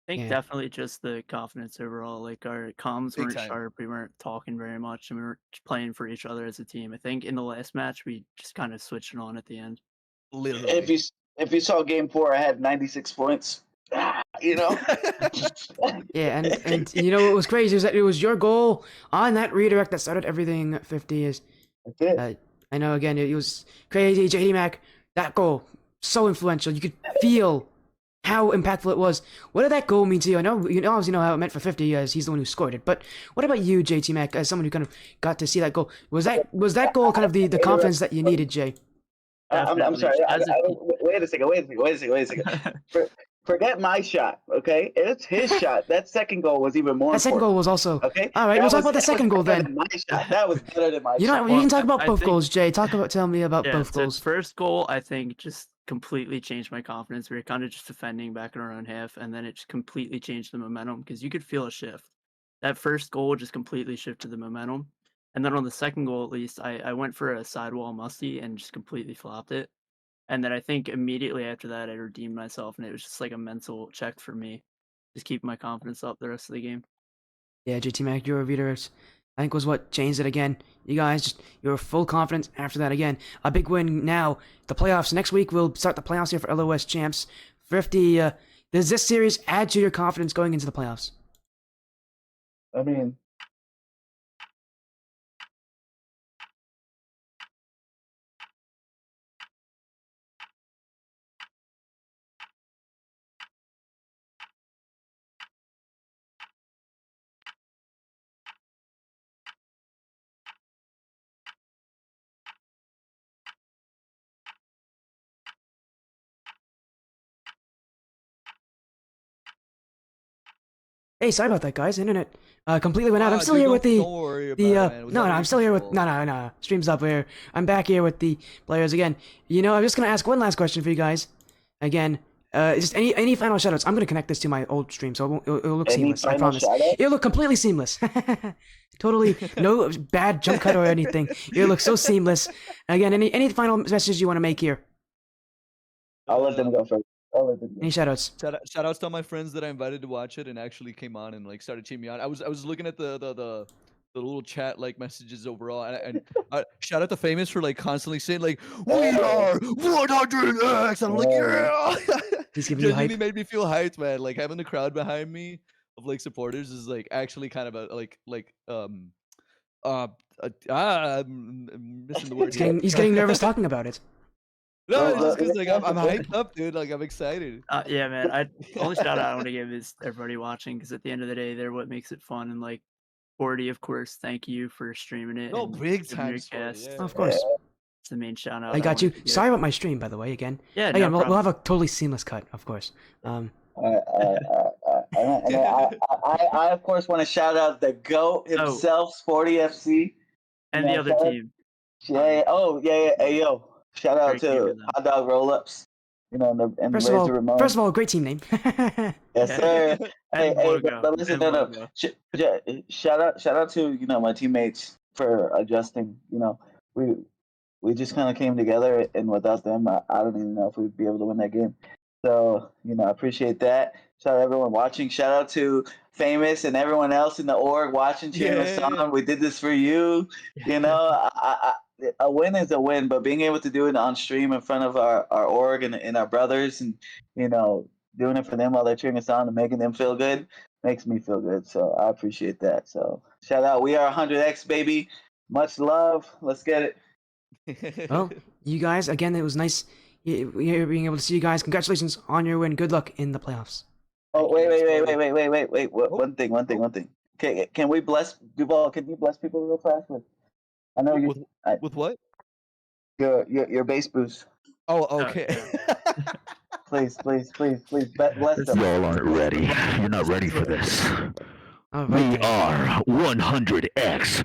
I think Yeah. definitely just the confidence overall. Like our comms Big weren't time. sharp. We weren't talking very much, and we weren't playing for each other as a team. I think in the last match we just kind of switched it on at the end. Literally. If you saw game 4, I had 96 points. You know. Yeah, and you know what was crazy is that it was your goal on that redirect that started everything at 50. Is That's it. I know again it was crazy. JD Mac, that goal so influential. You could feel how impactful it was. What did that goal mean to you? I know you obviously know how it meant for 50 as he's the one who scored it. But what about you, JT Mac, as someone who kind of got to see that goal? Was that goal kind of the confidence that you needed, Jay? I'm Definitely. sorry. As a Wait a second. Forget my shot, okay? It's his shot. That second goal was even more That second important. goal was also Okay. all right. We'll talk about the That second was goal better then. than my shot. That was better than my You know, shot. you can talk Well, about I both think- goals, Jay. Tell me about yeah, both so goals. first goal, I think, just completely changed my confidence. We were kind of just defending back in our own half, and then it just completely changed the momentum because you could feel a shift. That first goal just completely shifted the momentum. And then on the second goal, at least, I went for a sidewall musty and just completely flopped it. And then I think immediately after that, I redeemed myself, and it was just like a mental check for me. Just keeping my confidence up the rest of the game. Yeah, JT Mac, your readers, I think was what changed it again. You guys you were full confidence after that again. A big win now. The playoffs next week. We'll start the playoffs here for LOS champs. 50. Does this series add to your confidence going into the playoffs? I mean, Hey, sorry about that, guys. Internet completely went out. I'm still Dude, here with the don't worry about the it, man. It was no, out of I'm your still here with control. no. Stream's up here. I'm back here with the players again. You know, I'm just gonna ask one last question for you guys. Again, just any final shoutouts. I'm gonna connect this to my old stream, so it'll look any seamless. I final promise. shout out? It'll look completely seamless. Totally no bad jump cut or anything. It'll look so seamless. Again, any final messages you want to make here? I'll let them go first. I'll let them go. Any shoutouts? Shout outs to all my friends that I invited to watch it and actually came on and like started cheering me on. I was looking at the little chat like messages overall and shout out to Famous for like constantly saying like we are 100x. I'm like yeah. He's giving you Genuinely hype. made me feel hyped, man. Like having the crowd behind me of like supporters is like actually kind of a I'm missing the word. He's getting nervous talking about it. No, it's Well, just because like I'm that's the hyped up, dude. Like I'm excited. Yeah, man. The only shout out I want to give is everybody watching, because at the end of the day, they're what makes it fun. And like 40, of course, thank you for streaming it. No, and big giving your time. Sporty, cast. yeah. Of course. It's the main shout out. I got you. wanted to give. Sorry about my stream, by the way. Again, Yeah, again, no we'll have problem. a totally seamless cut, of course. And I of course want to shout out the GOAT himself, Sporty FC. And the other team. Yeah. Hey, yo. Shout out Great game to with them. Hotdog Rollups. You know, and First Razor Ramon. of all, great team name. Yes, sir. And logo. But listen, And no. logo. Shout out to my teammates for adjusting. We just kind of came together, and without them, I don't even know if we'd be able to win that game. So I appreciate that. Shout out to everyone watching. Shout out to Famous and everyone else in the org watching, cheering us on. We did this for you. A win is a win, but being able to do it on stream in front of our org and our brothers, and doing it for them while they're cheering us on and making them feel good makes me feel good. So I appreciate that. So shout out. We are 100x, baby. Much love. Let's get it. Well, you guys, again, it was nice being able to see you guys. Congratulations on your win. Good luck in the playoffs. Oh, wait. One thing. Okay, can we bless Duval? Can you bless people real fast? I know you. With what? Your bass boost. Oh, okay. Please. Bless them. Y'all aren't ready. You're not ready for this. All We right. are 100x.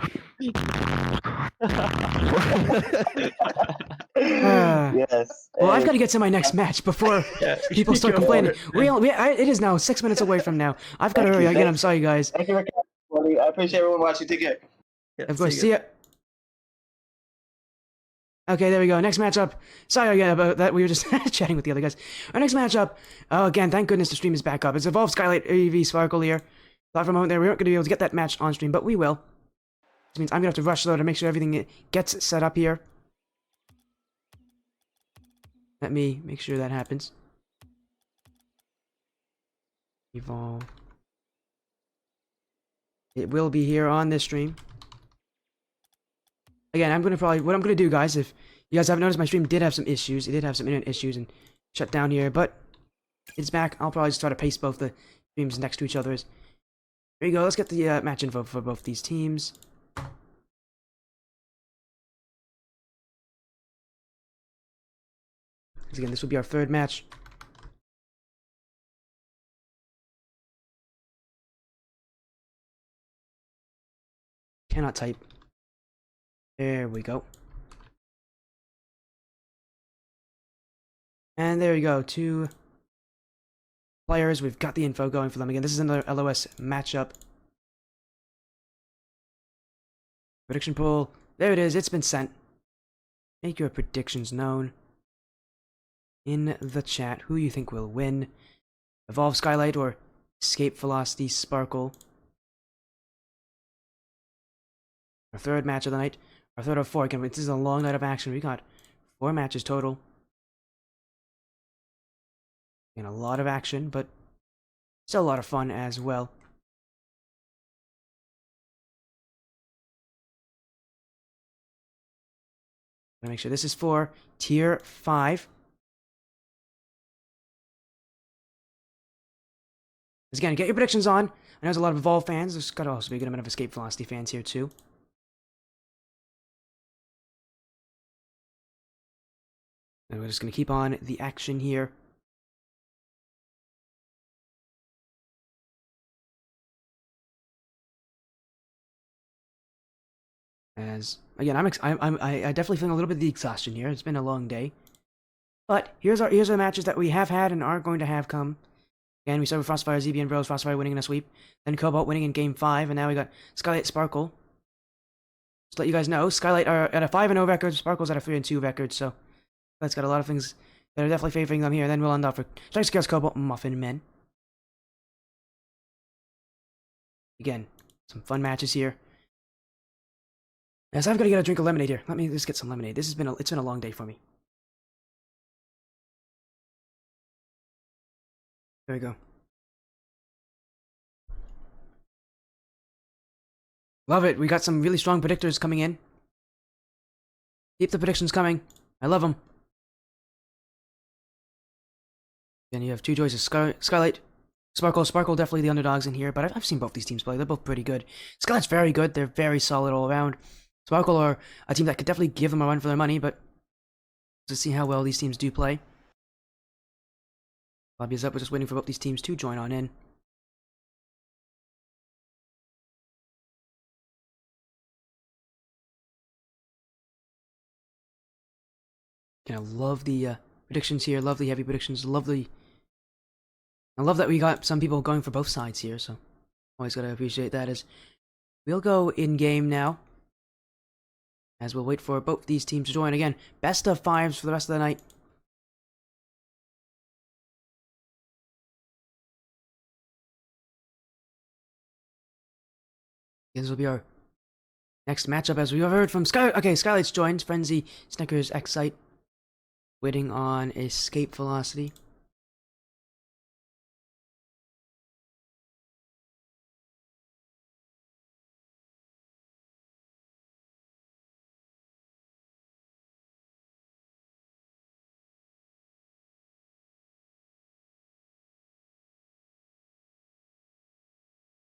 Yes. Well, I've got to get to my next match before people start complaining. It is now 6 minutes away from now. I've got to hurry. Again, I'm sorry, guys. Thank you for everybody. I appreciate everyone watching. Take care. Yeah, Of course, you. see ya. Okay, there we go. Next matchup. Sorry again about that. We were just chatting with the other guys. Our next matchup. Oh, again, thank goodness the stream is back up. It's Evolve Skylight AV Sparkle here. Thought for a moment there we weren't going to be able to get that match on stream, but we will. This means I'm going to have to rush though to make sure everything gets set up here. Let me make sure that happens. Evolve. It will be here on this stream. Again, what I'm gonna do, guys, if you guys haven't noticed, my stream did have some issues. It did have some internet issues and shut down here, but it's back. I'll probably just try to paste both the streams next to each other. There you go. Let's get the match info for both these teams. Again, this will be our third match. Cannot type. There we go. And there we go. 2 players. We've got the info going for them again. This is another LOS matchup. Prediction pool. There it is. It's been sent. Make your predictions known in the chat. Who you think will win? Evolve Skylight or Escape Velocity Sparkle? Our third match of the night. Our third of 4. Again, this is a long night of action. We got 4 matches total. And a lot of action, but still a lot of fun as well. Gotta make sure this is for Tier 5. Again, get your predictions on. I know there's a lot of Evolve fans. There's got to also be a good amount of Escape Velocity fans here too. And we're just going to keep on the action here. As again, I definitely feeling a little bit of the exhaustion here. It's been a long day, but here's the matches that we have had and are going to have come. Again, we started with Frostfire, ZB, and Bros. Frostfire winning in a sweep, then Cobalt winning in Game 5, and now we got Skylight Sparkle. Just to let you guys know, Skylight are at a 5-0 record, Sparkle's at a 3-2 record, so that's got a lot of things that are definitely favoring them here. Then we'll end off with Strike Scales, Cobalt, and Muffin Men. Again, some fun matches here. Yes, I've got to get a drink of lemonade here. Let me just get some lemonade. It's been a long day for me. There we go. Love it. We got some really strong predictors coming in. Keep the predictions coming. I love them. Then you have 2 choices: Skylight, Sparkle. Sparkle definitely the underdogs in here, but I've seen both these teams play. They're both pretty good. Skylight's very good. They're very solid all around. Sparkle are a team that could definitely give them a run for their money, but to see how well these teams do play. Lobby is up. We're just waiting for both these teams to join on in. And I love the predictions here. Love the heavy predictions. I love that we got some people going for both sides here, so always gotta appreciate that. As we'll go in game now, as we'll wait for both these teams to join. Again, best of 5s for the rest of the night. This will be our next matchup, as we've heard from Skylight's joined. Frenzy, Snickers, Excite, waiting on Escape Velocity.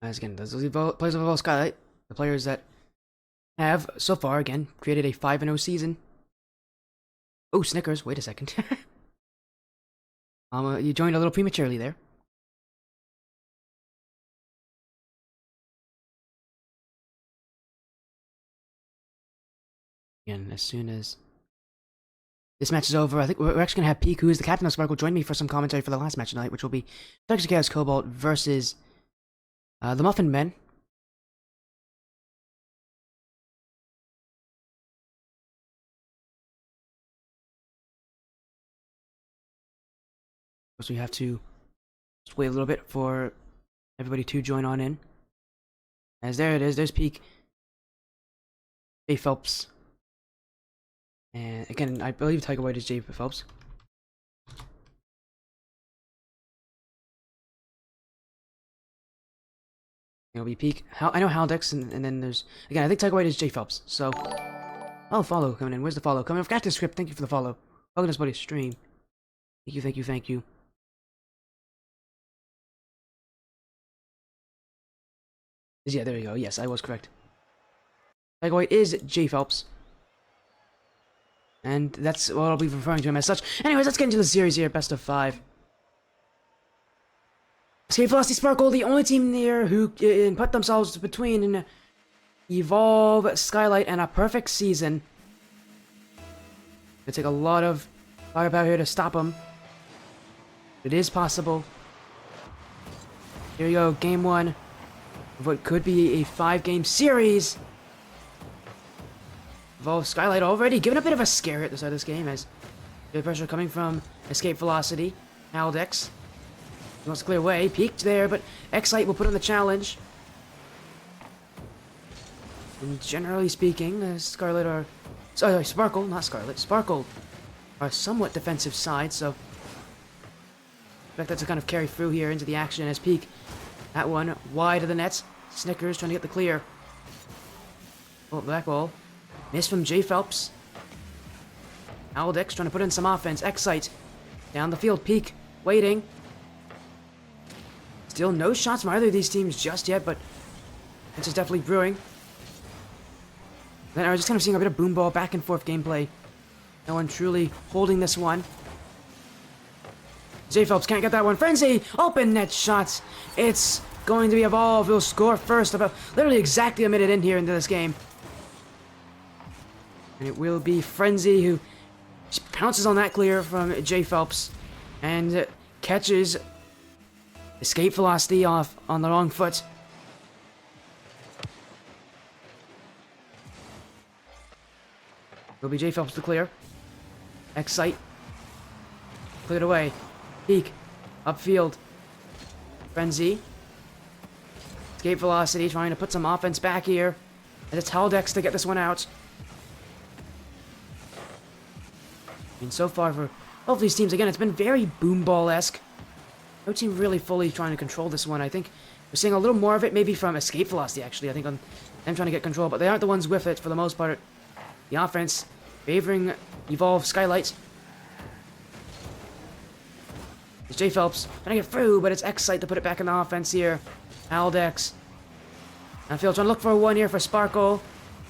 As again, those are the players of Evolve Skylight, the players that have, so far, again, created a 5-0 season. Oh, Snickers, wait a second. You joined a little prematurely there. Again, as soon as this match is over, I think we're actually going to have Peek, who is the captain of Sparkle, join me for some commentary for the last match tonight, which will be Toxic Chaos Cobalt versus the Muffin Men. So we have to just wait a little bit for everybody to join on in. As there it is, there's Peak. Jay Phelps. And again, I believe Tiger White is Jay Phelps. It'll be Peak. I know Haldex, and then there's... Again, I think Tiger White is Jay Phelps, so... Oh, follow coming in. Where's the follow coming in? I forgot the script. Thank you for the follow. Welcome to somebody's stream. Thank you, thank you, thank you. Yeah, there we go. Yes, I was correct. Tiger White is Jay Phelps. And that's what I'll be referring to him as such. Anyways, let's get into the series here. Best of 5. Escape Velocity Sparkle, the only team there who put themselves between an Evolve, Skylight, and a perfect season. It'll take a lot of firepower here to stop them. It is possible. Here we go, game 1 of what could be a 5-game series. Evolve Skylight already giving a bit of a scare at the start of this game as the pressure coming from Escape Velocity, Haldex. He wants to clear away, peeked there, but X-Light will put on the challenge. And generally speaking, Scarlet are... Sorry, Sparkle, not Scarlet. Sparkle are somewhat defensive side, so... expect that to kind of carry through here into the action as Peak. That one wide of the nets. Snickers trying to get the clear. Oh, black ball. Miss from Jay Phelps. Haldex trying to put in some offense. X-Sight down the field. Peak waiting. Still no shots from either of these teams just yet, but this is definitely brewing. Then I was just kind of seeing a bit of boom ball back and forth gameplay. No one truly holding this one. Jay Phelps can't get that one. Frenzy! Open net shots. It's going to be Evolve. He'll score first about literally exactly a minute in here into this game. And it will be Frenzy who pounces on that clear from Jay Phelps and catches Escape Velocity off on the wrong foot. Will be Jay Phelps to clear. X-Sight. Cleared away. Peak. Upfield. Frenzy. Escape Velocity trying to put some offense back here. And it's Haldex to get this one out. And so far for both these teams, again, it's been very boom ball-esque. No team really fully trying to control this one. I think we're seeing a little more of it maybe from Escape Velocity, actually. I think on them trying to get control, but they aren't the ones with it for the most part. The offense favoring Evolve Skylight. It's Jay Phelps trying to get through, but it's X-Sight to put it back in the offense here. Haldex. Downfield trying to look for one here for Sparkle.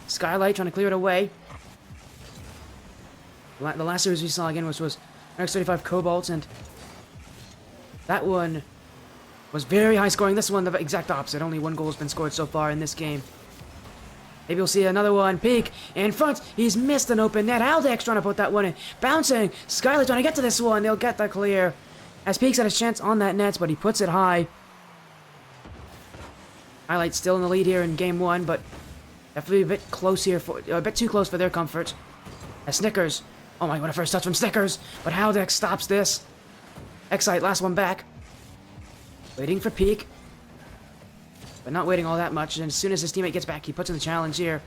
Skylight trying to clear it away. The last series we saw again was X35 Cobalt, and that one was very high scoring. This one, the exact opposite. Only one goal has been scored so far in this game. Maybe we'll see another one. Peak in front. He's missed an open net. Haldex trying to put that one in. Bouncing. Skylight trying to get to this one. They'll get the clear. As Peak's had a chance on that net, but he puts it high. Highlight still in the lead here in game 1, but definitely a bit close here, a bit too close for their comfort. As Snickers. Oh my, what a first touch from Snickers. But Haldex stops this. X-Sight, last one back. Waiting for Peak. But not waiting all that much. And as soon as his teammate gets back, he puts in the challenge here.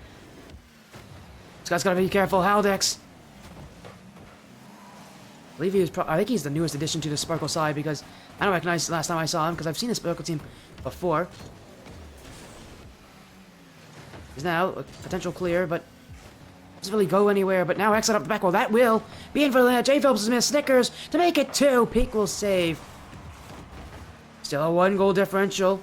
This guy's gotta be careful. Haldex. I believe I think he's the newest addition to the Sparkle side because I don't recognize the last time I saw him because I've seen the Sparkle team before. He's now a potential clear, but doesn't really go anywhere. But now X-Sight up the back. Well, that will be in for the net. Jay Phelps has missed. Snickers to make it 2. Peak will save. Still a 1-goal differential.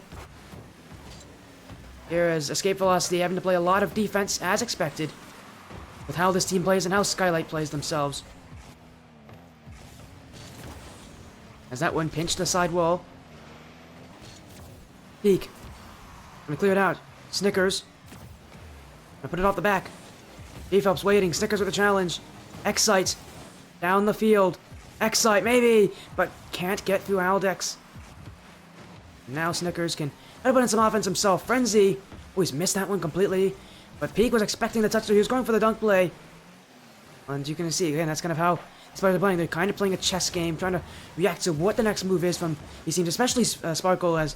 Here is Escape Velocity having to play a lot of defense as expected with how this team plays and how Skylight plays themselves. As that one pinched the side wall. Peak. Gonna clear it out. Snickers. Gonna put it off the back. Jay Phelps waiting. Snickers with a challenge. X-Sight. Down the field. X-Sight maybe, but can't get through Haldex. Now Snickers can put in some offense himself. Frenzy. Oh, he's missed that one completely. But Peak was expecting the touch, so he was going for the dunk play. And you can see, again, that's kind of how Sparkle are playing. They're kind of playing a chess game, trying to react to what the next move is from these teams, especially Sparkle, as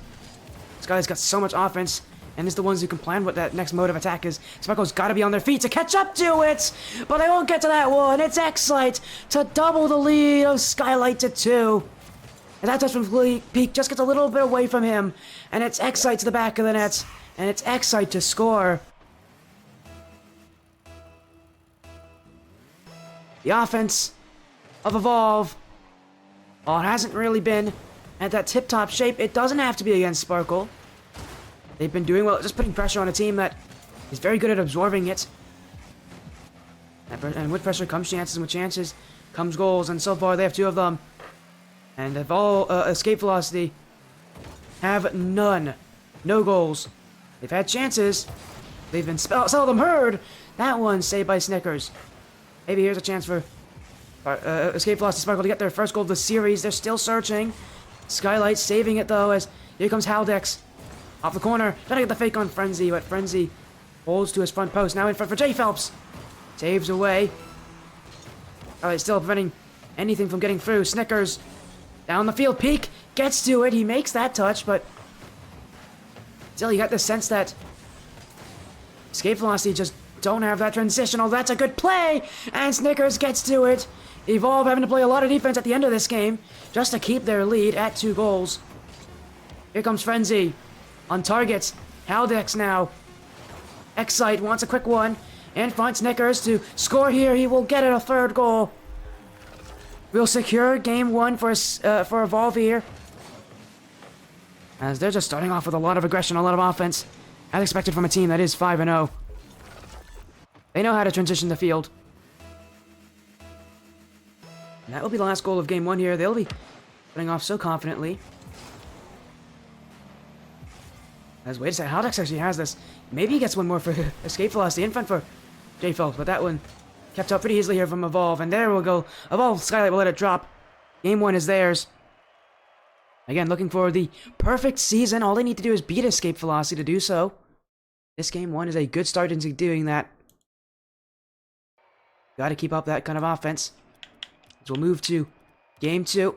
Skylight's got so much offense, and is the ones who can plan what that next mode of attack is. Sparkle's got to be on their feet to catch up to it, but they won't get to that one. It's X-Light to double the lead of Skylight to 2. And that touch from Peak just gets a little bit away from him, and it's X-Light to the back of the net, and it's X-Light to score. The offense of Evolve, while it hasn't really been at that tip-top shape, it doesn't have to be against Sparkle. They've been doing well, just putting pressure on a team that is very good at absorbing it. And with pressure comes chances, and with chances comes goals, and so far they have 2 of them. And Evolve, Escape Velocity have none. No goals. They've had chances. They've been seldom heard. That one saved by Snickers. Maybe here's a chance for Escape Velocity Sparkle to get their first goal of the series. They're still searching. Skylight saving it though, as here comes Haldex. Off the corner, trying to get the fake on Frenzy, but Frenzy holds to his front post. Now in front for J Phelps. Saves away. Skylight still preventing anything from getting through. Snickers down the field. Peak gets to it. He makes that touch, but still you got the sense that Escape Velocity just don't have that transitional. That's a good play, and Snickers gets to it. Evolve having to play a lot of defense at the end of this game just to keep their lead at 2 goals. Here comes Frenzy on target. Haldex now. Excite wants a quick one in front. Snickers to score here. He will get it, a 3rd goal. We'll secure game 1 for Evolve here, as they're just starting off with a lot of aggression, a lot of offense, as expected from a team that is 5-0. They know how to transition the field. And that will be the last goal of game 1 here. They'll be putting off so confidently. As wait a second, Haldex actually has this. Maybe he gets one more for Escape Velocity in front for J Phelps, but that one kept up pretty easily here from Evolve. And there we'll go. Evolve, Skylight will let it drop. Game 1 is theirs. Again, looking for the perfect season. All they need to do is beat Escape Velocity to do so. This game 1 is a good start into doing that. Got to keep up that kind of offense. So we'll move to game 2.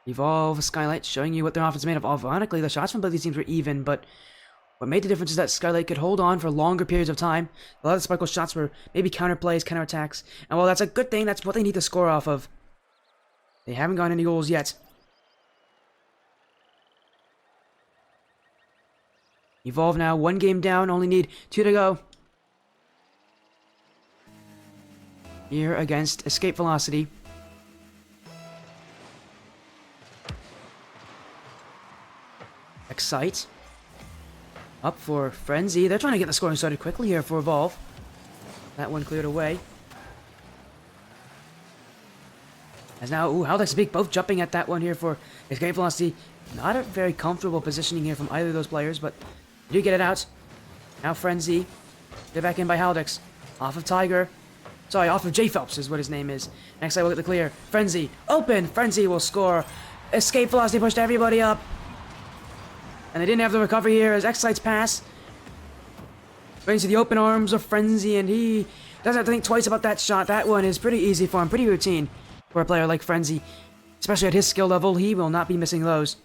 Evolve, Skylight showing you what their offense is made of. Ironically, the shots from both these teams were even, but what made the difference is that Skylight could hold on for longer periods of time. A lot of the Sparkle shots were maybe counterplays, counterattacks, and while that's a good thing, that's what they need to score off of. They haven't gotten any goals yet. Evolve now, 1 game down, only need 2 to go. Here against Escape Velocity. Excite. Up for Frenzy. They're trying to get the scoring started quickly here for Evolve. That one cleared away. As now, Haldex and Peak both jumping at that one here for Escape Velocity. Not a very comfortable positioning here from either of those players, but they do get it out. Now Frenzy. Get back in by Haldex. Off of Tiger. Sorry, off of J Phelps is what his name is. Next I will get the clear. Frenzy. Open. Frenzy will score. Escape Velocity pushed everybody up. And they didn't have the recovery here as Excite's pass brings to the open arms of Frenzy, and he doesn't have to think twice about that shot. That one is pretty easy for him, pretty routine for a player like Frenzy. Especially at his skill level, he will not be missing those.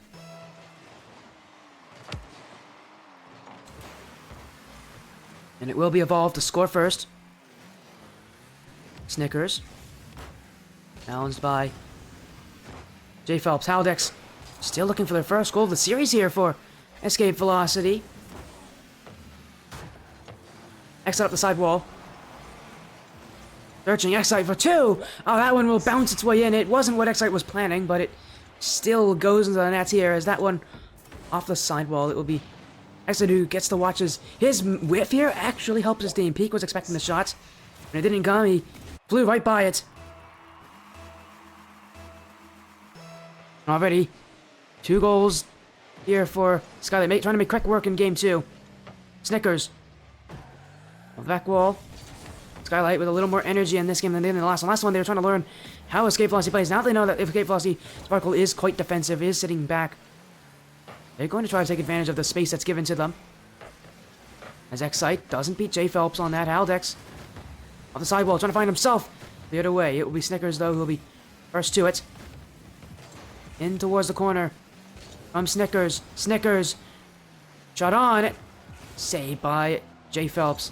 And it will be Evolve to score first. Snickers. Balanced by J Phelps. Haldex still looking for their first goal of the series here for Escape Velocity. Excite up the side wall. Searching Excite for 2. Oh, that one will bounce its way in. It wasn't what Excite was planning, but it still goes into the net here as that one off the side wall. It will be Excite who gets the watches. His whiff here actually helps his team. Peak was expecting the shot, and it didn't come. He flew right by it. Already 2 goals here for Skylight, trying to make quick work in game 2. Snickers. On the back wall. Skylight with a little more energy in this game than they did in the last one. Last one, they were trying to learn how Escape Velocity plays. Now they know that Escape Velocity Sparkle is quite defensive, is sitting back. They're going to try to take advantage of the space that's given to them. As Excite doesn't beat J Phelps on that. Haldex off the sidewall, trying to find himself the other way. It will be Snickers, though, who will be first to it. In towards the corner from Snickers. Snickers shot on. Saved by J Phelps.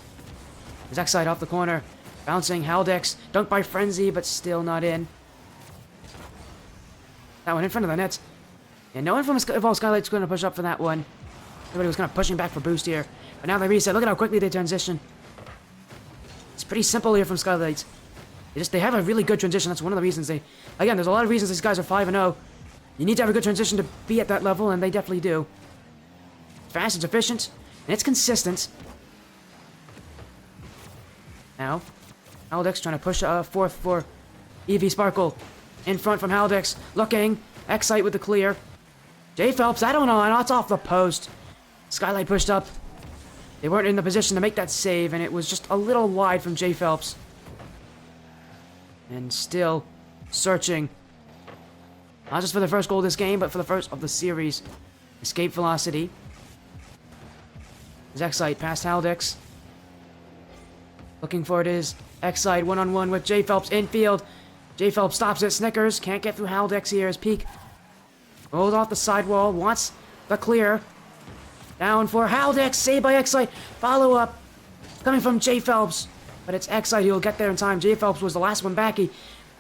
As Excite off the corner. Bouncing Haldex. Dunked by Frenzy, but still not in. That one in front of the net. And no one from Evolve Skylight's going to push up for that one. Everybody was kind of pushing back for boost here. But now they reset. Look at how quickly they transition. It's pretty simple here from Skylight. They have a really good transition. That's one of the reasons they... Again, there's a lot of reasons these guys are 5-0. You need to have a good transition to be at that level, and they definitely do. Fast, it's efficient, and it's consistent. Now, Haldex trying to push forth for EV Sparkle. In front from Haldex. Looking. Excite with the clear. J Phelps, I don't know. It's off the post. Skylight pushed up. They weren't in the position to make that save, and it was just a little wide from J Phelps. And still searching. Not just for the first goal of this game, but for the first of the series. Escape velocity. There's Excite past Haldex. Looking for it is Excite one-on-one with J Phelps infield. J Phelps stops it. Snickers can't get through Haldex here as Peak rolls off the sidewall. Wants the clear. Down for Haldex. Saved by Excite. Follow up. Coming from J Phelps. But it's Excite who will get there in time. J Phelps was the last one back. He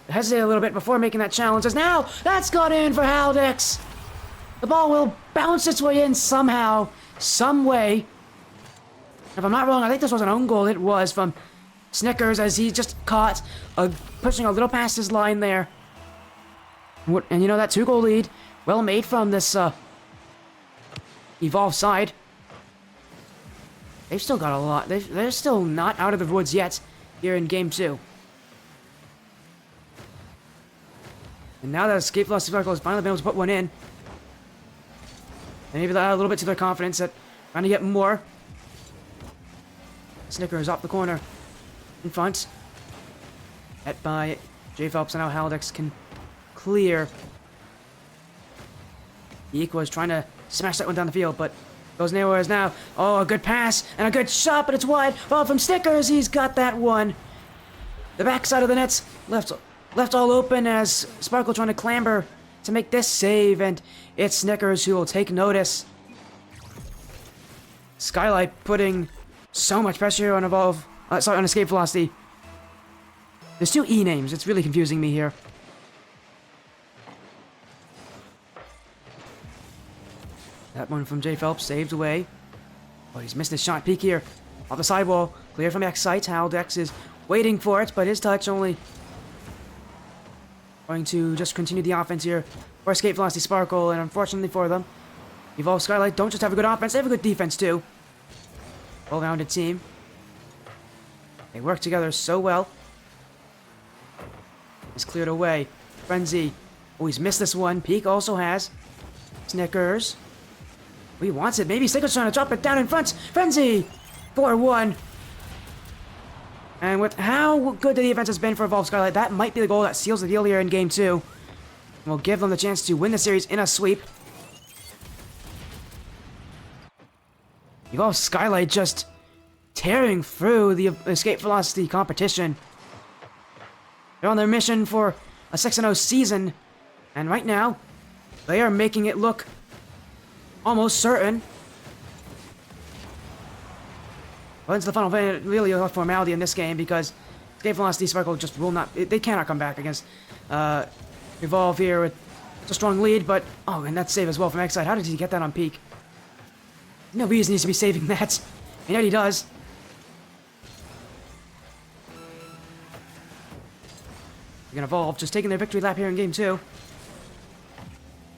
hesitated a little bit before making that challenge. As now, that's got in for Haldex. The ball will bounce its way in somehow. Some way. If I'm not wrong, I think this was an own goal. It was from Snickers as he just caught pushing a little past his line there. And you know, that 2-goal lead, well made from this Evolve side. They've still got a lot. They're still not out of the woods yet here in Game 2. And now that Escape Velocity Sparkle has finally been able to put one in, and maybe that add a little bit to their confidence at trying to get more. Snickers off the corner. In front. Hit by J Phelps, and now Haldex can clear. Eek was trying to smash that one down the field, but goes nowhere as now. Oh, a good pass and a good shot, but it's wide. Ball from Snickers. He's got that one. The backside of the net's left all open as Sparkle trying to clamber to make this save, and it's Snickers who will take notice. Skylight putting so much pressure on Evolve. On Escape Velocity. There's 2 E names. It's really confusing me here. That one from J Phelps saved away. Oh, he's missed his shot. Peak here. Off the sidewall. Clear from Excite. Haldex is waiting for it, but his touch only going to just continue the offense here for Escape Velocity Sparkle, and unfortunately for them, Evolve Skylight don't just have a good offense, they have a good defense too. Well-rounded team. They work together so well. It's cleared away. Frenzy. Oh, he's missed this one. Peak also has. Snickers. Oh, he wants it. Maybe Snickers trying to drop it down in front. Frenzy! 4-1. And with how good the defense has been for Evolve Skylight, that might be the goal that seals the deal here in Game 2. And will give them the chance to win the series in a sweep. Evolve Skylight just tearing through the Escape Velocity competition. They're on their mission for a 6-0 season, and right now, they are making it look almost certain. Well, into the final, really a formality in this game because Escape Velocity Sparkle just will not, they cannot come back against Evolve here with a strong lead, but, oh, and that save as well from Excite. How did he get that on Peak? No reason he needs to be saving that, and yet he does. They're gonna Evolve, just taking their victory lap here in Game 2.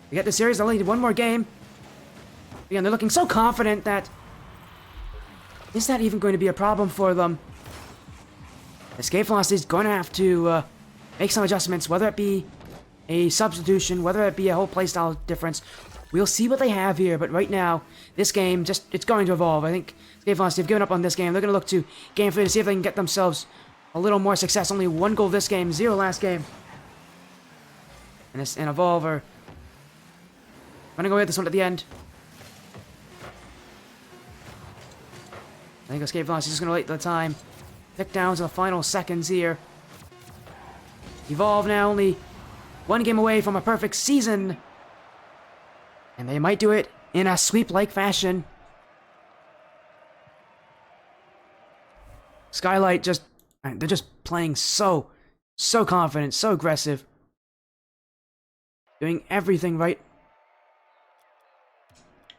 They get the series, they only need one more game. Again, they're looking so confident that is that even going to be a problem for them? Escape Velocity is going to have to make some adjustments, whether it be a substitution, whether it be a whole playstyle difference. We'll see what they have here, but right now, this game, it's going to evolve. I think Escape Velocity have given up on this game. They're going to look to Game 3 to see if they can get themselves a little more success. Only 1 goal this game, 0 last game. And Evolve are going to go get this one at the end. I think Escape Velocity is just going to wait the time. Tick down to the final seconds here. Evolve now only one game away from a perfect season. And they might do it in a sweep-like fashion. Skylight they're just playing so confident, so aggressive. Doing everything right.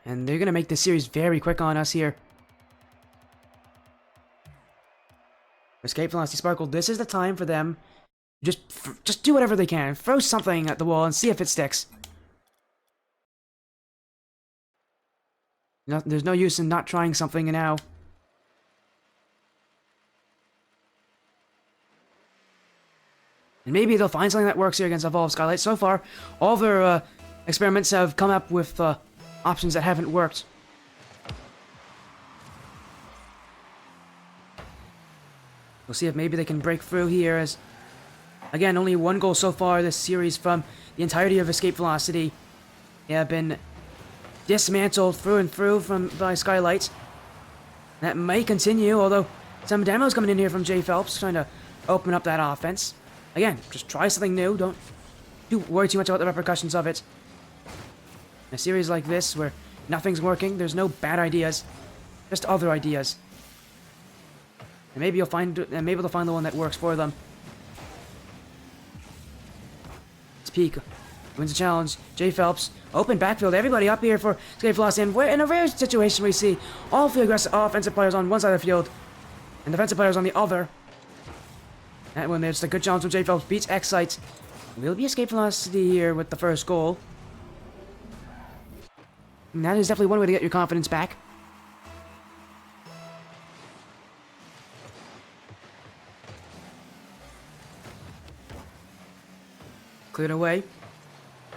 And they're going to make this series very quick on us here. Escape Velocity Sparkle, this is the time for them. Just do whatever they can. Throw something at the wall and see if it sticks. There's no use in not trying something now. And maybe they'll find something that works here against Evolve Skylight. So far, all their experiments have come up with options that haven't worked. We'll see if maybe they can break through here as, again, only one goal so far this series from the entirety of Escape Velocity. They have been dismantled through and through by Skylight. That may continue, although some demos coming in here from Jay Phelps, trying to open up that offense. Again, just try something new. Don't worry too much about the repercussions of it. In a series like this, where nothing's working, there's no bad ideas, just other ideas. And maybe they'll find the one that works for them. It's Peak. Wins the challenge. Jay Phelps. Open backfield. Everybody up here for Escape Velocity. And we're in a rare situation we see all the aggressive offensive players on one side of the field and defensive players on the other. And when there's a good challenge from Jay Phelps beats Excite. Will be Escape Velocity here with the first goal. And that is definitely one way to get your confidence back. Cleared away.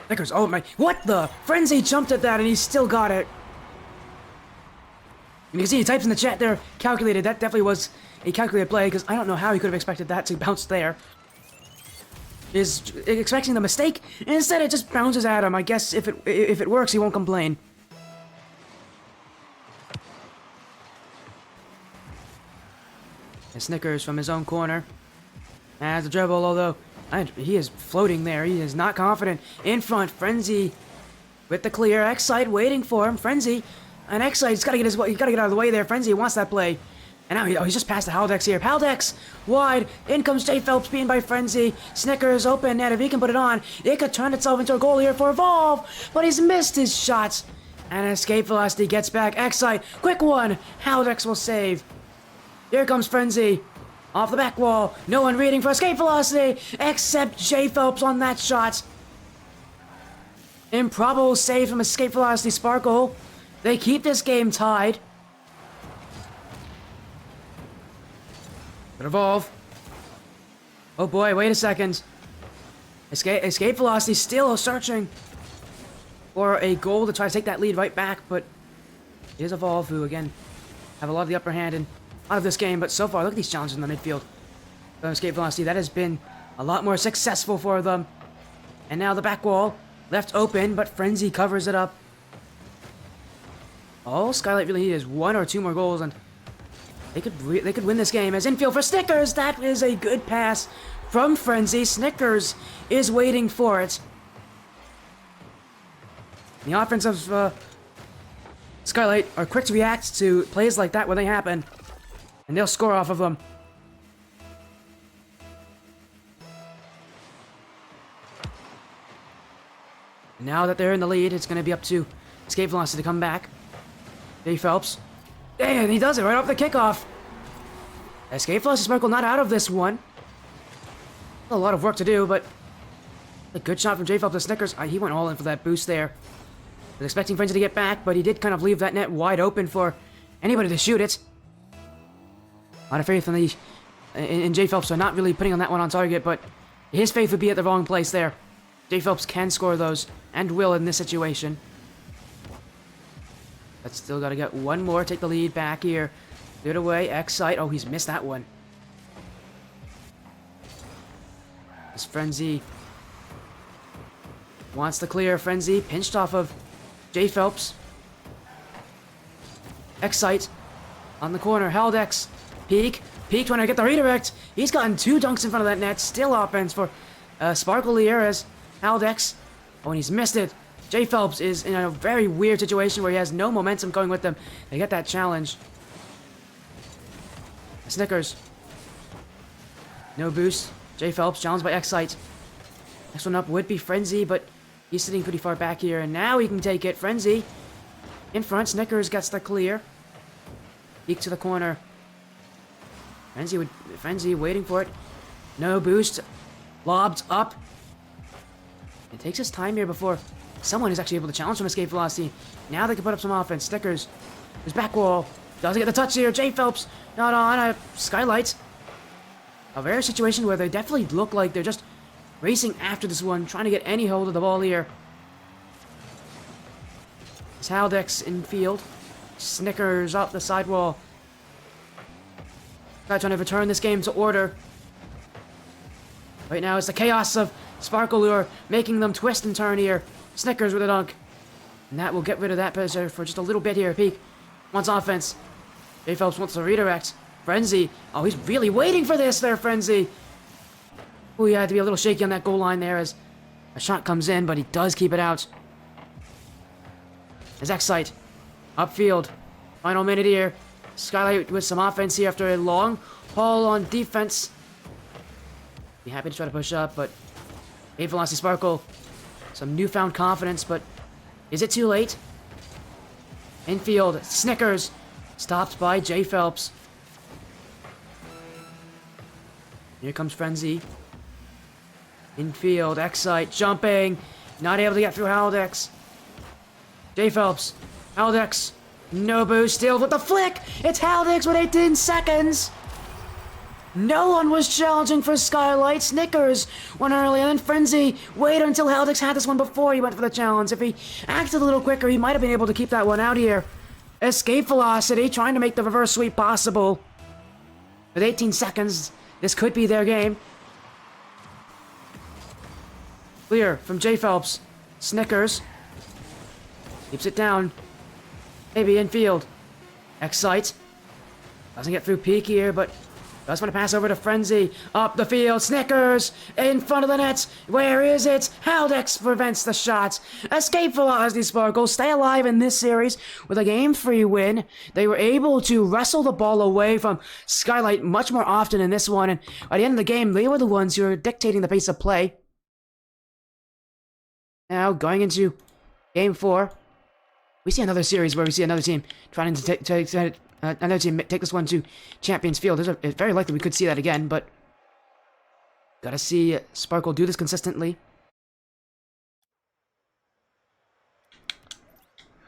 Snickers, oh my, what the? Frenzy jumped at that and he still got it. You can see he types in the chat there, calculated. That definitely was a calculated play because I don't know how he could have expected that to bounce there. Is expecting the mistake, and instead it just bounces at him. I guess if it works, he won't complain. And Snickers from his own corner. Has the dribble, although he is floating there. He is not confident. In front, Frenzy with the clear. Excite waiting for him. Frenzy. And Excite's got to get out of the way there. Frenzy wants that play. And now he's just past the Haldex here. Haldex wide. In comes Jay Phelps being by Frenzy. Snickers open net. If he can put it on, it could turn itself into a goal here for Evolve. But he's missed his shots. And Escape Velocity gets back. Excite. Quick one. Haldex will save. Here comes Frenzy. Off the back wall. No one reading for Escape Velocity except Jay Phelps on that shot. Improbable save from Escape Velocity Sparkle. They keep this game tied. But Evolve. Oh boy, wait a second. Escape Velocity still searching for a goal to try to take that lead right back, but it is Evolve who, again, have a lot of the upper hand in out of this game, but so far, look at these challenges in the midfield. Escape Velocity, that has been a lot more successful for them. And now the back wall, left open, but Frenzy covers it up. All Skylight really needs is one or two more goals, and they could win this game. As infield for Snickers, that is a good pass from Frenzy. Snickers is waiting for it. The offense of Skylight are quick to react to plays like that when they happen. And they'll score off of them. Now that they're in the lead, it's going to be up to Escape Velocity to come back. Jay Phelps. And he does it right off the kickoff. Escape Velocity Sparkle not out of this one. A lot of work to do, but a good shot from Jay Phelps to Snickers. He went all in for that boost there. Was expecting Frenzy to get back, but he did kind of leave that net wide open for anybody to shoot it. A lot of faith in Jay Phelps, so not really putting on that one on target, but his faith would be at the wrong place there. Jay Phelps can score those, and will in this situation. But still got to get one more, take the lead back here. Cleared away, Excite. Oh, he's missed that one. This Frenzy wants to clear. Frenzy pinched off of Jay Phelps. Excite. On the corner, Haldex. Peek trying to get the redirect. He's gotten 2 dunks in front of that net. Still offense for Sparkle here as Haldex. Oh, and he's missed it. J Phelps is in a very weird situation where he has no momentum going with them. They get that challenge. Snickers. No boost. J Phelps challenged by Excite. Next one up would be Frenzy, but he's sitting pretty far back here, and now he can take it. Frenzy in front. Snickers gets the clear. Peek to the corner. Frenzy waiting for it. No boost. Lobbed up. It takes his time here before someone is actually able to challenge from escape velocity. Now they can put up some offense. Snickers. His back wall. Doesn't get the touch here. J Phelps not on. Skylight. A rare situation where they definitely look like they're just racing after this one, trying to get any hold of the ball here. It's Haldex in field. Snickers up the sidewall. Trying to return this game to order. Right now it's the chaos of Sparkle Lure making them twist and turn here. Snickers with a dunk. And that will get rid of that pressure for just a little bit here. Peek wants offense. J Phelps wants to redirect. Frenzy. Oh, he's really waiting for this there, Frenzy. Oh, he had to be a little shaky on that goal line there as a shot comes in, but he does keep it out. As Excite. Upfield. Final minute here. Skylight with some offense here after a long haul on defense. Be happy to try to push up, but A Velocity Sparkle. Some newfound confidence, but is it too late? Infield. Snickers. Stopped by J Phelps. Here comes Frenzy. Infield. Excite. Jumping. Not able to get through Haldex. J Phelps. Haldex. No boost. Still with the flick. It's Haldex with 18 seconds. No one was challenging for Skylight. Snickers went early, and then Frenzy waited until Haldex had this one before he went for the challenge. If he acted a little quicker, he might have been able to keep that one out here. Escape velocity, trying to make the reverse sweep possible. With 18 seconds, this could be their game. Clear from J Phelps. Snickers. Keeps it down. Maybe infield. Excite. Doesn't get through Peak here, but does want to pass over to Frenzy. Up the field. Snickers in front of the net. Where is it? Haldex prevents the shot. Escape velocity Sparkle. Stay alive in this series with a Game 3 win. They were able to wrestle the ball away from Skylight much more often in this one. And at the end of the game, they were the ones who were dictating the pace of play. Now, going into Game 4. We see another series where we see another team trying to take this one to Champions Field. It's very likely we could see that again, but gotta see Sparkle do this consistently.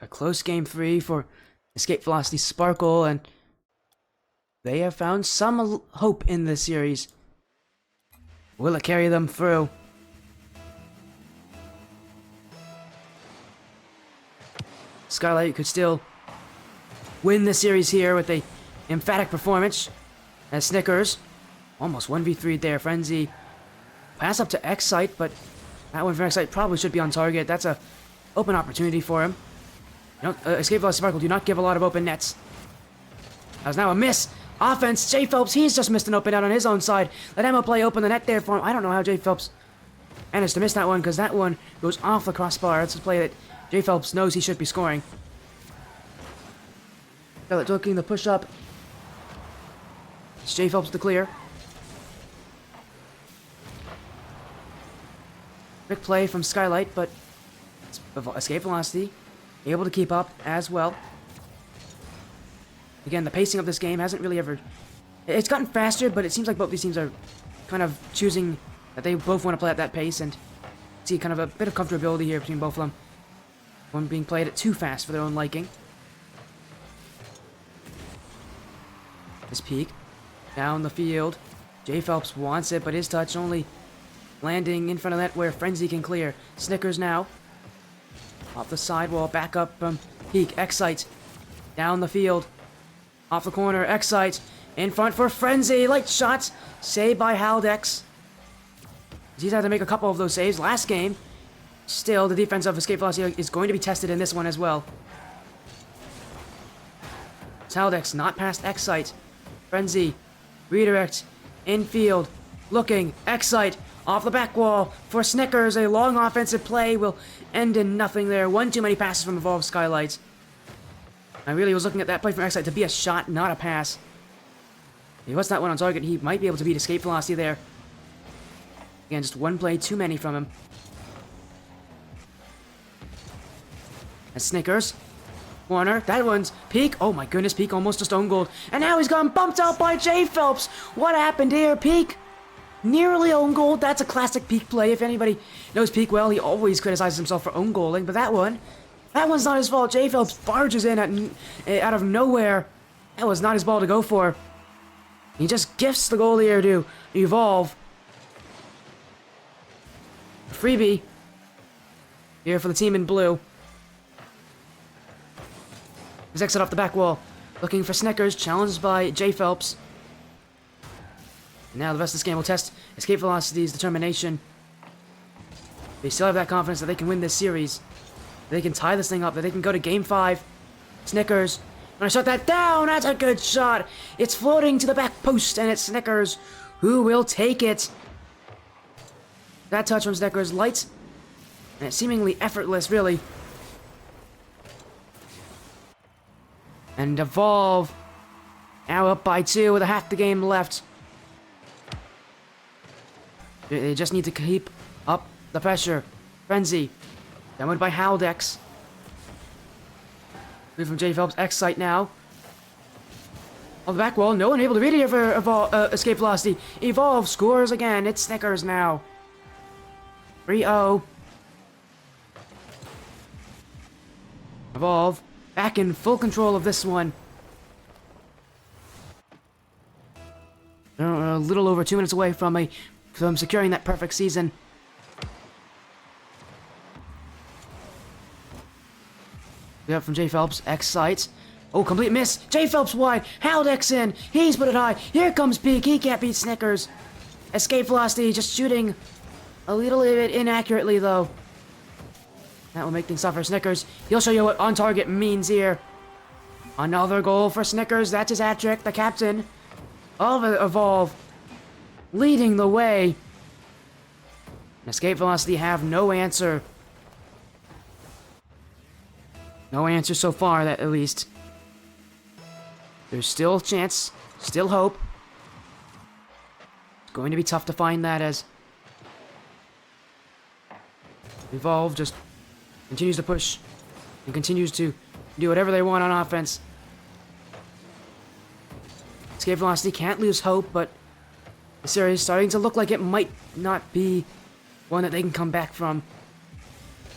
A close Game 3 for Escape Velocity Sparkle, and they have found some hope in this series. Will it carry them through? Skylight could still win the series here with a emphatic performance. As Snickers almost 1v3 there. Frenzy pass up to Excite, but that one for Excite probably should be on target. That's a open opportunity for him. Escape Velocity Sparkle do not give a lot of open nets. That was now a miss. Offense, J Phelps, he's just missed an open out on his own side. Let Emma play open the net there for him. I don't know how J Phelps managed to miss that one, because that one goes off the crossbar. It's a play that J Phelps knows he should be scoring. Skylight looking the push up. It's J Phelps to clear. Quick play from Skylight, but Escape Velocity able to keep up as well. Again, the pacing of this game hasn't really ever... It's gotten faster, but it seems like both these teams are kind of choosing that they both want to play at that pace, and see kind of a bit of comfortability here between both of them. One being played at too fast for their own liking. This Peak. Down the field. J Phelps wants it, but his touch only landing in front of that where Frenzy can clear. Snickers now. Off the sidewall, back up from Peak. Excite. Down the field. Off the corner, Excite. In front for Frenzy. Light shot. Saved by Haldex. He's had to make a couple of those saves last game. Still, the defense of Escape Velocity is going to be tested in this one as well. Haldex not past Excite. Frenzy. Redirect. Infield. Looking. Excite. Off the back wall. For Snickers, a long offensive play will end in nothing there. One too many passes from Evolved Skylight. I really was looking at that play from Excite to be a shot, not a pass. If he was not one on target, he might be able to beat Escape Velocity there. Again, just one play too many from him. And Snickers. Corner. That one's Peak. Oh my goodness, Peak almost just own gold. And now he's gotten bumped out by J Phelps. What happened here? Peak nearly own gold. That's a classic Peak play. If anybody knows Peak well, he always criticizes himself for own golding. But that one's not his fault. J Phelps barges in out of nowhere. That was not his ball to go for. He just gifts the goal here to Evolve. A freebie here for the team in blue. His exit off the back wall. Looking for Snickers, challenged by J Phelps. Now the rest of this game will test Escape Velocity's determination. They still have that confidence that they can win this series. They can tie this thing up, that they can go to Game 5. Snickers. When I shut that down, that's a good shot. It's floating to the back post, and it's Snickers who will take it. That touch from Snickers, light, and it's seemingly effortless, really. And Evolve, now up by 2 with a half the game left. They just need to keep up the pressure. Frenzy, downward by Haldex. Move from J Phelps, Excite now. On the back wall, no one able to read it here for Escape Velocity. Evolve scores again, it's Snickers now. 3-0. Evolve, back in full control of this one. They're a little over 2 minutes away from securing that perfect season. Get up from J Phelps, Excite. Oh, complete miss. J Phelps wide. Haldex in. He's put it high. Here comes Peak. He can't beat Snickers. Escape Velocity just shooting a little bit inaccurately, though. That will make things tough for Snickers. He'll show you what on target means here. Another goal for Snickers. That's his hat trick. The captain of Evolve leading the way. Escape Velocity have no answer. No answer so far, at least. There's still a chance. Still hope. It's going to be tough to find that as Evolve just continues to push and continues to do whatever they want on offense. Escape Velocity can't lose hope, but the series is starting to look like it might not be one that they can come back from.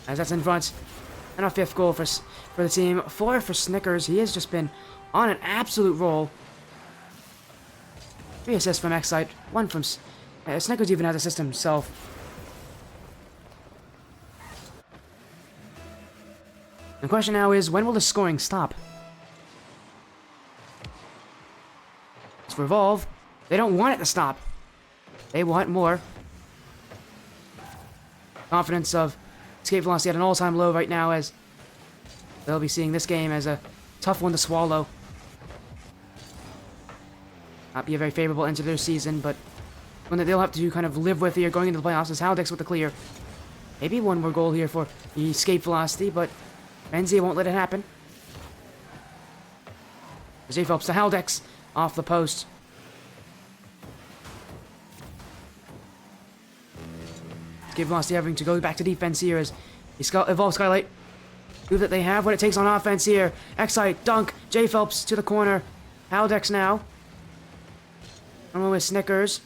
As that's in front. And our 5th goal for the team. 4 for Snickers. He has just been on an absolute roll. 3 assists from Excite. 1 from... Snickers even has assist himself. The question now is, when will the scoring stop? As for Evolve, they don't want it to stop. They want more. Confidence of Escape Velocity at an all-time low right now, as they'll be seeing this game as a tough one to swallow. Not be a very favorable end to their season, but one that they'll have to kind of live with here going into the playoffs as Haldex with the clear. Maybe one more goal here for the Escape Velocity, but Frenzy won't let it happen. J Phelps to Haldex off the post. Escape Velocity having to go back to defense here as Evolve Skylight. Prove that they have what it takes on offense here. Excite, dunk, J Phelps to the corner. Haldex now. I'm with Snickers.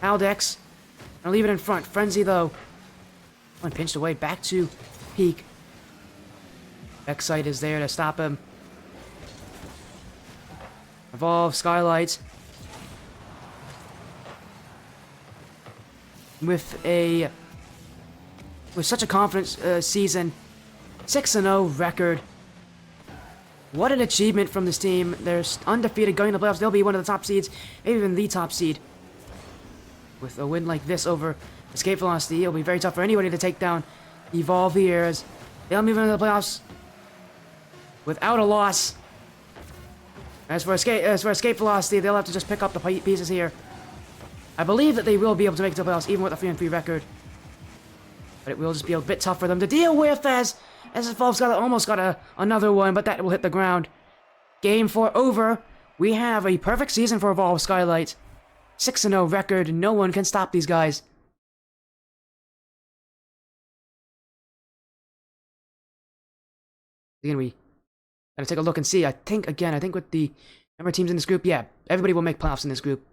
Haldex. I'll leave it in front. Frenzy though. One pinched away back to Peak. Excite is there to stop him. Evolve Skylight. With such a confident season, 6-0 record. What an achievement from this team. They're undefeated going to the playoffs. They'll be one of the top seeds, maybe even the top seed. With a win like this over Escape Velocity, it'll be very tough for anybody to take down Evolve here, as they'll move into the playoffs without a loss. As for escape velocity, they'll have to just pick up the pieces here. I believe that they will be able to make it to the playoffs even with a 3-3 record. But it will just be a bit tough for them to deal with as Evolve's almost got another one, but that will hit the ground. Game 4 over. We have a perfect season for Evolve Skylight. 6-0 record. No one can stop these guys. Again, we gotta take a look and see. I think with the number of teams in this group, yeah, everybody will make playoffs in this group.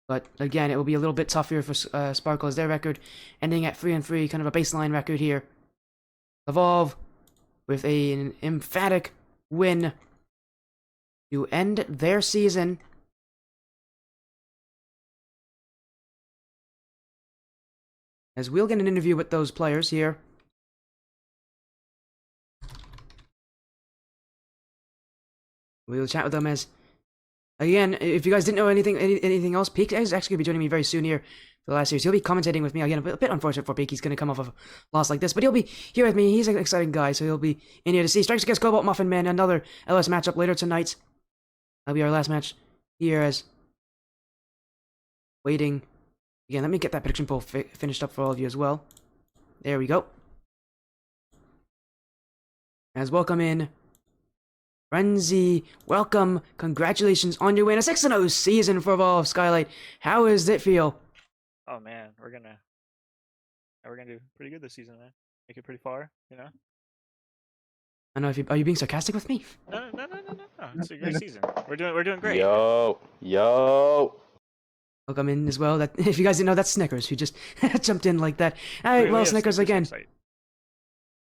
But again, it will be a little bit tougher for Sparkle as their record ending at 3-3, kind of a baseline record here. Evolve with an emphatic win to end their season. As we'll get an interview with those players here. We'll chat with them as, again, if you guys didn't know anything else, Peak is actually going to be joining me very soon here for the last series. He'll be commentating with me. Again, a bit unfortunate for Peak. He's going to come off of a loss like this, but he'll be here with me. He's an exciting guy, so he'll be in here to see Strikes against Cobalt, Muffin, Man, another LS matchup later tonight. That'll be our last match here as waiting. Again, let me get that prediction poll finished up for all of you as well. There we go. As welcome in Frenzy, welcome, congratulations on your win, a 6-0 season for Evolve Skylight. How does it feel? Oh man, we're gonna do pretty good this season, man. Make it pretty far, you know. I don't know if are you being sarcastic with me? No. It's a great season. We're doing great. Yo. Welcome in as well. That if you guys didn't know, that's Snickers who just jumped in like that. All right, We well, have Snickers again. website.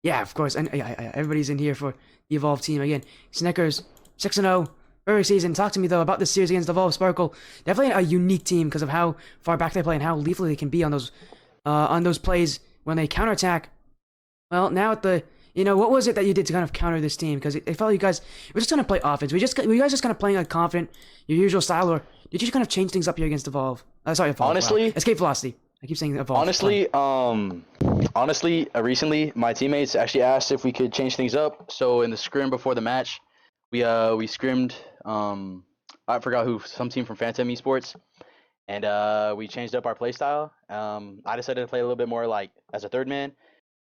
Yeah, of course, and yeah, everybody's in here for the Evolve team again. Snickers, 6-0, very season. Talk to me though about this series against Evolve Sparkle. Definitely a unique team because of how far back they play and how lethal they can be on those plays when they counterattack. Well, now at the, what was it that you did to kind of counter this team? Because it felt like you guys were just gonna play offense. Were you guys just kind of playing like confident, your usual style, or did you kind of change things up here against Evolve? Sorry, Evolve. Honestly, wow. Escape velocity. I keep saying Evolve. Honestly, recently my teammates actually asked if we could change things up. So in the scrim before the match, we scrimmed. I forgot who, some team from Phantom Esports, and we changed up our play style. I decided to play a little bit more like as a third man,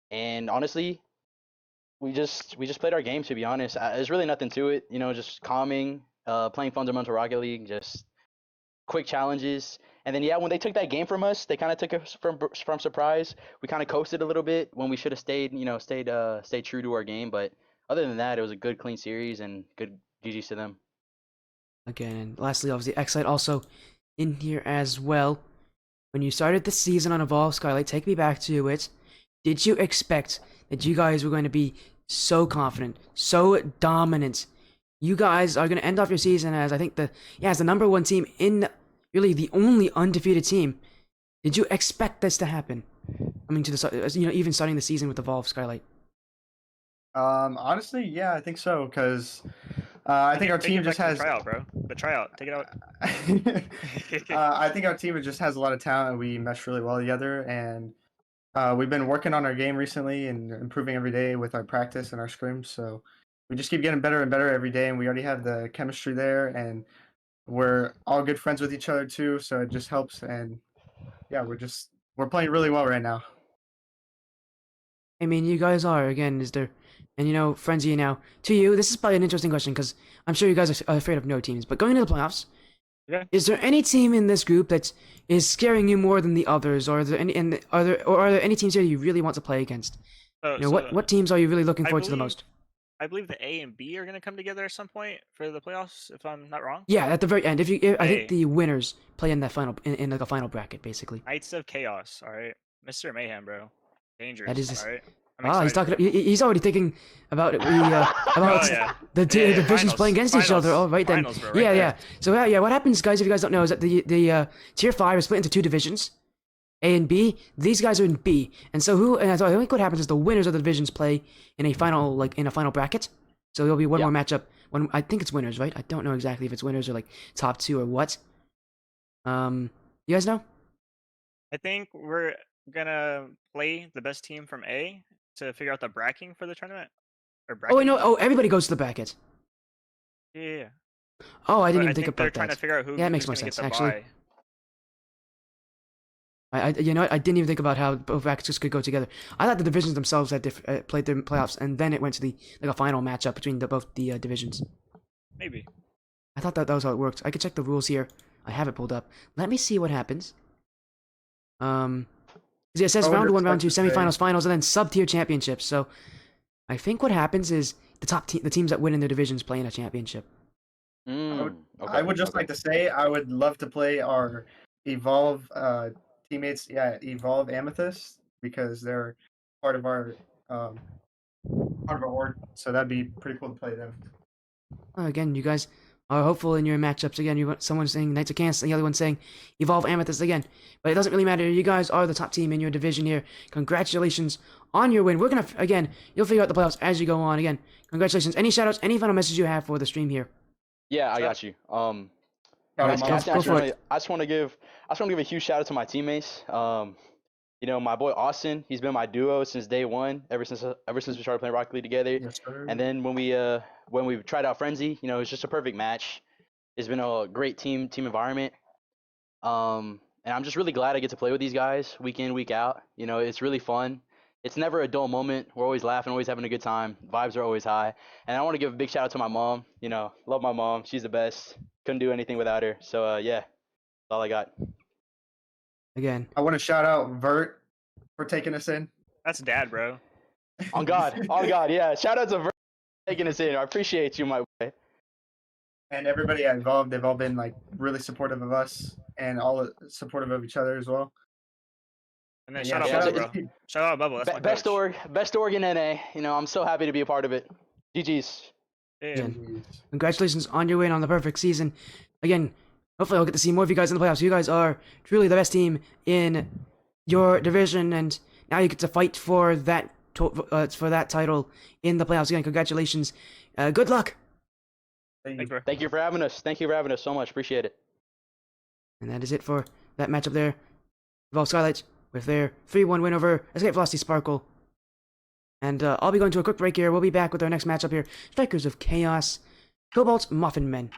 and honestly, we just played our game. To be honest, there's really nothing to it. Just calming, playing fundamental Rocket League, just quick challenges. And then yeah, when they took that game from us, they kind of took us from surprise. We kind of coasted a little bit when we should have stayed true to our game. But other than that, it was a good, clean series and good GGs to them. Again, and lastly, obviously, Xlight also in here as well. When you started the season on Evolve Skylight, take me back to it. Did you expect that you guys were going to be so confident, so dominant? You guys are going to end off your season as, I think, as the number one team in, really the only undefeated team. Did you expect this to happen? I mean, even starting the season with Evolve Skylight. Honestly, yeah, I think so. Because I think our team just has the tryout, bro. The tryout, take it out. I think our team just has a lot of talent. And we mesh really well together, and we've been working on our game recently and improving every day with our practice and our scrims. So we just keep getting better and better every day, and we already have the chemistry there, and we're all good friends with each other too, so it just helps. And yeah, we're playing really well right now. I mean, you guys are, again, and Frenzy, now, to you, this is probably an interesting question, because I'm sure you guys are afraid of no teams, but going into the playoffs, is there any team in this group that is scaring you more than the others, or are there any teams here you really want to play against? What teams are you really looking forward to the most? I believe the A and B are going to come together at some point for the playoffs, if I'm not wrong. Yeah, at the very end. I think the winners play in that final, in like a final bracket, basically. Knights of Chaos, all right. Mr. Mayhem, bro. Dangerous. That is all right. He's talking. He's already thinking about the divisions playing against each other. Oh, right then. Finals, bro, Yeah. So what happens, guys? If you guys don't know, is that the tier 5 is split into 2 divisions, A and B. These guys are in B, and so I think what happens is the winners of the divisions play in a final, bracket. So there'll be one more matchup. I think it's winners, right? I don't know exactly if it's winners or like top 2 or what. You guys know? I think we're gonna play the best team from A to figure out the bracketing for the tournament. Or Oh wait, bracket? no. Oh, everybody goes to the bracket. Yeah. Oh, I didn't But even think they're about trying that. to figure out Yeah, that makes who's more gonna get sense, the actually. bye. You know what? I didn't even think about how both brackets just could go together. I thought the divisions themselves had played their playoffs, and then it went to the a final matchup between both the divisions. Maybe. I thought that was how it worked. I could check the rules here. I have it pulled up. Let me see what happens. It says I would round one, just round like two, to say- semifinals, finals, and then sub-tier championships. So, I think what happens is the teams that win in their divisions play in a championship. Okay. I would just like to say I would love to play our Evolve teammates. Yeah, Evolve Amethyst because they're part of our org. So that'd be pretty cool to play them. Again, you guys are hopeful in your matchups. Again, someone's saying Knights of Cans, the other one's saying Evolve Amethyst again. But it doesn't really matter. You guys are the top team in your division here. Congratulations on your win. We're gonna again. You'll figure out the playoffs as you go on. Again, congratulations. Any shoutouts? Any final message you have for the stream here? Yeah, I got you. Shout out, Captain, Mom. Go for it. I just want to give a huge shout out to my teammates. You know, my boy Austin, he's been my duo since day one, ever since we started playing Rocket League together. Yes, sir. And then when we tried out Frenzy, you know, it's just a perfect match. It's been a great team environment. And I'm just really glad I get to play with these guys week in, week out. You know, it's really fun. It's never a dull moment. We're always laughing, always having a good time. Vibes are always high. And I want to give a big shout out to my mom. You know, love my mom. She's the best. Couldn't do anything without her. So yeah, that's all I got. Again, I want to shout out Vert for taking us in. That's dad, bro. On God, yeah. Shout out to Ver taking us in. I appreciate you, my boy. And everybody involved. They've all been like really supportive of us and all supportive of each other as well. And then And shout yeah, out shout Bubble, out- bro. Shout out Bubble. That's my Best coach. org in NA. You know, I'm so happy to be a part of it. GG's. Yeah. again, congratulations on your win on the perfect season. Again, hopefully I'll get to see more of you guys in the playoffs. You guys are truly the best team in your division, and now you get to fight for that title in the playoffs. Again, congratulations. Good luck. Thanks, bro. Thank you for having us. Thank you for having us so much. Appreciate it. And that is it for that matchup there. Evolve Skylight with their 3-1 win over Escape Velocity Sparkle. And I'll be going to a quick break here. We'll be back with our next matchup here. Strikers of Chaos, Cobalt Muffin Men.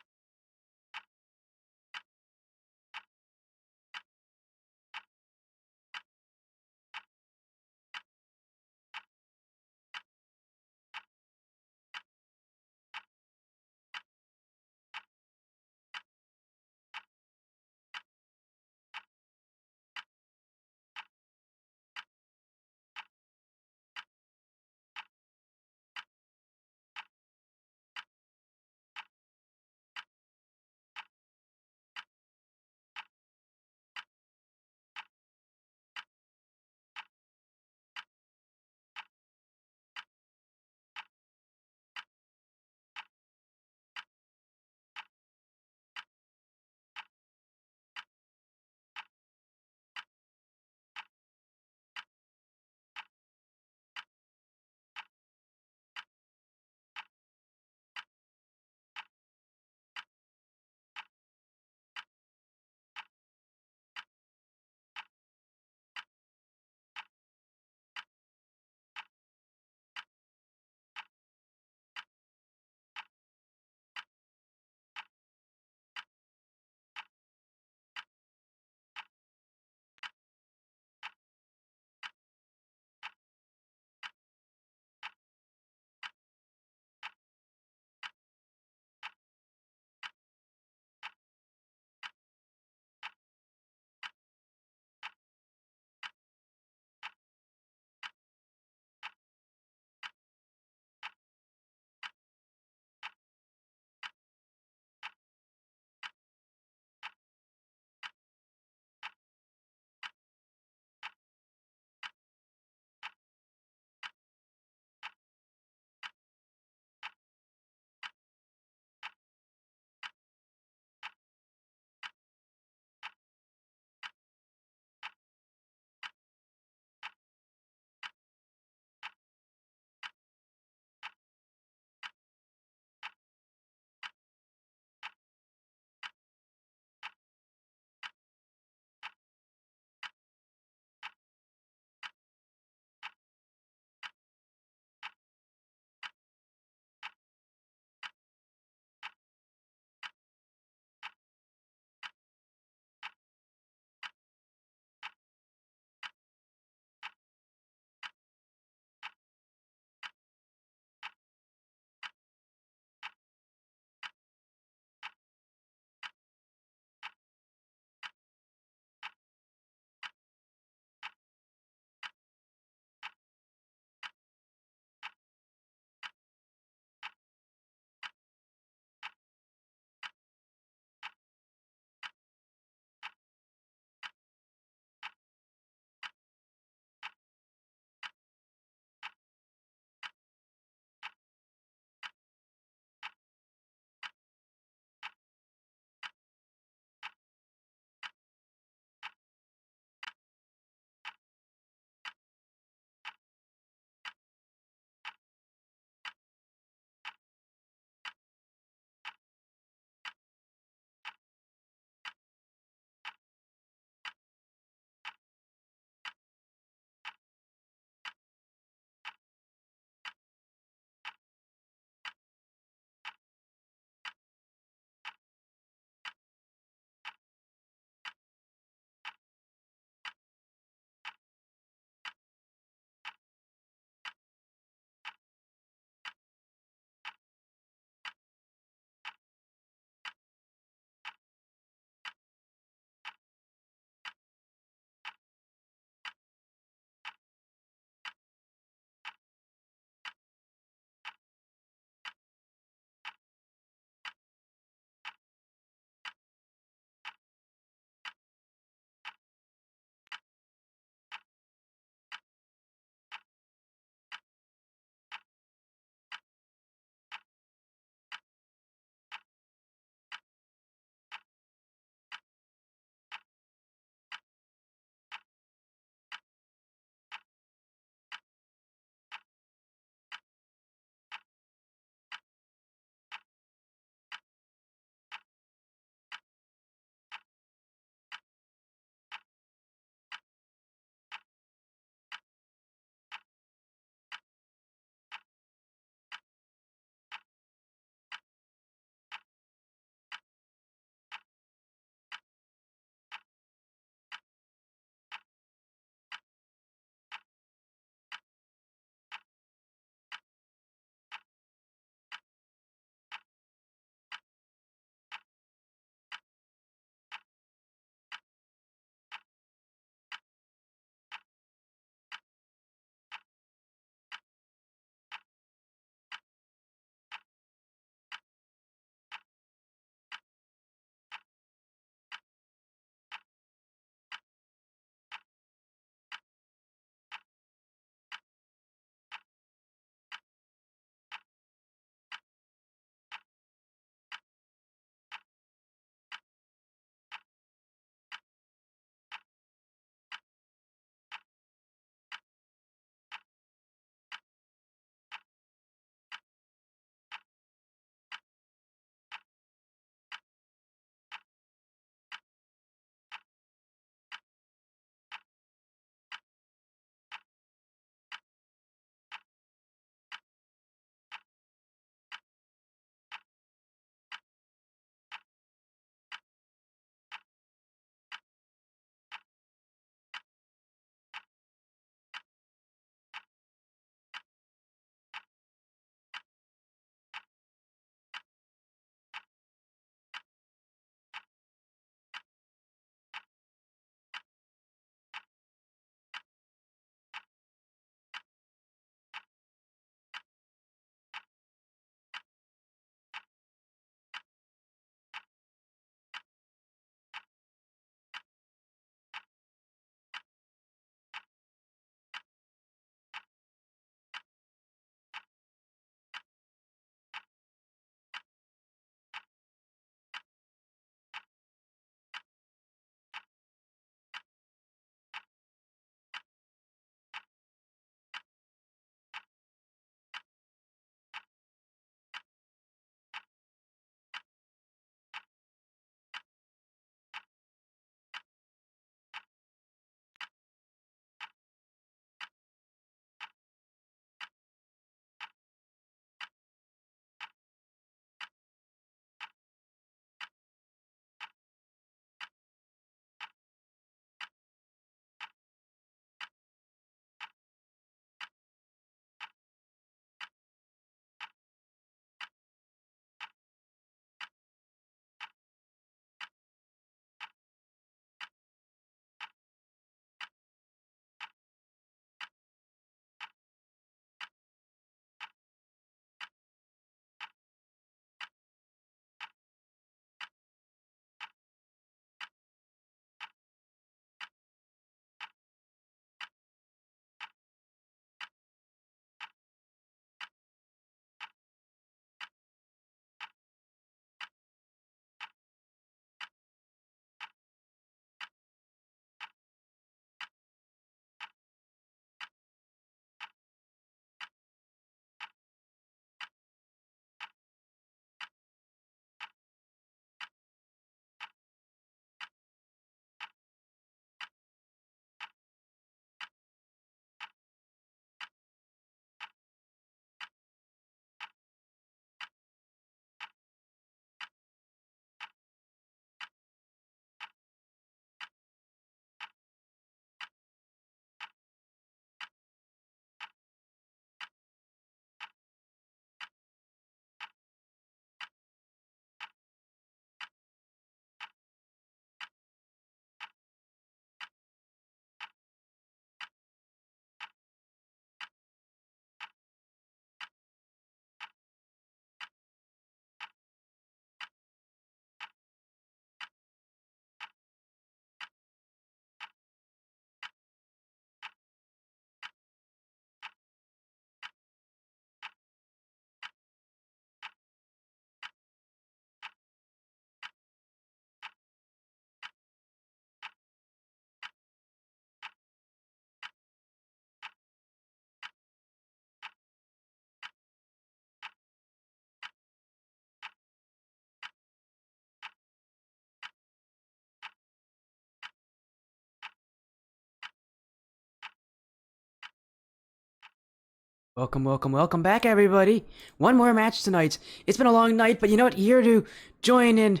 Welcome, welcome, welcome back, everybody. One more match tonight. It's been a long night, but you know what? Here to join in,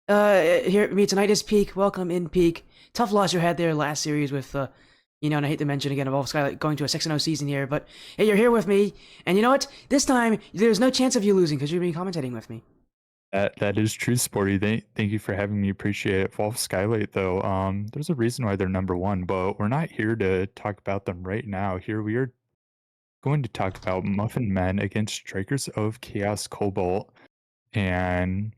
here me tonight is Peak. Welcome in, Peak. Tough loss you had there last series with, and I hate to mention again about Skylight going to a 6-0 season here, but hey, you're here with me, and you know what? This time there's no chance of you losing because you're being commentating with me. That is true, Sporty. Thank you for having me. Appreciate it. Wolf Skylight, though, there's a reason why they're number one, but we're not here to talk about them right now. Here we are going to talk about Muffin Men against Strikers of Chaos Cobalt, and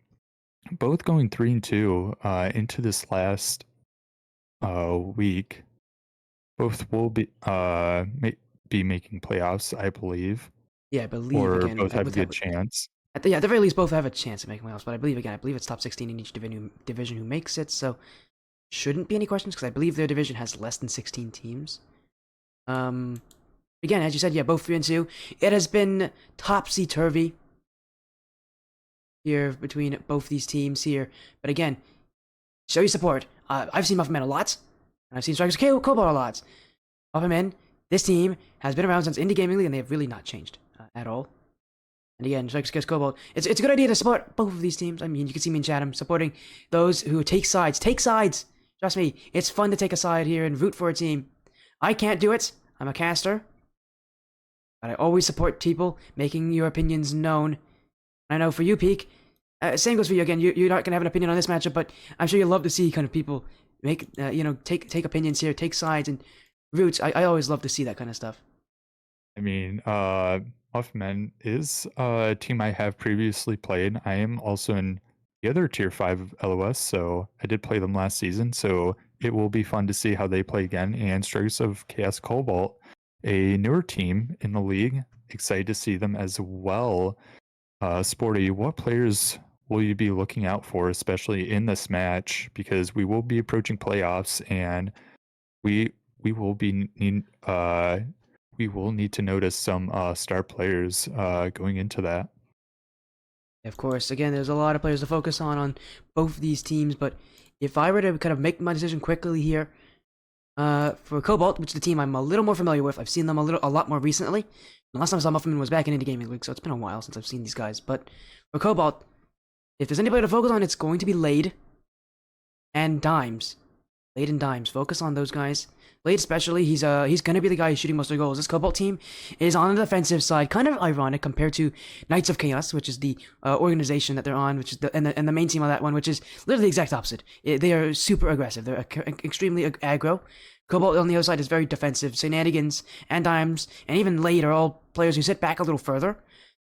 both going 3-2 into this last week. Both will be making playoffs, I believe. Yeah, I believe or again. both have a good chance. At the very least, both have a chance of making playoffs. But I believe it's top 16 in each division who makes it. So shouldn't be any questions because I believe their division has less than 16 teams. Again, as you said, yeah, both 3-2. It has been topsy-turvy here between both these teams here. But again, show your support. I've seen Muffin Men a lot, and I've seen Strikers of Cobalt a lot. Muffin Men, this team has been around since Indie Gaming League, and they have really not changed at all. And again, Strikers of Cobalt, it's a good idea to support both of these teams. I mean, you can see me in chat. I'm supporting those who take sides. Take sides! Trust me, it's fun to take a side here and root for a team. I can't do it. I'm a caster. But I always support people making your opinions known. I know for you, Peak, same goes for you again. You're not gonna have an opinion on this matchup, but I'm sure you'll love to see kind of people make, take opinions here, take sides and roots. I always love to see that kind of stuff. I mean, Muffin Men is a team I have previously played. I am also in the other Tier 5 LOS, so I did play them last season, so it will be fun to see how they play again. And Strikers of Chaos Cobalt, a newer team in the league. Excited to see them as well. Sporty, what players will you be looking out for, especially in this match? Because we will be approaching playoffs, and we will need to notice some star players going into that. Of course, again, there's a lot of players to focus on both these teams, but if I were to kind of make my decision quickly here, for Cobalt, which is the team I'm a little more familiar with, I've seen them a lot more recently. The last time I saw Muffin was back in Indie Gaming League, so it's been a while since I've seen these guys. But for Cobalt, if there's anybody to focus on, it's going to be Lade and Dimes. Lade and Dimes, focus on those guys. Lade especially, he's going to be the guy who's shooting most of the goals. This Cobalt team is on the defensive side, kind of ironic compared to Knights of Chaos, which is the organization that they're on, which is and the main team on that one, which is literally the exact opposite. They are super aggressive. They're extremely aggro. Cobalt on the other side is very defensive. Shenanigans and Dimes and even Lade are all players who sit back a little further.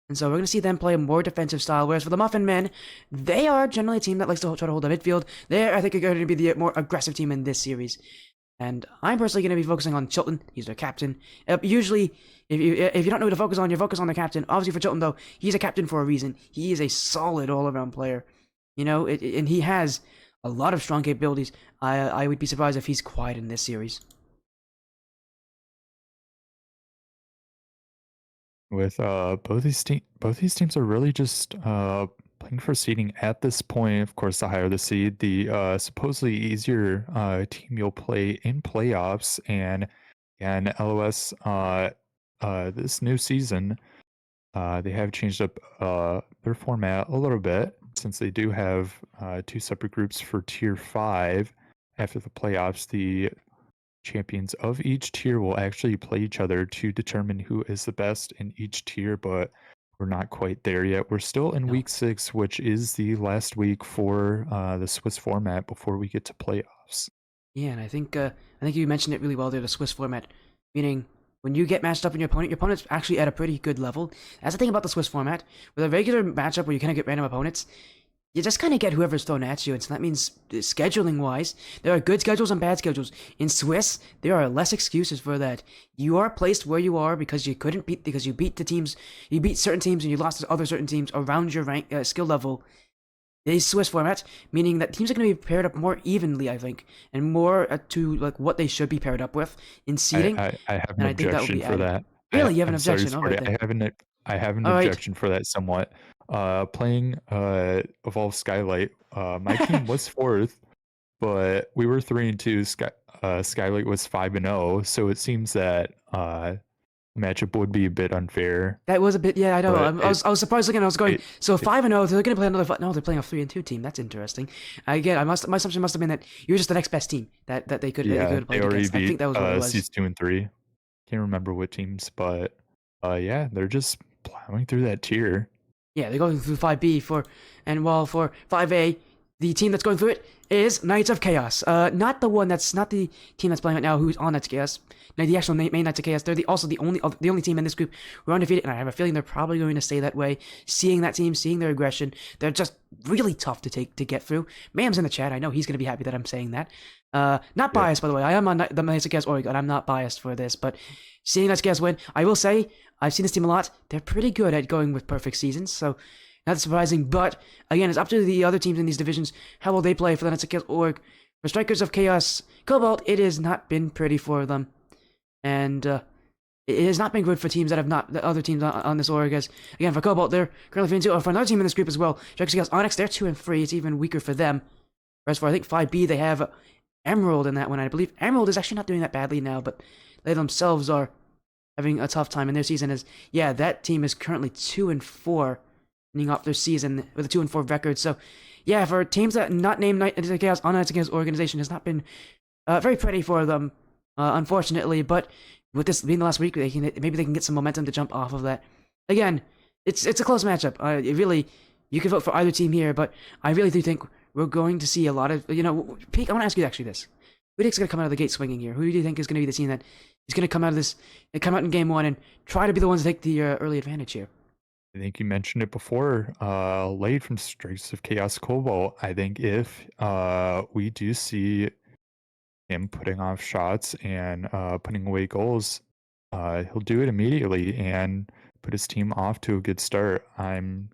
And so we're going to see them play a more defensive style, whereas for the Muffin Men, they are generally a team that likes to try to hold the midfield. They, I think, are going to be the more aggressive team in this series. And I'm personally going to be focusing on Chilton. He's their captain. Usually, if you don't know who to focus on, you focus on the captain. Obviously for Chilton, though, he's a captain for a reason. He is a solid all-around player. And he has a lot of strong capabilities. I would be surprised if he's quiet in this series. With both these teams are really just playing for seeding at this point. Of course, the higher the seed, the supposedly easier team you'll play in playoffs. And LOS this new season, they have changed up their format a little bit, since they do have 2 separate groups for Tier 5. After the playoffs, the champions of each tier will actually play each other to determine who is the best in each tier, but we're not quite there yet. We're still in week 6, which is the last week for the Swiss format before we get to playoffs. Yeah, and I think you mentioned it really well there, the Swiss format, meaning when you get matched up in your opponent's actually at a pretty good level. That's the thing about the Swiss format. With a regular matchup where you kind of get random opponents, you just kind of get whoever's thrown at you, and so that means scheduling-wise, there are good schedules and bad schedules. In Swiss, there are less excuses for that. You are placed where you are because you beat certain teams and you lost to other certain teams around your rank skill level. This Swiss format, meaning that teams are going to be paired up more evenly, I think, and more to like what they should be paired up with in seeding. I have an objection for that. Really, you have an objection? Sorry, I have an objection for that somewhat. Playing Evolve Skylight, my team was 4th, but we were 3-2. Skylight was 5-0, so it seems that matchup would be a bit unfair. That was a bit, yeah, I know. But I was surprised looking. I was going, so 5-0. They're going to play another. No, they're playing a 3-2 team. That's interesting. Again, my assumption must have been that you were just the next best team that they could. Yeah, they could play they already against. I think beat that was what it was. Seeds 2 and 3. Can't remember what teams, but yeah, they're just plowing through that tier. Yeah, they're going through 5B for 5A, the team that's going through it is Knights of Chaos. Not the team that's playing right now who's on Knights of Chaos. No, the actual main Knights of Chaos. They're also the only team in this group who are undefeated, and I have a feeling they're probably going to stay that way. Seeing that team, seeing their aggression, they're just really tough to get through. Mam's in the chat. I know he's going to be happy that I'm saying that. Not biased, by the way. I am on the Knights of Chaos Oregon. I'm not biased for this, but seeing Knights of Chaos win, I will say I've seen this team a lot. They're pretty good at going with perfect seasons, so not surprising. But again, it's up to the other teams in these divisions how will they play for the Knights of Chaos Org. For Strikers of Chaos Cobalt, it has not been pretty for them, and it has not been good for teams that have not the other teams on this org. As again, for Cobalt, they're currently 3-2. Or for another team in this group as well, Strikers of Chaos Onyx, they're 2-3. It's even weaker for them. Whereas for I think 5B, they have Emerald in that one. I believe Emerald is actually not doing that badly now, but they themselves are having a tough time in their season. That team is currently 2-4, ending off their season with a 2-4 record. So, yeah, for teams that not named Knights of Chaos on Knights of Chaos organization has not been very pretty for them, unfortunately. But with this being the last week, maybe they can get some momentum to jump off of that. Again, it's a close matchup. You can vote for either team here, but I really do think we're going to see a lot of Peak. I want to ask you actually this: who do you think is going to come out of the gate swinging here? Who do you think is going to be the team that is going to come out in game one and try to be the ones to take the early advantage here? I think you mentioned it before, Lade from Strikes of Chaos Cobalt. I think if we do see him putting off shots and putting away goals, he'll do it immediately and put his team off to a good start. I'm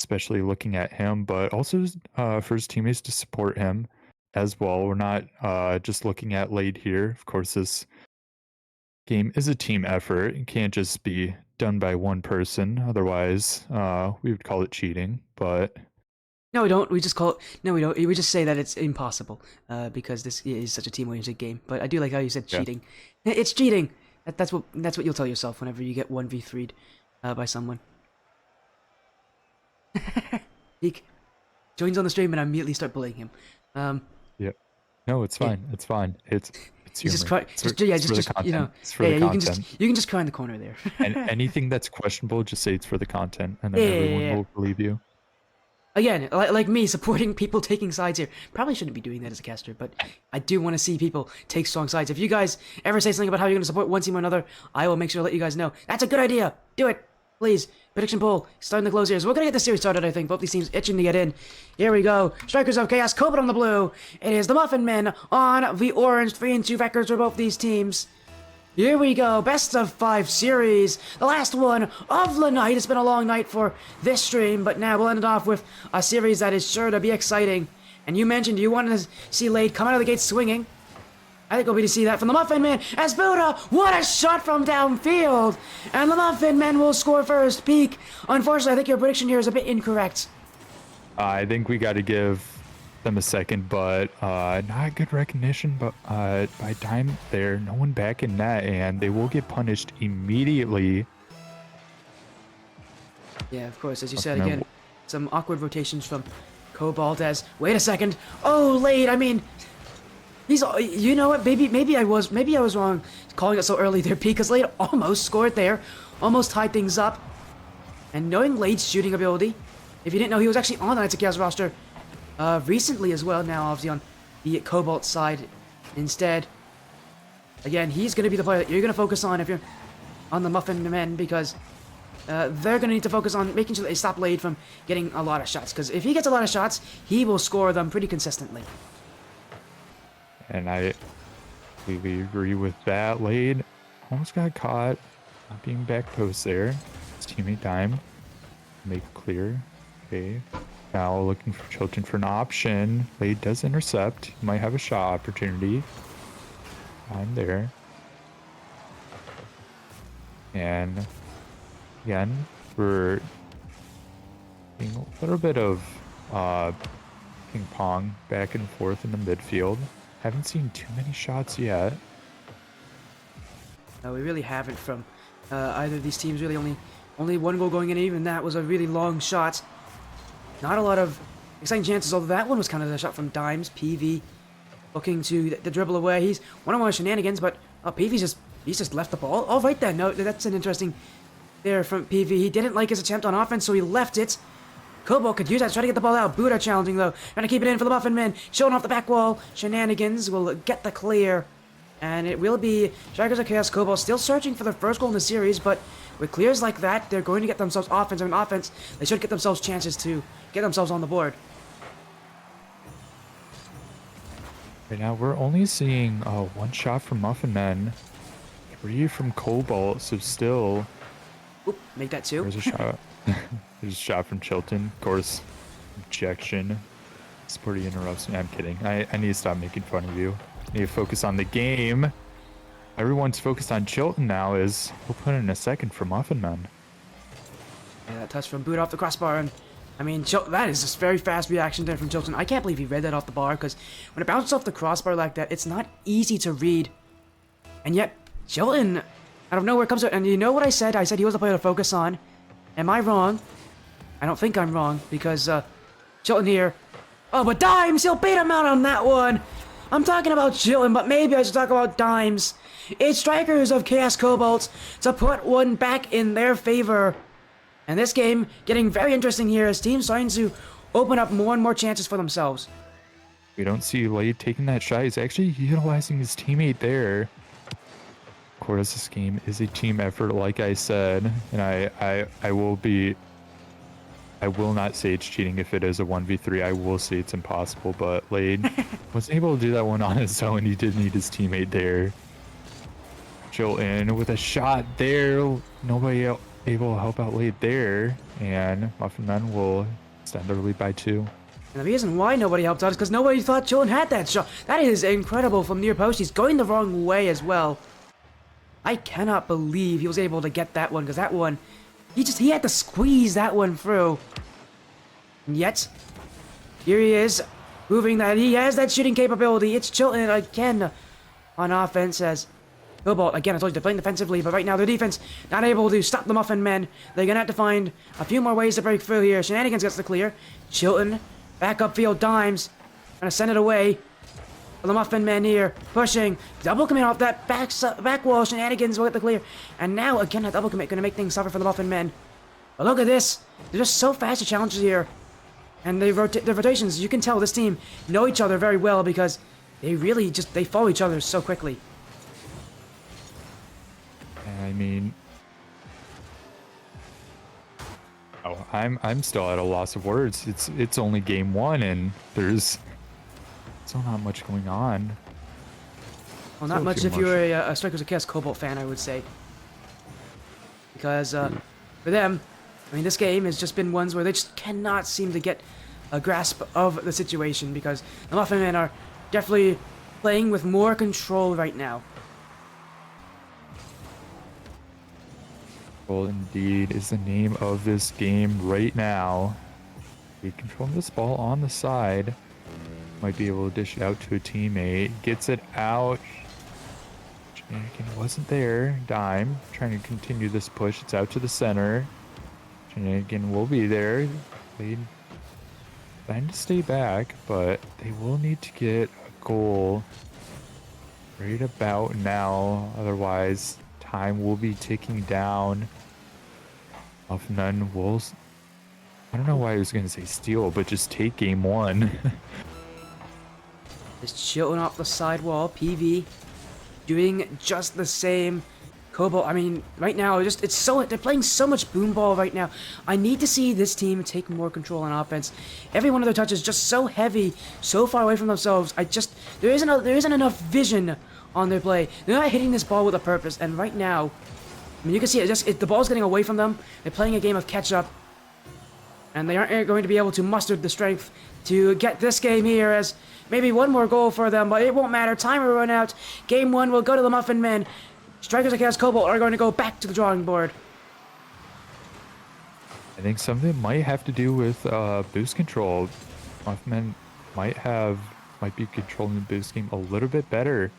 especially looking at him, but also for his teammates to support him as well. We're not just looking at Lade here. Of course, this game is a team effort. It can't just be done by one person. Otherwise, we would call it cheating. But no, we don't. We just call it. No, we don't. We just say that it's impossible because this is such a team-oriented game. But I do like how you said cheating. Yeah. It's cheating. That's what you'll tell yourself whenever you get 1v3'd by someone. Peak joins on the stream and I immediately start bullying him. Yep. No, it's fine. Yeah. It's fine. It's He's just humor. You can just cry in the corner there. And anything that's questionable, just say it's for the content, and then everyone will believe you. Again, like me supporting people taking sides here. Probably shouldn't be doing that as a caster, but I do want to see people take strong sides. If you guys ever say something about how you're going to support one team or another, I will make sure to let you guys know. That's a good idea. Do it, please. Prediction poll starting to close here. So we're going to get the series started, I think. Both these teams itching to get in. Here we go. Strikers of Chaos, Cobalt on the blue. It is the Muffin Men on the orange. 3-2 records for both these teams. Here we go. Best of 5 series. The last one of the night. It's been a long night for this stream, but now we'll end it off with a series that is sure to be exciting. And you mentioned you wanted to see Lade come out of the gate swinging. I think we'll be to see that from the Muffin Men as Buddha, what a shot from downfield! And the Muffin Men will score first. Peak, unfortunately, I think your prediction here is a bit incorrect. I think we got to give them a second, but not good recognition. But by time there, no one back in net, and they will get punished immediately. Yeah, of course, as you said again, some awkward rotations from Cobalt as, wait a second, oh, Lade, I mean... you know what? Maybe I was wrong calling it so early there, because Lade almost scored there, almost tied things up. And knowing Lade's shooting ability, if you didn't know, he was actually on the Knights of Chaos roster recently as well. Now, obviously on the Cobalt side instead. Again, he's going to be the player that you're going to focus on if you're on the Muffin Men, because they're going to need to focus on making sure that they stop Lade from getting a lot of shots. Because if he gets a lot of shots, he will score them pretty consistently. And I completely agree with that. Lade almost got caught not being back post there. His teammate time. Make it clear. Okay. Now looking for Chilton for an option. Lade does intercept. He might have a shot opportunity. I'm there. And again, we're seeing a little bit of ping pong back and forth in the midfield. Haven't seen too many shots yet. No, we really haven't from either of these teams. Really, only one goal going in. Even that was a really long shot. Not a lot of exciting chances. Although that one was kind of a shot from Dimes. PV looking to the dribble away. He's one-on-one shenanigans, but PV's just left the ball. All right then. No, that's an interesting there from PV. He didn't like his attempt on offense, so he left it. Cobalt could use that, try to get the ball out. Buddha challenging though, trying to keep it in for the Muffin men. Showing off the back wall. Shenanigans will get the clear. And it will be Strikers of Chaos Cobalt still searching for their first goal in the series, but with clears like that, they're going to get themselves offense. I mean, offense, they should get themselves chances to get themselves on the board. Right now, we're only seeing one shot from Muffin Men, 3 from Cobalt, so still... Oop, make that 2. There's a shot. There's a shot from Chilton. Of course, objection. Sporty interrupts me. I'm kidding. I need to stop making fun of you. I need to focus on the game. Everyone's focused on Chilton now as we'll put in a second for Muffin Men. Yeah, that touch from Boot off the crossbar, and I mean, that is just very fast reaction there from Chilton. I can't believe he read that off the bar, because when it bounces off the crossbar like that, it's not easy to read. And yet, Chilton, out of nowhere, comes out, and you know what I said? I said he was the player to focus on. Am I wrong? I don't think I'm wrong, because Chilton here. Oh, but Dimes, he'll beat him out on that one. I'm talking about Chilton, but maybe I should talk about Dimes. It's Strikers of Chaos Cobalt to put one back in their favor. And this game getting very interesting here as teams starting to open up more and more chances for themselves. We don't see Lade taking that shot. He's actually utilizing his teammate there. Of course, this game is a team effort, like I said, and I will not say it's cheating if it is a 1v3. I will say it's impossible, but Lade was able to do that one on his own. He did need his teammate there. Chilton with a shot there. Nobody able to help out Lade there, and Muffin Men will extend their lead by 2. And the reason why nobody helped out is because nobody thought Chilton had that shot. That is incredible from near post. He's going the wrong way as well. I cannot believe he was able to get that one, because that one, he had to squeeze that one through. And yet, here he is, proving that he has that shooting capability. It's Chilton again on offense as Cobalt, again, I told you, they're playing defensively, but right now their defense not able to stop the Muffin Men. They're going to have to find a few more ways to break through here. Shenanigans gets the clear. Chilton, back upfield, Dimes, trying to send it away. The Muffin Men here, pushing, double commit off that back wall. Shenanigans will get the clear. And now, again, that double commit going to make things tougher for the Muffin Men. But look at this. They're just so fast at challenges here. And their rotations, you can tell this team know each other very well because they really they follow each other so quickly. I mean, I'm still at a loss of words. It's only game 1, and there's still not much going on. Well, not much if you're a Strikers of Chaos Cobalt fan, I would say. Because for them, I mean, this game has just been ones where they just cannot seem to get a grasp of the situation because the Muffin Men are definitely playing with more control right now. Well, indeed is the name of this game right now. He controlling this ball on the side. Might be able to dish it out to a teammate. Gets it out. Shenanigan wasn't there. Dime trying to continue this push. It's out to the center. Shenanigan will be there. They trying to stay back, but they will need to get a goal right about now. Otherwise, time will be ticking down. Muffin Men will, I don't know why I was going to say steal, but just take game 1. Just chilling off the side wall. PV doing just the same. Cobalt, I mean, right now, they're playing so much boom ball right now. I need to see this team take more control on offense. Every one of their touches just so heavy, so far away from themselves. There isn't enough vision on their play. They're not hitting this ball with a purpose, and right now, I mean, you can see the ball's getting away from them. They're playing a game of catch-up, and they aren't going to be able to muster the strength to get this game here as maybe one more goal for them, but it won't matter. Time will run out. Game 1 will go to the Muffin Men. Strikers of Chaos Cobalt are going to go back to the drawing board. I think something might have to do with boost control. Muffin Men might be controlling the boost game a little bit better.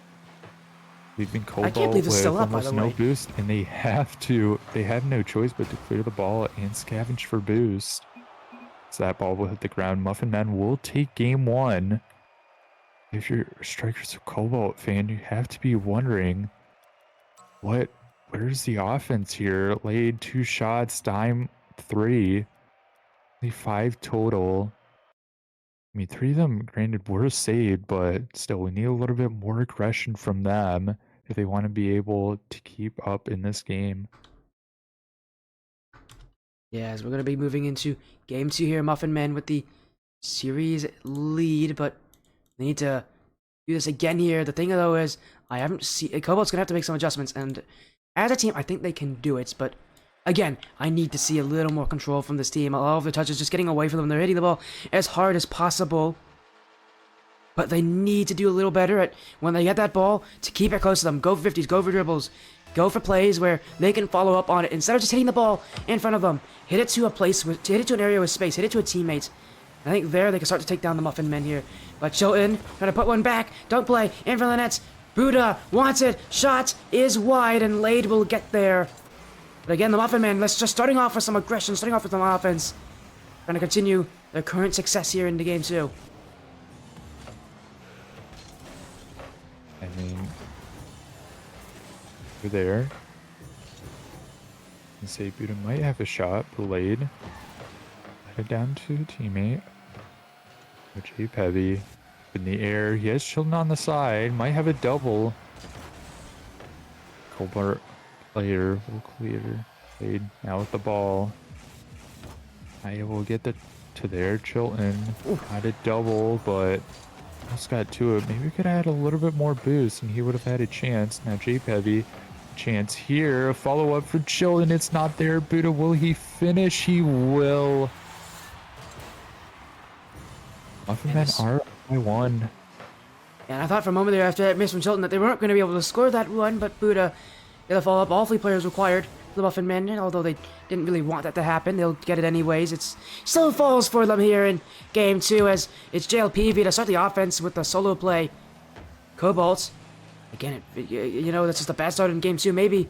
leaving I Cobalt can't believe this is with still up, by the almost no way. boost, and they have no choice but to clear the ball and scavenge for boost. So that ball will hit the ground. Muffin Man will take game 1. If you're a Strikers of Cobalt fan, you have to be wondering, where's the offense here? Laid 2 shots, dime 3, only 5 total. I mean, 3 of them, granted, were saved, but still, we need a little bit more aggression from them if they want to be able to keep up in this game. Yes, we're going to be moving into game 2 here. Muffin Man with the series lead, but they need to do this again here. The thing, though, is I haven't seen... Cobalt's going to have to make some adjustments, and as a team, I think they can do it, but again, I need to see a little more control from this team. All of the touches just getting away from them. They're hitting the ball as hard as possible, but they need to do a little better at when they get that ball to keep it close to them. Go for 50s, go for dribbles, go for plays where they can follow up on it instead of just hitting the ball in front of them. Hit it to a place, hit it to an area with space, hit it to a teammate. I think there they can start to take down the Muffin Men here. But Chilton trying to put one back. Don't play in front of the nets. Buddha wants it. Shot is wide, and Lade will get there. But again, the Muffin Men, let's just starting off with some aggression, starting off with some offense. Trying to continue their current success here into game 2. I mean, over there. And say Buddha might have a shot. Blade. Let it down to a teammate. Jape Heavy. In the air. He has Chilton on the side. Might have a double. Cobalt player will clear. Blade now with the ball. I will get to there. Chilton. Got a double, but almost got to it. Maybe we could have had a little bit more boost and he would have had a chance. Now Jape Heavy. Chance here. A follow-up for Chilton. It's not there. Buddha, will he finish? He will. Muffin Men are by 1. And I thought for a moment there after that miss from Chilton that they weren't going to be able to score that one, but Buddha get a follow-up. All 3 players required for the Muffin Men, and although they didn't really want that to happen, they'll get it anyways. It still falls for them here in game 2 as it's JLPV to start the offense with the solo play. Cobalt. Again, you know, that's just a bad start in game 2. Maybe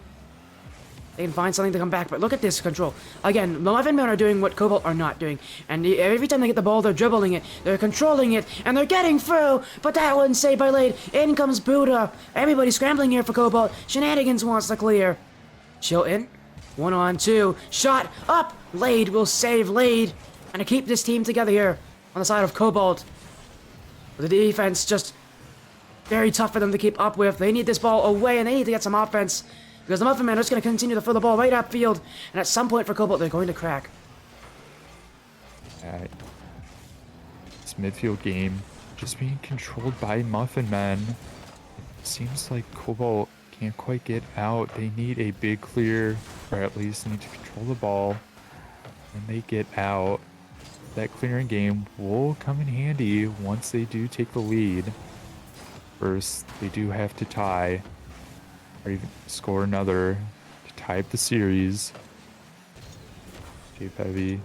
they can find something to come back, but look at this control. Again, the Muffin Men are doing what Cobalt are not doing, and every time they get the ball, they're dribbling it, they're controlling it, and they're getting through, but that one's saved by Lade. In comes Buddha. Everybody's scrambling here for Cobalt. Shenanigans wants to clear. Chilton, 1-on-2, shot up. Lade will save Lade, and to keep this team together here on the side of Cobalt. But the defense just very tough for them to keep up with. They need this ball away, and they need to get some offense. Because the Muffin Men are just going to continue to throw the ball right upfield. And at some point for Cobalt, they're going to crack. Alright. This midfield game just being controlled by Muffin Men. It seems like Cobalt can't quite get out. They need a big clear, or at least need to control the ball. When they get out, that clearing game will come in handy once they do take the lead. First, they do have to tie, or even score another to tie up the series. Jape Heavy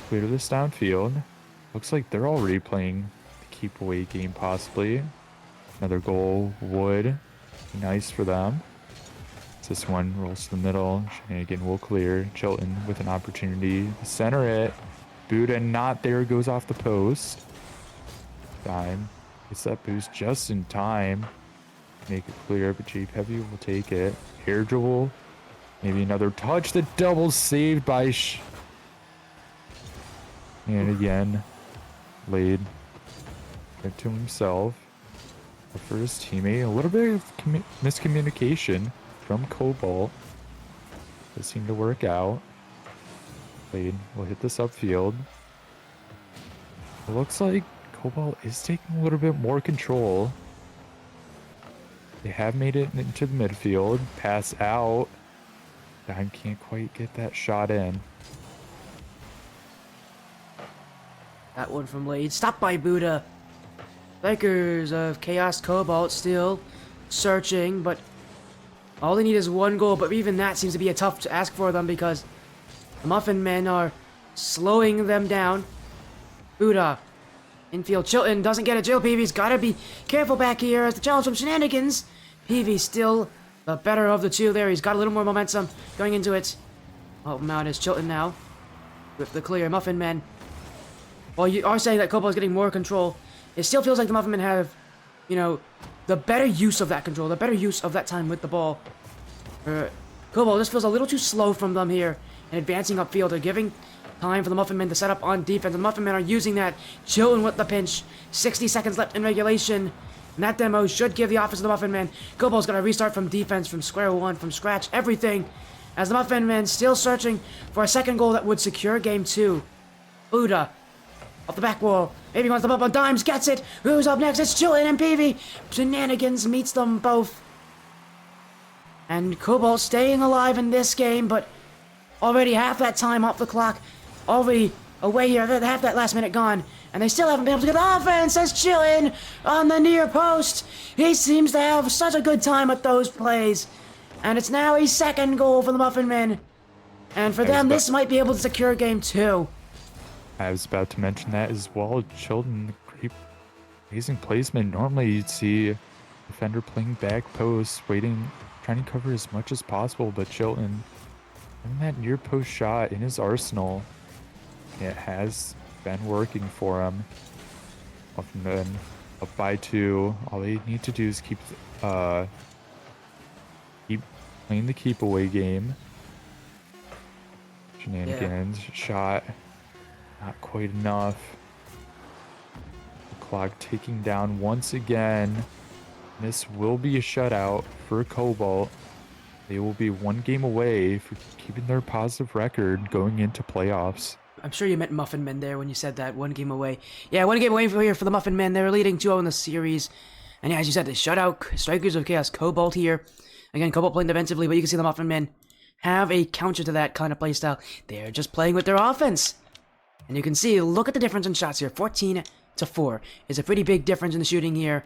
clear this downfield. Looks like they're already playing the keep away game possibly. Another goal would be nice for them. This one rolls to the middle. Shenanigan will clear. Chilton with an opportunity to center it. Buddha not there, goes off the post. Dime gets that boost just in time. Make it clear, but Jape Heavy will take it. Air dribble. Maybe another touch. The double saved by and again, Lade it to himself. But for his teammate, a little bit of miscommunication from Cobalt. Does seem to work out. Lade will hit this upfield. It looks like Cobalt is taking a little bit more control. They have made it into the midfield. Pass out. Dime can't quite get that shot in. That one from Lade. Stopped by Buddha. Strikers of Chaos Cobalt still searching, but all they need is one goal. But even that seems to be a tough to ask for them because the Muffin Men are slowing them down. Buddha. Infield. Chilton doesn't get it. JLPV's got to be careful back here as the challenge from Shenanigans. PV still the better of the two there. He's got a little more momentum going into it. Oh, Mount is Chilton now with the clear. Muffin Men. While you are saying that Cobalt is getting more control, it still feels like the Muffin Men have, you know, the better use of that control, the better use of that time with the ball. Cobalt just feels a little too slow from them here and advancing upfield. They're giving time for the Muffin Men to set up on defense. The Muffin Men are using that. Chilton with the pinch. 60 seconds left in regulation. And that demo should give the offense of the Muffin Men. Cobalt's got to restart from defense, from square one, from scratch, everything. As the Muffin Men still searching for a second goal that would secure game 2. Buddha off the back wall. Maybe wants the bump on dimes, gets it. Who's up next? It's Chilton and PV. Shenanigans meets them both. And Cobalt staying alive in this game, but already half that time off the clock. Already away here, half that last minute gone. And they still haven't been able to get the offense as Chilton on the near post. He seems to have such a good time with those plays. And it's now a second goal for the Muffin Men. And for them, this might be able to secure game 2. I was about to mention that as well. Chilton, great, amazing placement. Normally you'd see a defender playing back post, waiting, trying to cover as much as possible, but Chilton, having that near post shot in his arsenal, it has been working for him. Muffin Men up by 2. All they need to do is keep playing the keep away game. Shenanigans, shot, not quite enough. The clock ticking down once again. This will be a shutout for Cobalt. They will be 1 game away for keeping their positive record going into playoffs. I'm sure you meant Muffin Men there when you said that. 1 game away. Yeah, 1 game away here for the Muffin Men. They're leading 2-0 in the series. And yeah, as you said, they shut out Strikers of Chaos. Cobalt here. Again, Cobalt playing defensively, but you can see the Muffin Men have a counter to that kind of playstyle. They're just playing with their offense. And you can see, look at the difference in shots here. 14-4 is a pretty big difference in the shooting here.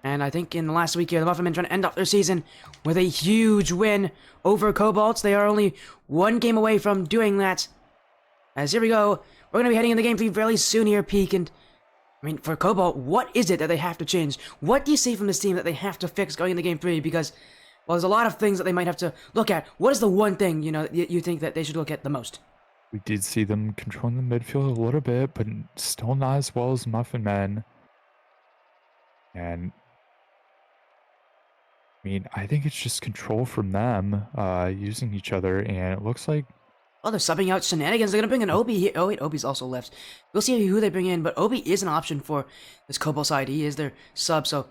And I think in the last week here, the Muffin Men trying to end off their season with a huge win over Cobalts. They are only 1 game away from doing that. As here we go, we're going to be heading into game 3 fairly soon here, Peak. And I mean, for Cobalt, what is it that they have to change? What do you see from this team that they have to fix going into game 3? Because, well, there's a lot of things that they might have to look at. What is the one thing, you know, you think that they should look at the most? We did see them controlling the midfield a little bit, but still not as well as Muffin Men. And I mean, I think it's just control from them, using each other, and it looks like... Oh, they're subbing out Shenanigans. They're going to bring in Obi here. Oh, wait, Obi's also left. We'll see who they bring in, but Obi is an option for this Cobalt side. He is their sub, so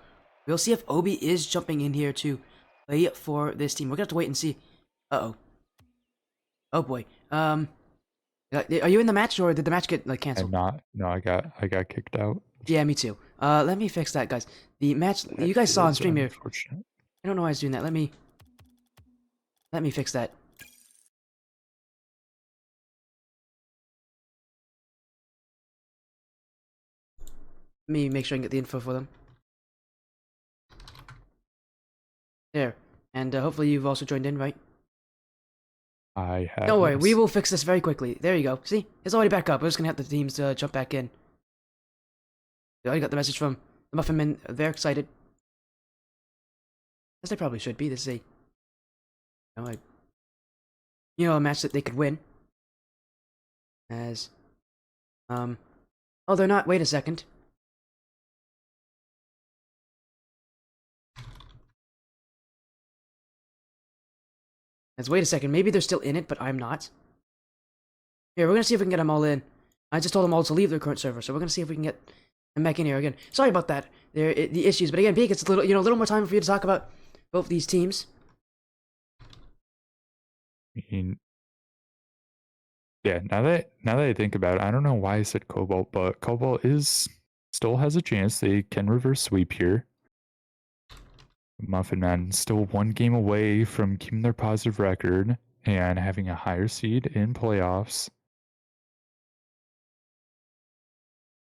we'll see if Obi is jumping in here to play for this team. We're going to have to wait and see. Uh-oh. Oh, boy. Are you in the match, or did the match get, like, canceled? I'm not. No, I got kicked out. Yeah, me too. Let me fix that, guys. The match, you guys saw on stream here. I don't know why I was doing that. Let me fix that. Let me make sure I can get the info for them. There. And hopefully you've also joined in, right? I have. Don't worry, we will fix this very quickly. There you go. See? It's already back up. We're just gonna have the teams jump back in. I already got the message from the Muffin Men. They're excited. As they probably should be. This is a match that they could win. As oh, they're not. Wait a second. As wait a second. Maybe they're still in it, but I'm not. Here, we're gonna see if we can get them all in. I just told them all to leave their current server, so we're gonna see if we can get them back in here again. Sorry about that. The issues, but again, Peak, it's a little more time for you to talk about both these teams. I mean, yeah, now that I think about it, I don't know why I said Cobalt, but Cobalt still has a chance. They can reverse sweep here. Muffin Men still 1 game away from keeping their positive record and having a higher seed in playoffs.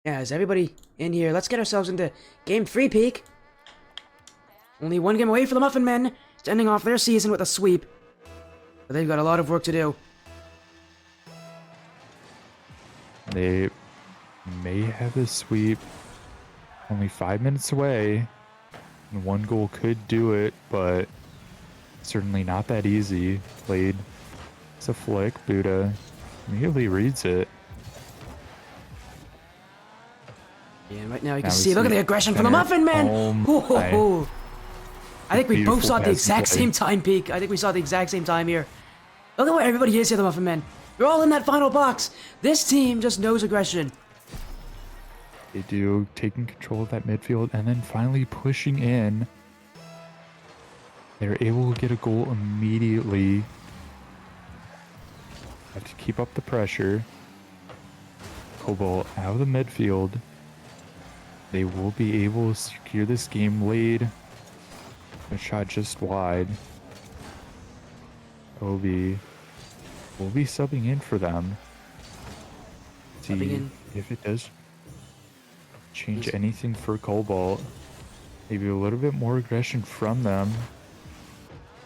Yeah, is everybody in here? Let's get ourselves into game 3, Peak. Only 1 game away for the Muffin Men, ending off their season with a sweep. But they've got a lot of work to do. They may have the sweep only 5 minutes away. And one goal could do it, but certainly not that easy. Played. It's a flick. Buddha immediately reads it. Yeah, right now you Now can we see, look at see the aggression from the center. Muffin Man! Oh Ho, ho, my. ho. I think we both Beautiful saw it at the passing exact play. same time, Peak. I think we saw it at the exact same time here. Look at where everybody is here, the Muffin Men. They're all in that final box. This team just knows aggression. They do, taking control of that midfield and then finally pushing in. They're able to get a goal immediately. Have to keep up the pressure. Cobalt out of the midfield. They will be able to secure this game lead. A shot just wide. Obi will be subbing in for them. Subbing See in. if it does change He's- anything for Cobalt. Maybe a little bit more aggression from them,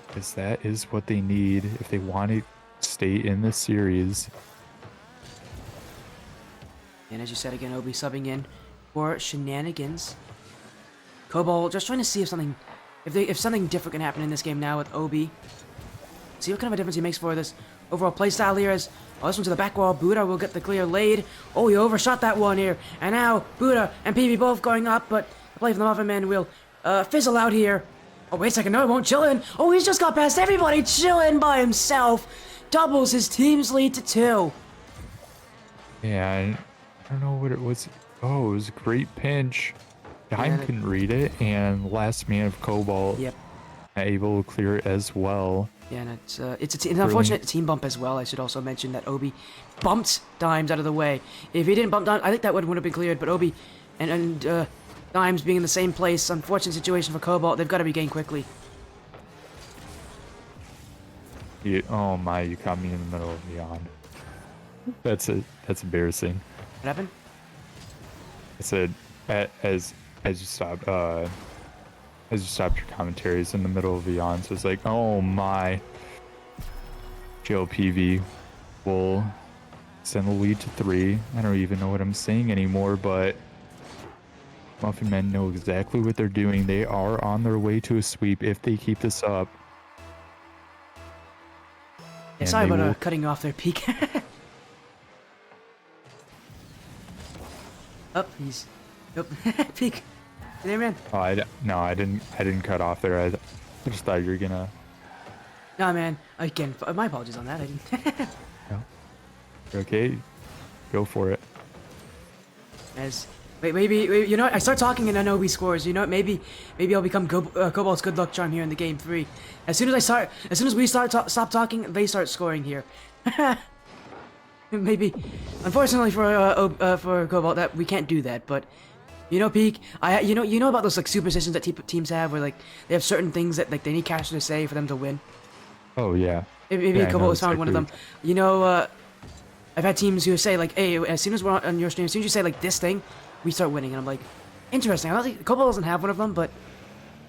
because that is what they need if they want to stay in this series. And as you said again, Obi subbing in for shenanigans. Cobalt just trying to see if something different can happen in this game now with Obi. See what kind of a difference he makes for this overall playstyle here. As this one to the back wall, Buddha will get the clear lead. Oh, he overshot that one here, and now Buddha and PB both going up, but the play from the Muffin Man will fizzle out here. Oh, wait a second, no, it won't. Chillin. Oh, he's just got past everybody. Chillin by himself doubles his team's lead to 2. Yeah, I don't know what it was. Oh, it was a great pinch. Dime Yeah. couldn't read it, and last man of Cobalt Yep. able to clear it as well. Yeah, and it's an unfortunate team bump as well. I should also mention that Obi bumped Dimes out of the way. If he didn't bump Dimes, I think that would have been cleared. But Obi and Dimes being in the same place, unfortunate situation for Cobalt. They've got to regain quickly. Oh my, you caught me in the middle of Beyond. That's embarrassing. What happened? I said as you stopped your commentaries in the middle of Beyond, so it's like, oh my. JLPV will send the lead to 3. I don't even know what I'm saying anymore, but Muffin Men know exactly what they're doing. They are on their way to a sweep if they keep this up. Yeah, And sorry they about will- cutting you off there, Peak. Up, he's. Nope. Peak. You there, man? Oh, I didn't cut off there. I just thought you were gonna. Nah, man. Again, my apologies on that. I didn't. Okay, go for it. As maybe you know what? I start talking and then Obi scores. You know what? Maybe I'll become Cobalt's good luck charm here in the game 3. As soon as we stop talking, they start scoring here. Maybe, unfortunately for Cobalt, that we can't do that. But you know, Peak, you know about those like superstitions that teams have, where like they have certain things that like they need Caster to say for them to win. Oh yeah. Maybe Yeah, I Cobalt know was found one of them. exactly You know, I've had teams who say like, "Hey, as soon as we're on your stream, as soon as you say like this thing, we start winning." And I'm like, interesting. I don't think Cobalt doesn't have one of them, but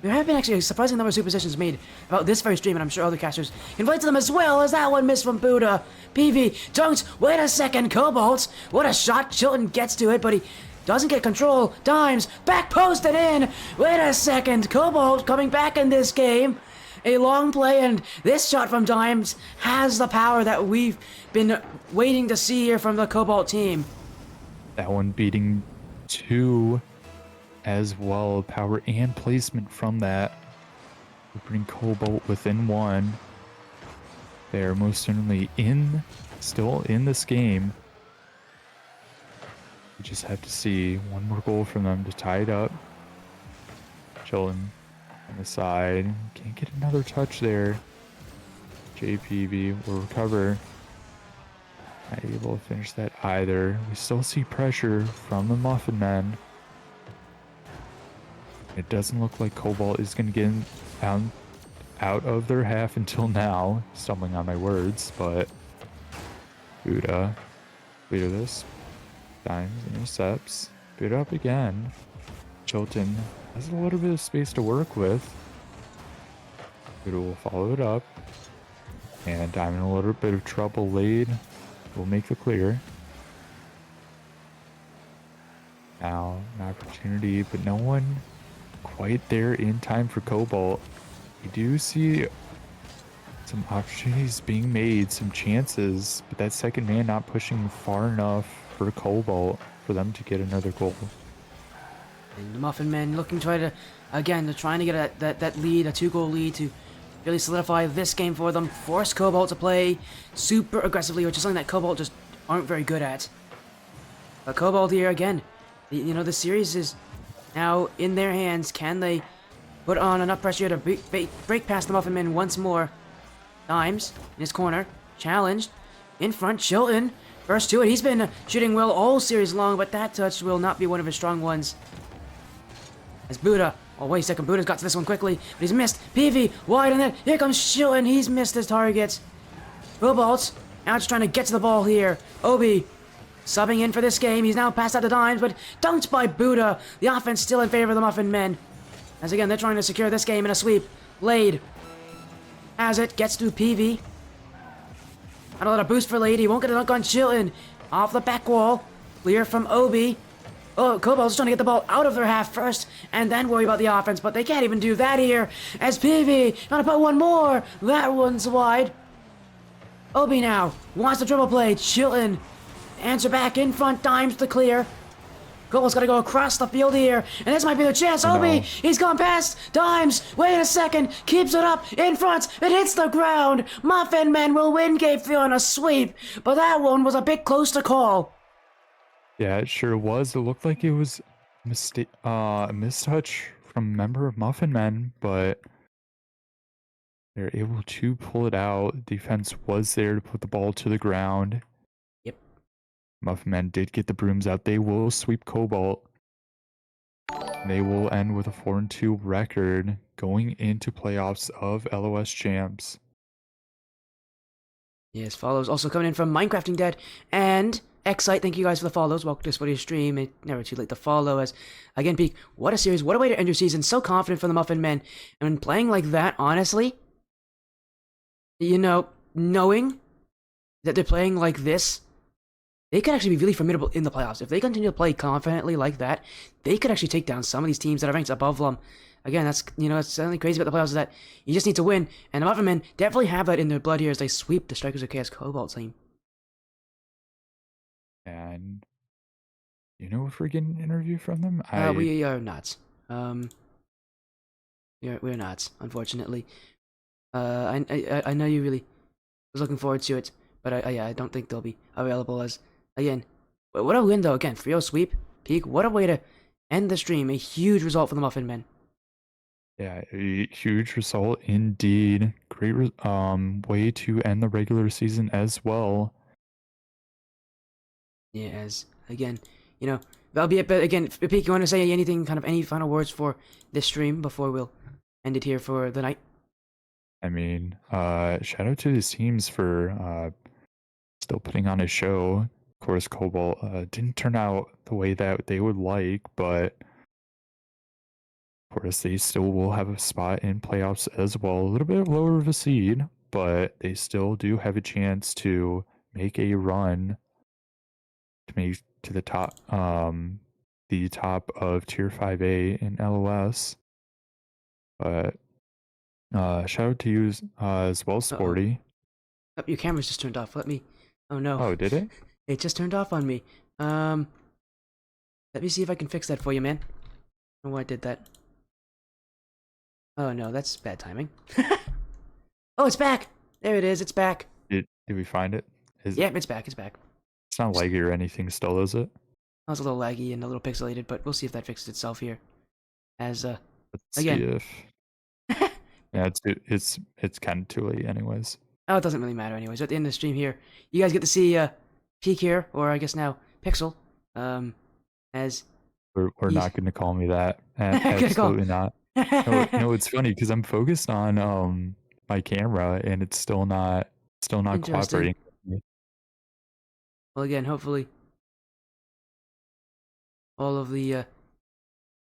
there have been actually a surprising number of superstitions made about this very stream, and I'm sure other casters can relate to them as well. As that one missed from Buddha. PV, don't wait a second, Cobalt. What a shot! Chilton gets to it, but he doesn't get control. Dimes back posted in. Wait a second, Cobalt coming back in this game. A long play, and this shot from Dimes has the power that we've been waiting to see here from the Cobalt team. That one beating 2 as well. Power and placement from that. We bring Cobalt within 1. They are most certainly still in this game. We just have to see one more goal from them to tie it up. Chilton on the side. Can't get another touch there. JPB will recover. Not able to finish that either. We still see pressure from the Muffin Men. It doesn't look like Cobalt is going to get out of their half until now. Stumbling on my words, but Buddha clear this. Dimes intercepts. Buddha up again. Chilton has a little bit of space to work with. Buddha will follow it up. And I'm in a little bit of trouble late. We'll make the clear. Now, an opportunity, but no one quite there in time for Cobalt. We do see some opportunities being made, some chances, but that second man not pushing far enough for Cobalt for them to get another goal. And the Muffin Men looking to try to, again, they're trying to get that lead, a 2-goal lead to really solidify this game for them, force Cobalt to play super aggressively, which is something that Cobalt just aren't very good at. But Cobalt here again, the series is now in their hands. Can they put on enough pressure to break past the Muffin Men once more? Dimes in his corner, challenged, in front, Chilton, first to it. He's been shooting well all series long, but that touch will not be one of his strong ones. As Buddha, oh wait a second, Buddha's got to this one quickly, but he's missed. PV, wide on that, here comes Chilton, he's missed his target. Cobalt, now just trying to get to the ball here. Obi, subbing in for this game, he's now passed out to Dimes, but dunked by Buddha. The offense still in favor of the Muffin Men. As again, they're trying to secure this game in a sweep. Lade has it, gets to PV. Not a lot of boost for Lade, he won't get a dunk on Chilton. Off the back wall, clear from Obi. Oh, Cobalt's trying to get the ball out of their half first, and then worry about the offense, but they can't even do that here. As PV, trying to put one more. That one's wide. Obi now, wants the dribble play. Chilton, answer back in front, Dimes to clear. Cobalt's got to go across the field here, and this might be the chance. Obi, he's gone past Dimes. Wait a second, keeps it up in front. It hits the ground. Muffin Men will win game 3 on a sweep, but that one was a bit close to call. Yeah, it sure was. It looked like it was a mistouch from a member of Muffin Men, but they're able to pull it out. Defense was there to put the ball to the ground. Yep. Muffin Men did get the brooms out. They will sweep Cobalt. They will end with a 4-2 record going into playoffs of LOS champs. Yes, follows also coming in from Minecrafting Dead and Excite. Thank you guys for the follows. Welcome to this video stream. It's never too late to follow. As again, Peak, what a series, what a way to end your season. So confident for the Muffin Men, and when playing like that, honestly, knowing that they're playing like this, they could actually be really formidable in the playoffs. If they continue to play confidently like that, they could actually take down some of these teams that are ranked above them. Again, that's it's something crazy about the playoffs is that you just need to win, and the Muffin Men definitely have that in their blood here as they sweep the Strikers of Chaos Cobalt team. And if we're getting an interview from them? We are not. We're not, unfortunately. I know you really was looking forward to it, but I don't think they'll be available. As again, what a win though! Again, 3-0 sweep, Peak. What a way to end the stream. A huge result for the Muffin Men. Yeah, a huge result indeed. Great way to end the regular season as well. Yeah, as again, that'll be it. But again, Peak, you want to say anything, any final words for this stream before we'll end it here for the night? I mean, shout out to these teams for still putting on a show. Of course, Cobalt didn't turn out the way that they would like, but of course, they still will have a spot in playoffs as well. A little bit lower of a seed, but they still do have a chance to make a run to make to the top of tier 5A in LOS. But shout out to you as well, Sporty. Oh, your camera's just turned off. Let me. Oh no. Oh, did it? It just turned off on me. Let me see if I can fix that for you, man. I don't know why I did that. Oh no, that's bad timing. Oh, it's back. There it is. It's back. Did we find it? Yep, it's back. It's back. It's not laggy or anything still, is it? That was a little laggy and a little pixelated, but we'll see if that fixes itself here. As Let's again. see if. Yeah, it's kind of too late, anyways. Oh, it doesn't really matter, anyways. At the end of the stream here, you guys get to see Peak here, or I guess now Pixel. As we're not going to call me that. Absolutely not. No, it's funny because I'm focused on my camera and it's still not cooperating with me. Well, again, hopefully all of the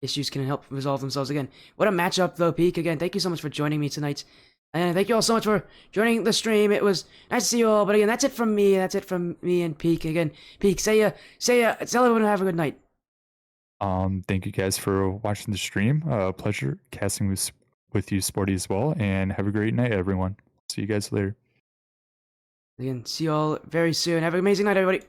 issues can help resolve themselves. Again, what a matchup though, Peak. Again, thank you so much for joining me tonight, and thank you all so much for joining the stream. It was nice to see you all. But again, that's it from me. That's it from me and Peak. Again, Peak, tell everyone to have a good night. Thank you guys for watching the stream. Pleasure casting with you, Sporty, as well. And have a great night, everyone. See you guys later. Again, see y'all very soon. Have an amazing night, everybody.